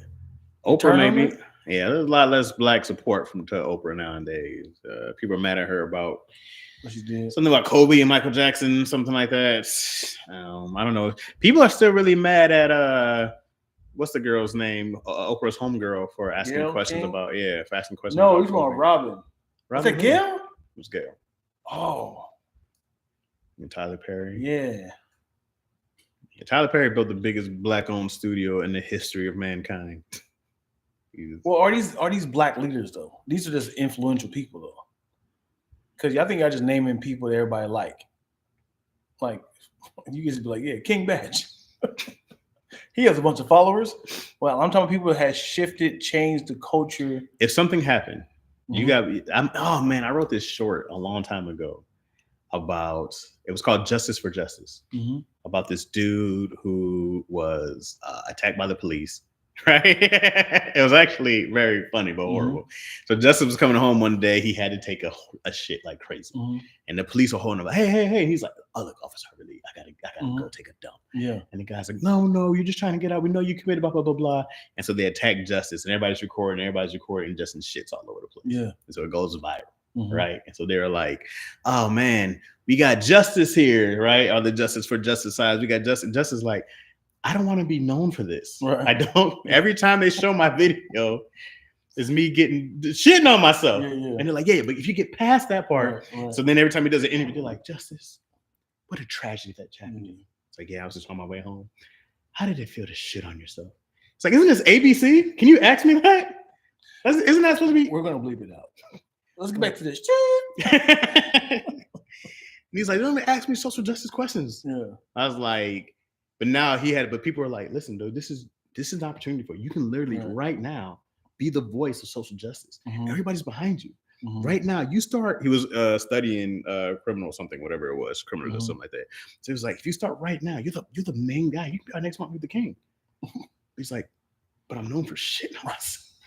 Oprah maybe. Yeah, there's a lot less black support to Oprah nowadays. People are mad at her about what she did. Something about Kobe and Michael Jackson, something like that. I don't know. People are still really mad at what's the girl's name? Oprah's homegirl for asking Gayle questions King? about for asking questions. No, about he's going Robin. Was it Gayle? It was Gayle. Oh, and Tyler Perry. Yeah, Tyler Perry built the biggest black-owned studio in the history of mankind. Well, are these black leaders though? These are just influential people though. Because I think y'all just naming people that everybody like. Like you just be like, yeah, King Badge. He has a bunch of followers. Well, I'm talking people that has shifted, changed the culture. If something happened, you got. Oh man, I wrote this short a long time ago about. It was called Justice for Justice. About this dude who was attacked by the police. Right? It was actually very funny, but horrible. So Justice was coming home one day. He had to take a shit like crazy. And the police were holding him like, hey. And he's like, oh, look, officer, really, I gotta go take a dump. Yeah. And the guy's like, no, you're just trying to get out. We know you committed blah, blah, blah, blah. And so they attack Justice and everybody's recording, and Justin shits all over the place. Yeah. And so it goes viral. Right. And so they were like, oh man, we got Justice here, right? On the Justice for Justice side, we got Justice. Justice like, I don't want to be known for this. Right. I don't. Every time they show my video, it's me shitting on myself. Yeah. And they're like, yeah, but if you get past that part. Right. So then every time he does an interview, they're like, Justice, what a tragedy that happened to you. It's like, yeah, I was just on my way home. How did it feel to shit on yourself? It's like, isn't this ABC? Can you ask me that? Isn't that supposed to be? We're going to bleep it out. Let's get back to this. And he's like, don't ask me social justice questions. Yeah. I was like, but now but people are like, listen, dude, this is an opportunity for you. You can literally right now be the voice of social justice. Everybody's behind you. Right now, you start. He was studying criminal something, whatever it was, criminal or something like that. So he was like, if you start right now, you're the main guy. You can be our next Martin Luther King. He's like, but I'm known for shit.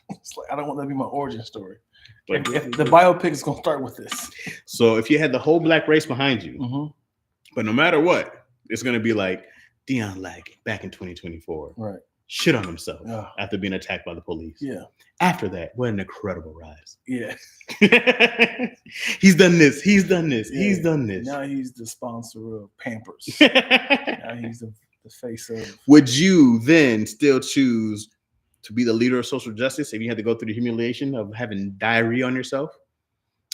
It's like I don't want that to be my origin story. But the biopic is gonna start with this. So if you had the whole black race behind you, but no matter what, it's gonna be like Deion Lack back in 2024. Right. Shit on himself after being attacked by the police. Yeah. After that, what an incredible rise. Yeah. He's done this. He's done this. Yeah. He's done this. Now he's the sponsor of Pampers. Now he's the face of. Would you then still choose to be the leader of social justice if you had to go through the humiliation of having diarrhea on yourself?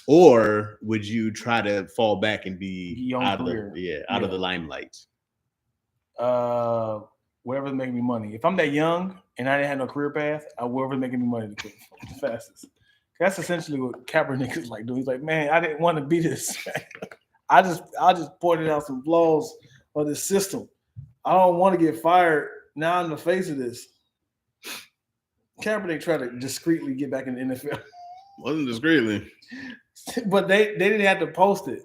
Or would you try to fall back and be out of the limelight? Whatever's making me money. If I'm that young and I didn't have no career path, whatever's making me money the fastest. That's essentially what Kaepernick is like doing. He's like, man, I didn't want to be this. I just pointed out some flaws of this system. I don't want to get fired. Now I'm in the face of this. Kaepernick tried to discreetly get back in the NFL. Wasn't discreetly. But they didn't have to post it.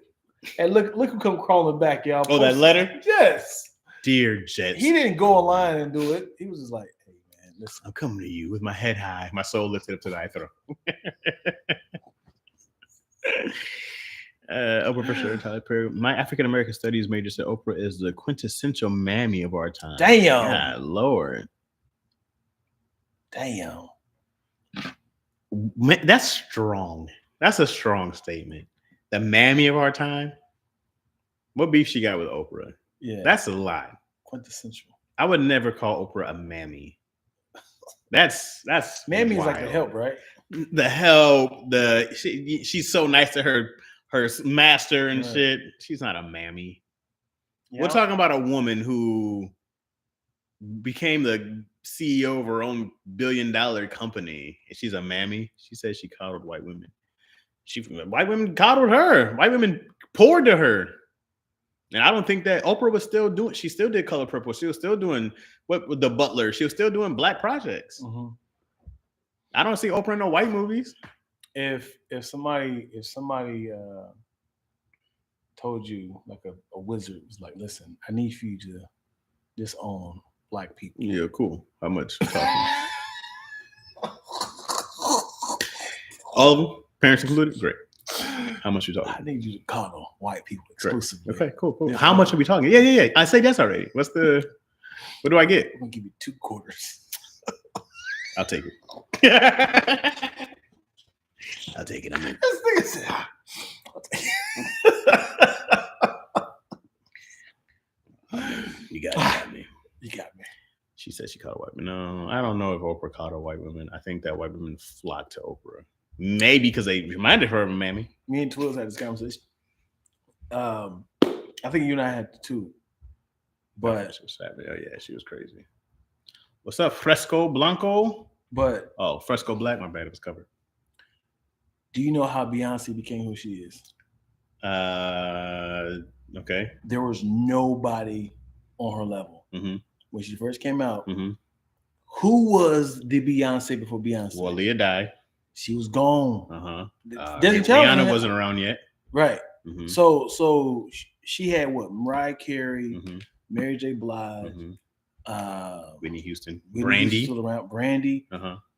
And look who come crawling back, y'all. Oh, that letter? Yes. Dear Jets. He didn't go online and do it. He was just like, hey, man, listen. I'm coming to you with my head high, my soul lifted up to thy throne. Oprah for sure, Tyler Perry. My African American Studies major said Oprah is the quintessential mammy of our time. Damn. God, Lord. Damn. That's strong. That's a strong statement. The mammy of our time. What beef she got with Oprah? Yeah, That's a lot. quintessential. I would never call Oprah a mammy. That's Mammy is like the wild. help, right? The help. She's so nice to her master and Right. shit. She's not a mammy. Yeah, We're talking about a woman who became the CEO of her own $1 billion company. And she's a mammy. She says she coddled white women. White women coddled her. White women poured to her. And I don't think that Oprah was still doing. She still did Color Purple. She was still doing what with the Butler. She was still doing black projects. Mhm. I don't see Oprah in no white movies. If somebody told you like a wizard was like, listen, I need for you to disown black people. Yeah, cool. How much? All of them, parents included. Great. How much you talking? I need you to coddle white people exclusively. Okay, cool. Yeah. How much are we talking? Yeah. I say yes already. What do I get? I'm gonna give you 2 quarters. I'll take it. I'll take it. I'm in. This nigga said, I'll take You got me. You got me. She said she caught a white woman. No, I don't know if Oprah caught a white woman. I think that white women flocked to Oprah. Maybe because they reminded her of a mammy. Me and Twills had this conversation. I think you and I had too. But She was fat. Oh yeah, she was crazy. What's up, Fresco Blanco? Oh, Fresco Black. My bad, it was covered. Do you know how Beyonce became who she is? Okay. There was nobody on her level Mm-hmm. when she first came out. Mm-hmm. Who was the Beyonce before Beyonce? Well, Leah died. She was gone. Rihanna wasn't around yet. Right. Mm-hmm. So she had what? Mariah Carey, Mm-hmm. Mary J. Blige, Whitney Houston, Whitney Brandy. Houston still around. Brandy.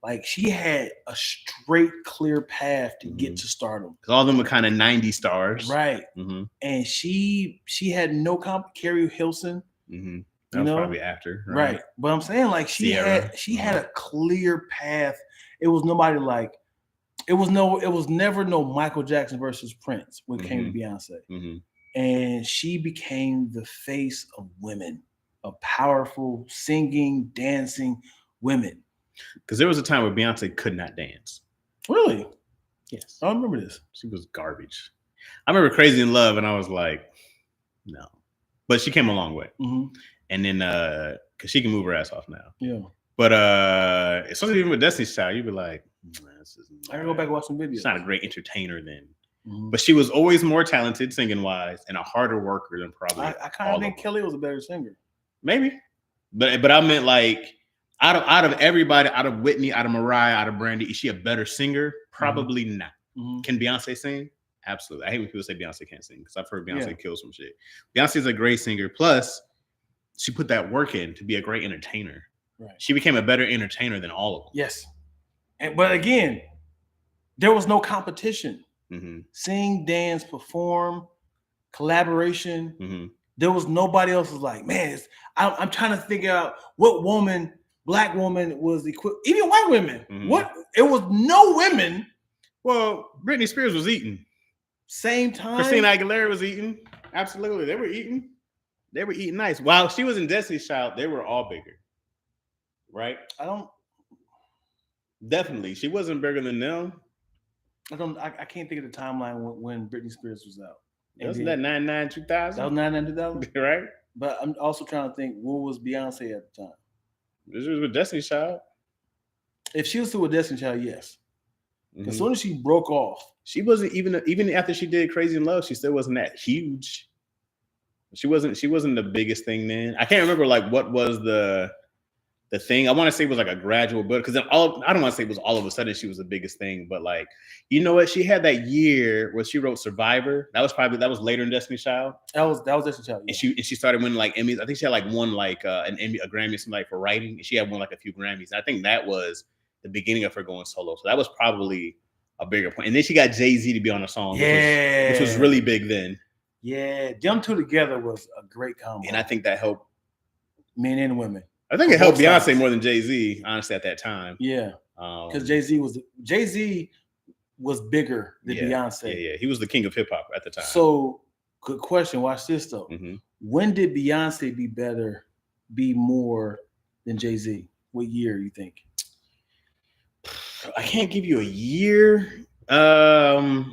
Like she had a straight, clear path to get to stardom. All of them were kind of 90 stars. Right. Mm-hmm. And she had no Carrie Hilson. Mm-hmm. That was probably after. Right. But I'm saying like she had a clear path. It was nobody like it was never no Michael Jackson versus Prince when it came to Beyonce. Mm-hmm. And she became the face of women, of powerful singing, dancing women. Because there was a time where Beyonce could not dance. Really? Yes. I remember this. She was garbage. I remember Crazy in Love, and I was like, no. But she came a long way. Mm-hmm. And then, because she can move her ass off now. Yeah. But especially even with Destiny's Child, you'd be like, this is I can go back and watch some videos. She's not a great entertainer then. Mm-hmm. But she was always more talented singing wise and a harder worker than probably. I kind of think Kelly was a better singer. Maybe. But I meant like out of everybody, out of Whitney, out of Mariah, out of Brandy, is she a better singer? Probably not. Mm-hmm. Can Beyonce sing? Absolutely. I hate when people say Beyonce can't sing because I've heard Beyonce kill some shit. Beyonce's a great singer. Plus, she put that work in to be a great entertainer. Right. She became a better entertainer than all of them. Yes. But again, there was no competition. Mm-hmm. Sing, dance, perform, collaboration. Mm-hmm. There was nobody else was like, man, I'm trying to figure out what woman, black woman was even white women. Mm-hmm. What? It was no women. Well, Britney Spears was eating. Same time. Christina Aguilera was eating. Absolutely. They were eating. They were eating nice. While she was in Destiny's Child, they were all bigger. Right? Definitely. She wasn't bigger than them. I can't think of the timeline when Britney Spears was out. Wasn't that 99, 2000? That was 99, 2000? Right? But I'm also trying to think, what was Beyonce at the time? This was with Destiny's Child. If she was still with Destiny's Child, yes. Mm-hmm. As soon as she broke off. She wasn't even after she did Crazy in Love, she still wasn't that huge. She wasn't the biggest thing then. I can't remember like what was the thing. I want to say it was like a gradual build because I don't want to say it was all of a sudden she was the biggest thing, but like, you know what? She had that year where she wrote Survivor. That was later in Destiny's Child. That was Destiny's Child. Yeah. And she started winning like Emmys. I think she had like won like an Emmy, a Grammy or something like for writing. And she had won like a few Grammys. And I think that was the beginning of her going solo. So that was probably a bigger point. And then she got Jay-Z to be on a song, which was really big then. Yeah, them two together was a great combo. And I think that helped men and women. I think it helped Beyonce more than Jay-Z, honestly, at that time. Yeah. Because Jay-Z was bigger than Beyonce. Yeah, he was the king of hip hop at the time. So, good question. Watch this though. Mhm. When did Beyonce be more than Jay-Z? What year you think? I can't give you a year, because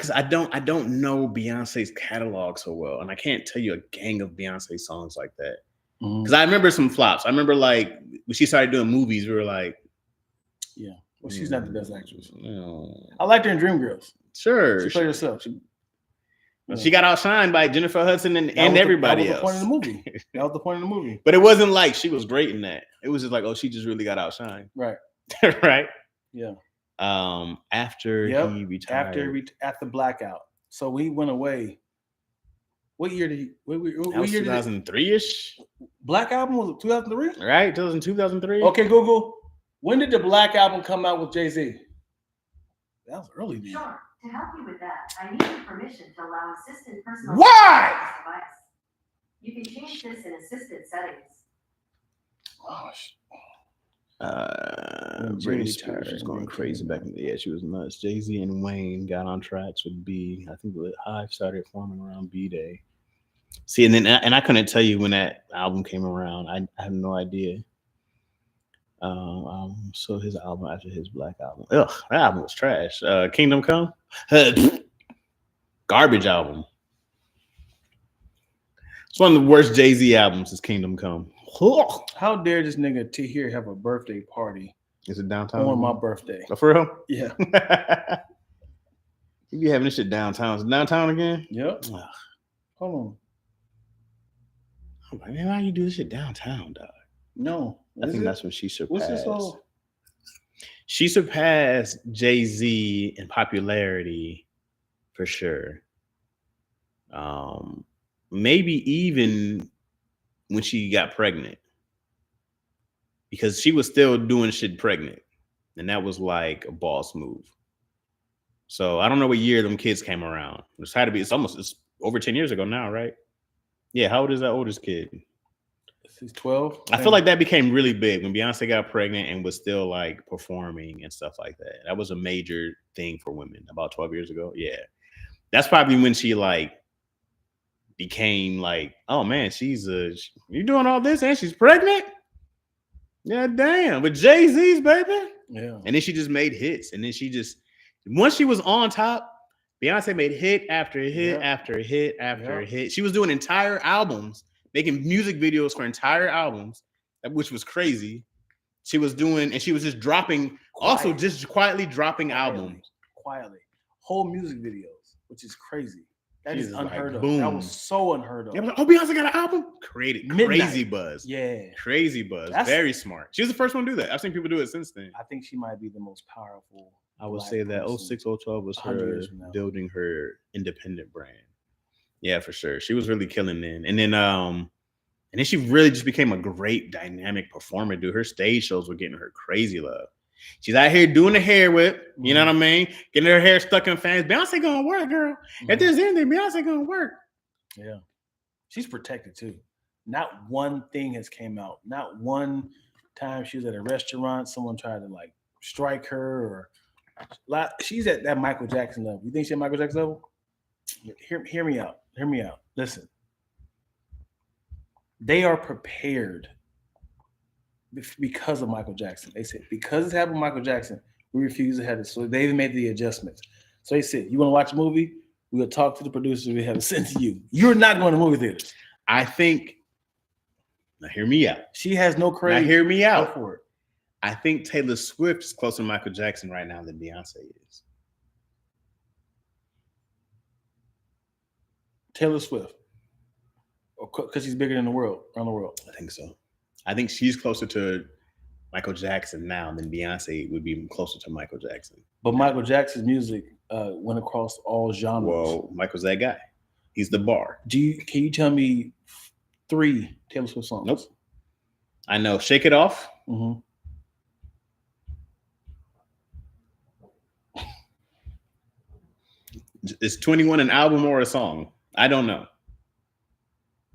I don't know Beyonce's catalog so well, and I can't tell you a gang of Beyonce songs like that. Because I remember some flops. I remember like when she started doing movies, we were like, yeah, well, she's not the best actress. No. I liked her in Dreamgirls. Sure, She played herself. She got outshined by Jennifer Hudson and everybody else. That was the point of the movie. That was the point of the movie. But it wasn't like she was great in that. It was just like, oh, she just really got outshined. Right. Right. Yeah. After he retired. After Blackout. So he went away. What year did he? What year 2003-ish. Black Album was 2003. Right, 2003. Okay, Google. When did the Black Album come out with Jay-Z? That was early. Then. Sure. To help you with that, I need your permission to allow assistant personal. Why? Device. You can change this in assistant settings. Gosh. Britney Spears was going crazy back in the day. She was nuts. Jay-Z and Wayne got on tracks with B. I think Hive started forming around B-Day. See, and I couldn't tell you when that album came around. I have no idea. So his album after his Black Album. Ugh, that album was trash. Kingdom Come? Garbage album. It's one of the worst Jay-Z albums is Kingdom Come. How dare this nigga T here have a birthday party? Is it downtown? On my birthday. Oh, for real? Yeah. You be having this shit downtown. Is it downtown again? Yep. Hold on. Man, why you do this shit downtown, dog? No. I think that's when she surpassed. What's this all? She surpassed Jay-Z in popularity for sure. Maybe even when she got pregnant, because she was still doing shit pregnant, and that was like a boss move. So I don't know what year them kids came around. It's had to be. It's over 10 years ago now, right? Yeah. How old is that oldest kid? She's 12. I feel like that became really big when Beyonce got pregnant and was still like performing and stuff like that. That was a major thing for women about 12 years ago. Yeah. That's probably when she like became like, oh man, you doing all this and she's pregnant? Yeah, damn. With Jay-Z's, baby. Yeah. And then she just made hits. And then once she was on top, Beyonce made hit after hit after hit after hit. She was doing entire albums, making music videos for entire albums, which was crazy. She was doing, and she was just dropping, also just quietly dropping albums. Quietly. Whole music videos, which is crazy. That is unheard of. Boom. That was so unheard of. Yeah, like, oh, Beyonce got an album? Created crazy buzz. Yeah. Crazy buzz. Very smart. She was the first one to do that. I've seen people do it since then. I think she might be the most powerful. I would say that 06, 012 was her building her independent brand. Yeah, for sure. She was really killing then. And then she really just became a great dynamic performer, dude. Her stage shows were getting her crazy love. She's out here doing the hair whip, you know what I mean? Getting her hair stuck in fans. Beyonce gonna work, girl. If there's anything, Beyonce gonna work. Yeah. She's protected too. Not one thing has came out. Not one time she was at a restaurant, someone tried to like strike her or she's at that Michael Jackson level. You think she's at Michael Jackson level? Hear me out. Hear me out. Listen. They are prepared because of Michael Jackson. They said, because it's happened with Michael Jackson, we refuse to have it. So they even made the adjustments. So they said, you want to watch a movie? We'll talk to the producers. We have it sent to you. You're not going to movie theaters. I think, now hear me out. She has no credit. Now hear me out. For it. I think Taylor Swift is closer to Michael Jackson right now than Beyonce is. Taylor Swift. Because she's bigger than the world, around the world. I think so. I think she's closer to Michael Jackson now than Beyonce would be closer to Michael Jackson. But Michael Jackson's music went across all genres. Well, Michael's that guy. He's the bar. Can you tell me 3 Taylor Swift songs? Nope. I know Shake It Off. Mm-hmm. Is 21 an album or a song? I don't know.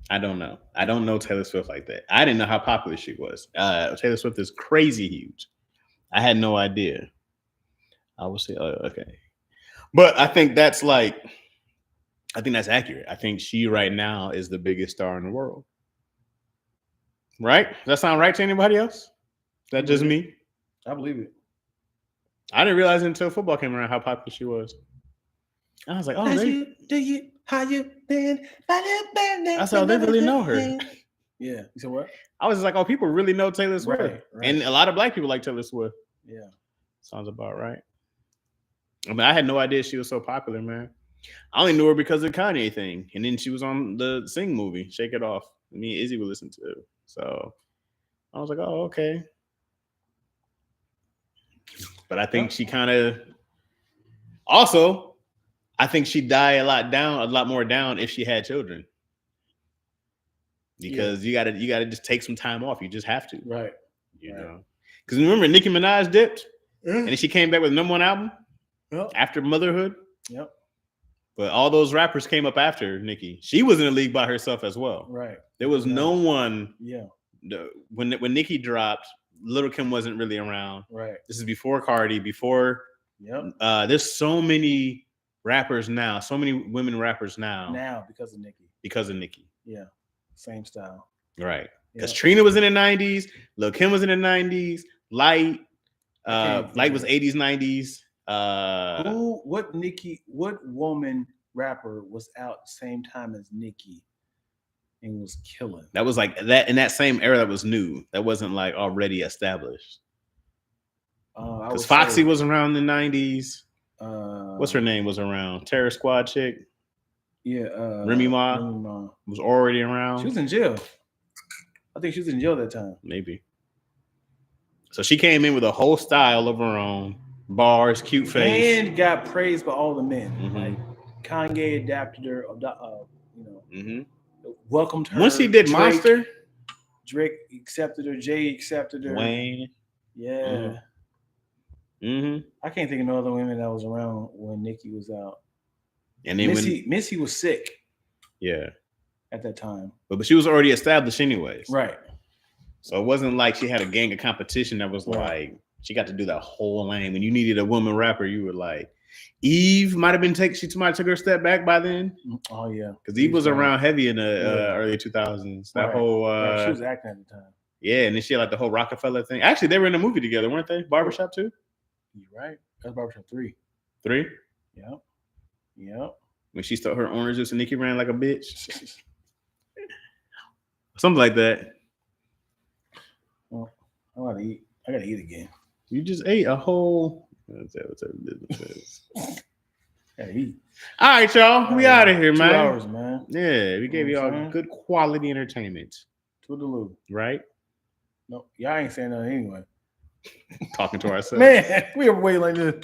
I don't know. I don't know Taylor Swift like that. I didn't know how popular she was. Taylor Swift is crazy huge. I had no idea. I would say, okay. But I think that's accurate. I think she right now is the biggest star in the world. Right? Does that sound right to anybody else? Is that just me? I believe it. I didn't realize until football came around how popular she was. I was like, oh, how you been? I said, oh, they really know her. Yeah. You said what? I was just like, oh, people really know Taylor Swift. Right. And a lot of black people like Taylor Swift. Yeah. Sounds about right. I mean, I had no idea she was so popular, man. I only knew her because of the Kanye thing. And then she was on the Sing movie, Shake It Off. Me and Izzy would listen to it. So I was like, oh, okay. But I think she kind of also, I think she'd die a lot more down if she had children. Because you gotta just take some time off. You just have to. Right. You know. Because remember Nicki Minaj dipped and then she came back with the #1 album after Motherhood. Yep. But all those rappers came up after Nicki. She was in a league by herself as well. Right. There was no one. Yeah. When Nicki dropped, Lil' Kim wasn't really around. Right. This is before Cardi. Before. Yep. There's so many rappers now. So many women rappers now. Now because of Nicki. Because of Nicki. Yeah. Same style. Right. Because Trina was in the 90s. Lil' Kim was in the 90s. Light was 80s, 90s. What woman rapper was out the same time as Nicki and was killing? That was like that in that same era that was new. That wasn't like already established. Because Foxy was around in the 90s. What's her name was around? Terror Squad chick. Yeah. Remy Ma was already around. She was in jail. I think she was in jail that time. Maybe. So she came in with a whole style of her own. Bars, cute face. And got praised by all the men. Mm-hmm. Like Kanye adapted her, welcomed her. Once he did Drake, Monster. Drake accepted her. Jay accepted her. Wayne. Yeah. Mm-hmm. I can't think of no other women that was around when Nicki was out. And then Missy was sick. Yeah. At that time. But she was already established anyways. Right. So it wasn't like she had a gang of competition that was like she got to do that whole lane. When you needed a woman rapper, you were like, Eve might have been she might have took her step back by then. Oh yeah, because Eve was around heavy in the early 2000s. That whole she was acting at the time. Yeah, and then she had like the whole Rockefeller thing. Actually, they were in a movie together, weren't they? Barbershop 2. You're right. That's Barbershop 3. 3. Yep. When she stole her orange juice and Nicki ran like a bitch. Something like that. Well, I gotta eat. I gotta eat again. You just ate a whole. What's Gotta eat. All right, y'all. We out of here, 2 man. 2 hours, man. Yeah, we gave y'all good quality entertainment. Toodaloo. Right? No, y'all ain't saying nothing anyway. Talking to ourselves. Man, we are way like this.